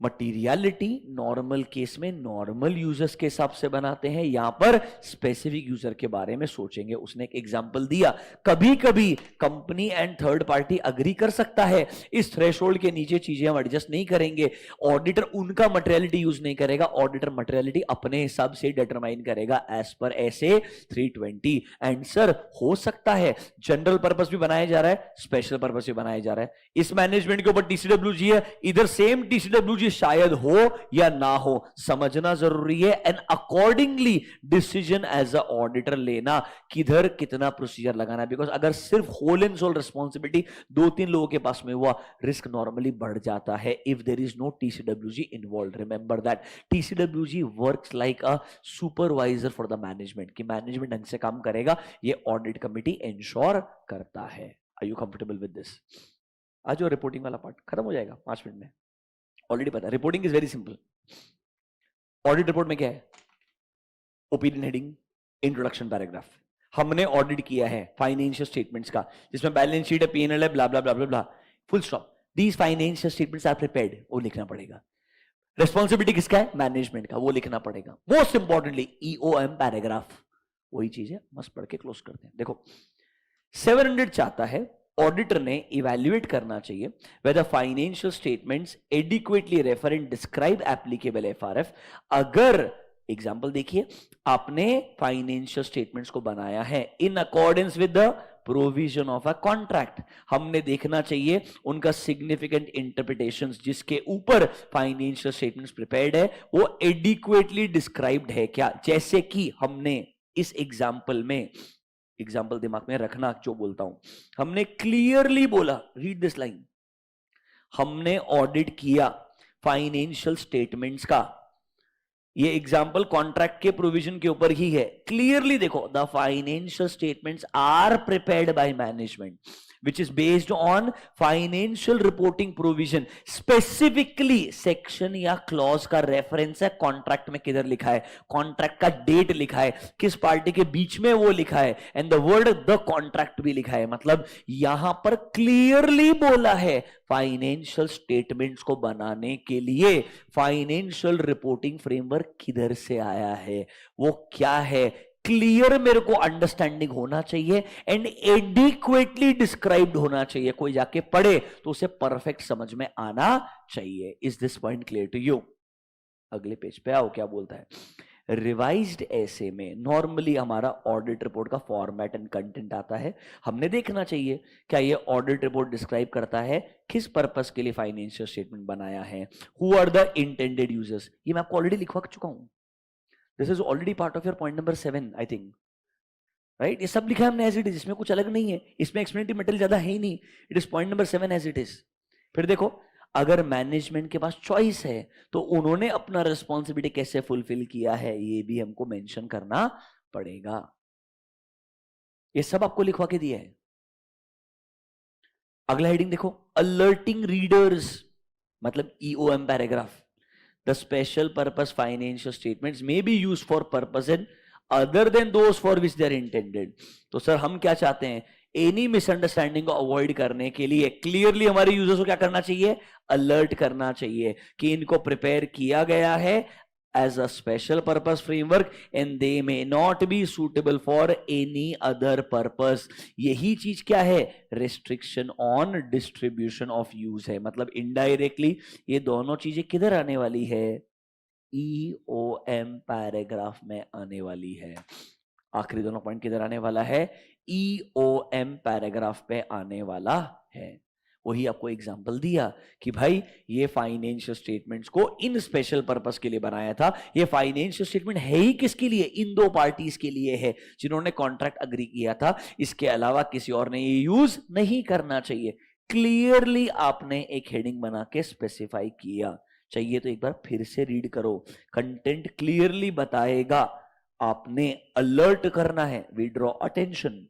मटीरियलिटी नॉर्मल केस में नॉर्मल यूजर्स के हिसाब से बनाते हैं, यहां पर स्पेसिफिक यूजर के बारे में सोचेंगे। उसने एक एग्जांपल दिया, कभी कभी company and third party agree कर सकता है, इस थ्रेशोल्ड के नीचे चीजें हम एडजस्ट नहीं करेंगे। ऑडिटर उनका मटेरियलिटी यूज नहीं करेगा, ऑडिटर मटेरियलिटी अपने हिसाब से डिटरमाइन करेगा एज पर ऐसे 320। एंड सर हो सकता है जनरल पर्पस भी बनाया जा रहा है, स्पेशल पर्पस भी बनाया जा रहा है। इस मैनेजमेंट के ऊपर टीसीडब्ल्यूजी है, इधर सेम टीसीडब्ल्यूजी शायद हो या ना हो, समझना जरूरी है। And accordingly decision as a auditor लेना, किधर कितना प्रोसीजर लगाना। बिकॉज अगर सिर्फ होल एंड सोल रिस्पॉन्सिबिलिटी 2-3 लोगों के पास में हुआ, रिस्क नॉर्मली बढ़ जाता है if there is no TCWG involve. Remember that TCWG works like a supervisor for the management, कि मैनेजमेंट ढंग से काम करेगा, ये ऑडिट कमिटी इंश्योर करता है। Are you comfortable with this? आज जो रिपोर्टिंग वाला पार्ट खत्म हो जाएगा 5 मिनट में, ऑलरेडी पता है। Reporting is very simple. Audit report में क्या है? Opinion heading, introduction paragraph. हमने ऑडिट किया है फाइनेंशियल स्टेटमेंट्स का, जिसमें बैलेंस शीट है, पीएनएल है, blah blah blah blah blah, full stop. These financial statements are prepared, वो लिखना पड़ेगा। रिस्पॉन्सिबिलिटी किसका है? मैनेजमेंट का, वो लिखना पड़ेगा। मोस्ट इंपॉर्टेंटली ईओएम पैराग्राफ, वही चीज है। मस्त पढ़ के क्लोज करते हैं। देखो 700 चाहता है ऑडिटर ने इवैल्यूएट करना चाहिए whether financial statements adequately refer and describe applicable FRF. अगर एग्जांपल देखिए, आपने फाइनेंशियल स्टेटमेंट्स को बनाया है इन accordance with the provision of a contract, हमने देखना चाहिए उनका सिग्निफिकेंट इंटरप्रिटेशंस जिसके ऊपर फाइनेंशियल स्टेटमेंट्स प्रिपेयर्ड है वो एडिक्वेटली डिस्क्राइब्ड है क्या। जैसे कि हमने इस एग्जांपल में, एग्जाम्पल दिमाग में रखना जो बोलता हूं, हमने क्लियरली बोला, रीड दिस लाइन, हमने ऑडिट किया फाइनेंशियल स्टेटमेंट्स का। ये एग्जाम्पल कॉन्ट्रैक्ट के प्रोविजन के ऊपर ही है। क्लियरली देखो, the financial statements are prepared by management which is based on financial reporting provision। Specifically section या क्लॉज का रेफरेंस है कॉन्ट्रैक्ट में, किधर लिखा है, कॉन्ट्रैक्ट का डेट लिखा है, किस पार्टी के बीच में वो लिखा है, and the word the contract भी लिखा है। मतलब यहां पर क्लियरली बोला है फाइनेंशियल स्टेटमेंट्स को बनाने के लिए फाइनेंशियल रिपोर्टिंग फ्रेमवर्क किधर से आया है, वो क्या है, क्लियर मेरे को अंडरस्टैंडिंग होना चाहिए एंड एडिक्वेटली डिस्क्राइब्ड होना चाहिए। कोई जाके पढ़े तो उसे परफेक्ट समझ में आना चाहिए। Is this point clear to you? अगले पेज पे आओ, क्या बोलता है। रिवाइज्ड ऐसे में नॉर्मली हमारा ऑडिट रिपोर्ट का फॉर्मेट एंड कंटेंट आता है। हमने देखना चाहिए क्या ये ऑडिट रिपोर्ट डिस्क्राइब करता है किस पर्पस के लिए फाइनेंशियल स्टेटमेंट बनाया है, who are the intended users. ये मैं आपको ऑलरेडी लिखवा चुका हूं। This is already part of your point number 7 I think, right. ये सब लिखा है हमने एज इट इज, इसमें कुछ अलग नहीं है, इसमें एक्सप्लेनेटरी मटेरियल ज्यादा है ही नहीं। It is point number 7 as it is. फिर देखो, अगर मैनेजमेंट के पास चॉइस है तो उन्होंने अपना रिस्पॉन्सिबिलिटी कैसे फुलफिल किया है ये भी हमको मेंशन करना पड़ेगा। ये सब आपको लिखवा के दिया है। अगला हेडिंग देखो, अलर्टिंग रीडर्स, मतलब EOM paragraph. The special purpose financial statements may be used for purposes other than those for which they are intended। तो सर हम क्या चाहते हैं, एनी मिसअंडरस्टैंडिंग को अवॉइड करने के लिए क्लियरली हमारे यूजर्स को क्या करना चाहिए, अलर्ट करना चाहिए कि इनको प्रिपेयर किया गया है as a special purpose framework and they may not be suitable for any other purpose। यही चीज क्या है, restriction on distribution of use है। मतलब indirectly ये दोनों चीजें किधर आने वाली है, EOM पैराग्राफ में आने वाली है। आखिरी दोनों पॉइंट किधर आने वाला है, EOM पैराग्राफ पे आने वाला है। वही आपको एग्जांपल दिया कि भाई ये फाइनेंशियल स्टेटमेंट्स को इन स्पेशल पर्पस के लिए बनाया था। ये फाइनेंशियल स्टेटमेंट है ही किसके लिए, इन दो पार्टीज के लिए है जिन्होंने कॉन्ट्रैक्ट अग्री किया था। इसके अलावा किसी और ने ये यूज नहीं करना चाहिए। क्लियरली आपने एक हेडिंग बना के स्पेसिफाई किया। चाहिए तो एक बार फिर से रीड करो, कंटेंट क्लियरली बताएगा। आपने अलर्ट करना है, वी ड्रॉ अटेंशन।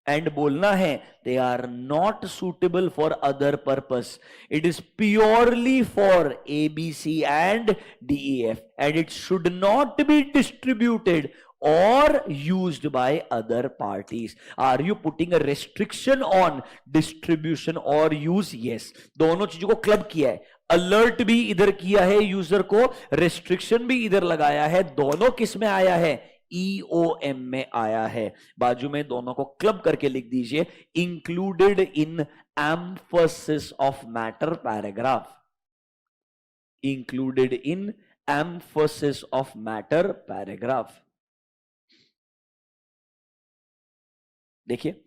एंड बोलना है they are not suitable for other purpose, it is purely for ABC and DEF and it should not be distributed or used by other parties. Are you putting a restriction on distribution or use? Yes. दोनों चीजों को club किया है, alert भी इधर किया है user को, रेस्ट्रिक्शन भी इधर लगाया है, दोनों किस में आया है? EOM में आया है। बाजू में दोनों को क्लब करके लिख दीजिए, included in emphasis of matter paragraph, included in emphasis of matter paragraph. देखिए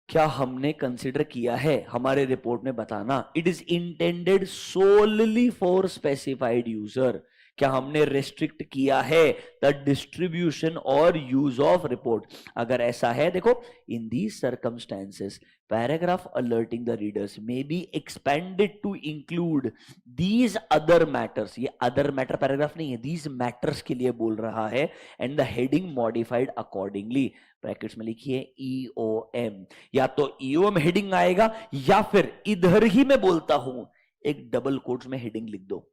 क्या हमने कंसिडर किया है हमारे रिपोर्ट में बताना, it is intended solely for specified user. क्या हमने रेस्ट्रिक्ट किया है द डिस्ट्रीब्यूशन और यूज ऑफ रिपोर्ट? अगर ऐसा है, देखो, in these circumstances paragraph alerting the readers may be expanded to include these other matters. ये अदर मैटर पैराग्राफ नहीं है, दीज मैटर्स के लिए बोल रहा है, and the heading modified accordingly. Brackets में लिखिए EOM, या तो EOM हेडिंग आएगा या फिर इधर ही मैं बोलता हूं एक डबल कोट्स में हेडिंग लिख दो,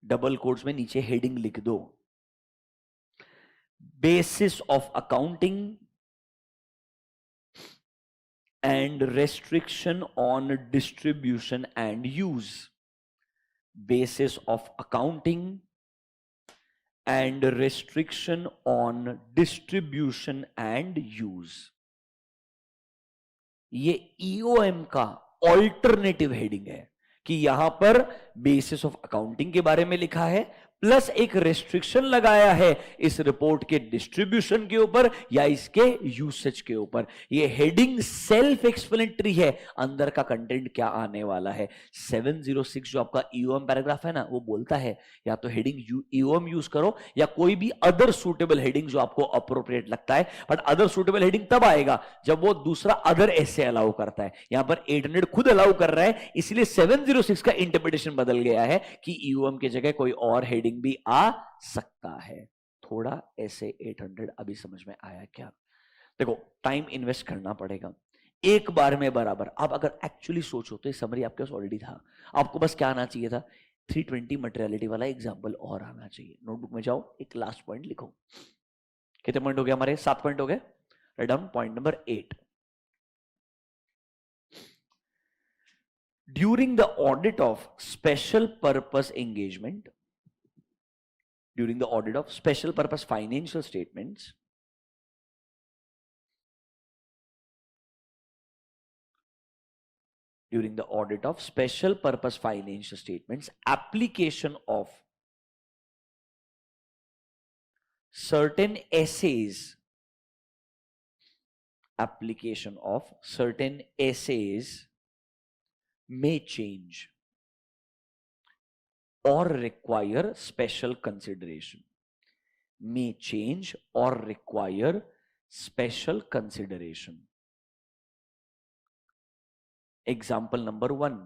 डबल कोट्स में नीचे हेडिंग लिख दो, basis of accounting and restriction on distribution and use, basis of accounting and restriction on distribution and use। ये EOM का ऑल्टरनेटिव हेडिंग है कि यहां पर बेसिस ऑफ अकाउंटिंग के बारे में लिखा है, प्लस एक रेस्ट्रिक्शन लगाया है इस रिपोर्ट के डिस्ट्रीब्यूशन के ऊपर या इसके यूसेज के ऊपर। ये हेडिंग सेल्फ एक्सप्लेनेटरी है, अंदर का कंटेंट क्या आने वाला है। 706 जो आपका EOM पैराग्राफ है ना, वो बोलता है या तो हेडिंग EOM यूज करो या कोई भी अदर सूटेबल हेडिंग जो आपको अप्रोप्रिएट लगता है, बट अदर सूटेबल हेडिंग तब आएगा जब वो दूसरा अदर ऐसे अलाउ करता है। यहां पर 800 खुद अलाउ कर रहा है, इसलिए 706 का इंटरप्रिटेशन बदल गया है कि EOM की जगह कोई और हेडिंग भी आ सकता है। थोड़ा ऐसे 800 अभी समझ में आया क्या? देखो, टाइम इन्वेस्ट करना पड़ेगा एक बार में बराबर। आप अगर एक्चुअली सोचो तो ये समरी आपके पास ऑलरेडी था, आपको बस क्या आना चाहिए था? 320 मटेरियलिटी वाला एग्जांपल और आना चाहिए। नोटबुक में जाओ, एक लास्ट पॉइंट लिखो। कितने पॉइंट हो गए हमारे? 7 पॉइंट हो गए। Right down point number 8। During the audit of special purpose engagement, during the audit of special purpose financial statements, during the audit of special purpose financial statements, application of certain essays, application of certain essays may change or require special consideration, may change or require special consideration. Example number 1,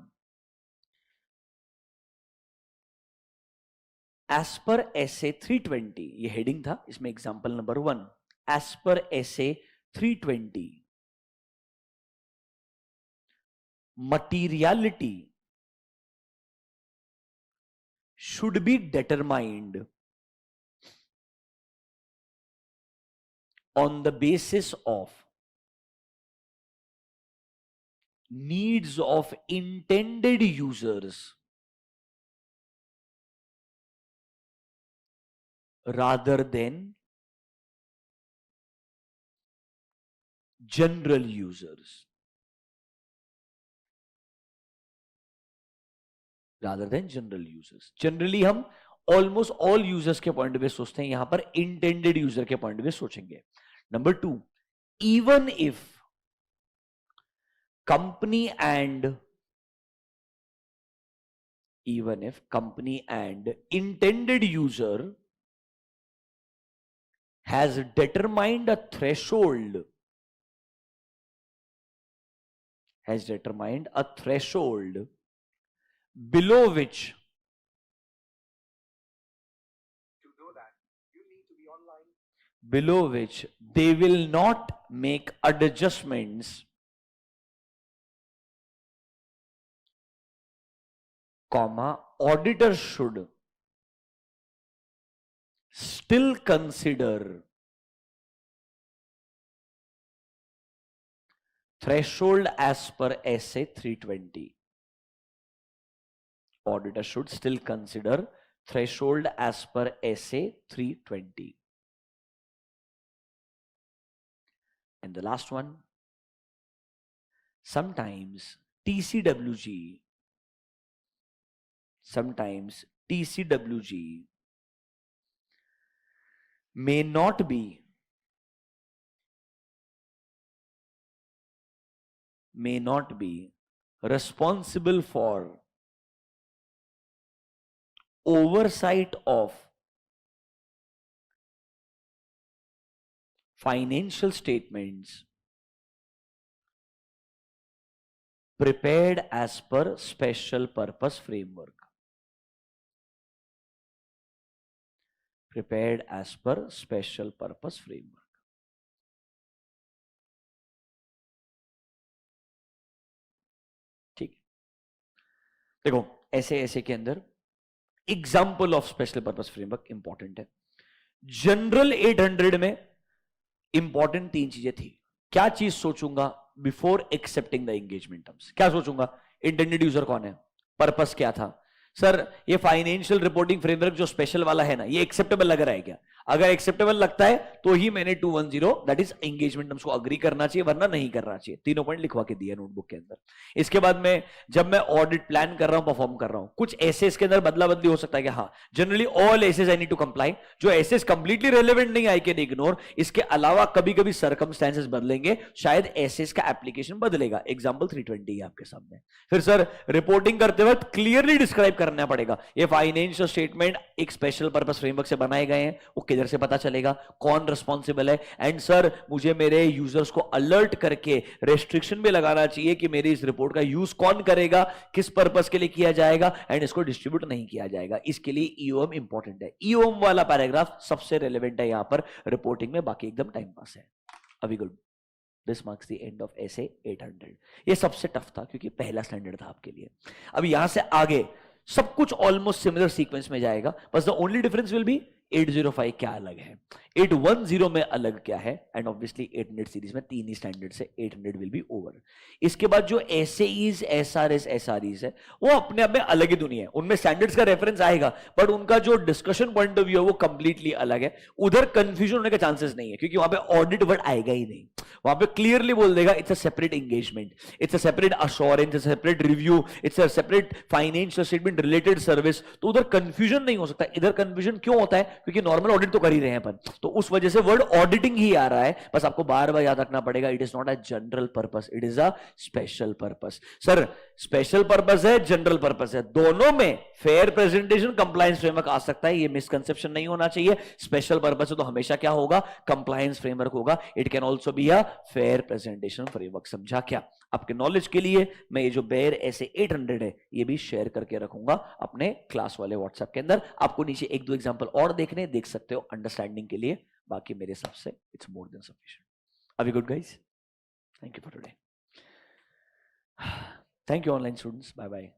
as per SA 320, ये heading था, इसमें example number 1, as per SA 320, materiality should be determined on the basis of needs of intended users rather than general users, rather than general users। Generally हम almost all users के point पे सोचते हैं, यहां पर intended user के point पे सोचेंगे। Number 2, even if company and intended user has determined a threshold, below which below which they will not make adjustments, comma, auditor should still consider threshold as per SA 320. Auditor should still consider threshold as per SA 320. And the last one, sometimes TCWG may not be responsible for oversight of financial statements prepared as per special purpose framework. Prepared as per special purpose framework. ठीक, देखो ऐसे के अंदर example of special purpose framework important है. General 800 में important 3 चीजें थी. क्या चीज सोचूंगा before accepting the engagement terms? क्या सोचूंगा? इंटेंडेड यूजर कौन है, पर्पस क्या था. सर ये फाइनेंशियल रिपोर्टिंग फ्रेमवर्क जो स्पेशल वाला है ना, ये एक्सेप्टेबल लग रहा है क्या? अगर एक्सेप्टेबल लगता है तो ही मैंने 210 दैट इज एंगेजमेंट टर्म्स को अग्री करना चाहिए, वरना नहीं करना चाहिए. तीनों पॉइंट लिखवा के दिया नोटबुक के अंदर. इसके बाद में जब मैं ऑडिट प्लान कर रहा हूं, परफॉर्म कर रहा हूं, कुछ ऐसे इसके अंदर बदला बदली हो सकता है कि हाँ generally all SAs I need to comply. जो एसेस कंप्लीटली रेलेवेंट नहीं, आई कैन इग्नोर. इसके अलावा कभी कभी सर्कमस्टेंसेस बदलेंगे, शायद एसेस का एप्लीकेशन बदलेगा. एग्जाम्पल 320 है आपके सामने. फिर सर रिपोर्टिंग करते वक्त क्लियरली डिस्क्राइब करना पड़ेगा ये फाइनेंशियल स्टेटमेंट एक स्पेशल पर्पस फ्रेमवर्क से बनाए गए हैं, वो किधर से पता चलेगा, कौन रिस्पॉन्सिबल है. एंड सर मुझे मेरे यूजर्स को अलर्ट करके रेस्ट्रिक्शन भी लगाना चाहिए कि मेरी इस रिपोर्ट का यूज कौन करेगा, किस पर्पस के लिए किया जाएगा, एंड इसको डिस्ट्रीब्यूट नहीं किया जाएगा. इसके लिए ईओएम इंपॉर्टेंट है. ईओएम वाला पैराग्राफ सबसे रेलेवेंट है यहां पर रिपोर्टिंग में, बाकी एकदम टाइम पास है. अभी good. This marks the end of SA 800. ये सबसे टफ था क्योंकि पहला स्टैंडर्ड था आपके लिए. अब यहां से आगे सब कुछ ऑलमोस्ट सिमिलर सीक्वेंस में जाएगा, बस the only difference will be 805 क्या अलग है, 810 में अलग क्या है, एंड ऑब्वियसली 800 सीरीज में 3 ही स्टैंडर्ड से 800 विल बी ओवर. इसके बाद जो एसएईज, एसआरएस, एसआरईज है वो अपने आप में अलग ही दुनिया है. उनमें स्टैंडर्ड्स का रेफरेंस आएगा, बट उनका जो डिस्कशन पॉइंट ऑफ व्यू है वो कंप्लीटली अलग है. उधर कंफ्यूजन होने के चांसेस नहीं है क्योंकि वहां पे ऑडिट वर्ड आएगा ही नहीं. वहां पे क्लियरली बोल देगा it's a separate engagement, it's a separate assurance, it's a separate review, it's a separate financial statement related service. तो उधर कंफ्यूजन नहीं हो सकता. इधर कंफ्यूजन क्यों होता है? क्योंकि नॉर्मल ऑडिट तो कर ही रहे हैं अपन, तो उस वजह से वर्ड ऑडिटिंग ही आ रहा है. बस आपको बार बार याद रखना पड़ेगा, it is not a general purpose, it is a special purpose. Sir special purpose है, जनरल पर्पस है, दोनों में फेयर प्रेजेंटेशन कंप्लायंस फ्रेमवर्क आ सकता है. ये मिसकंसेप्शन नहीं होना चाहिए. स्पेशल पर्पस है तो हमेशा क्या होगा? कंप्लायंस फ्रेमवर्क होगा. It can also be a fair presentation framework. समझा क्या? आपके नॉलेज के लिए मैं ये जो बेयर ऐसे 800 है ये भी शेयर करके रखूंगा अपने क्लास वाले व्हाट्सएप के अंदर. आपको नीचे एक दो एग्जांपल और देखने देख सकते हो अंडरस्टैंडिंग के लिए. बाकी मेरे हिसाब से इट्स मोर देन सफिशिएंट. अभी good guys, thank you for today. Thank you online students. Bye bye.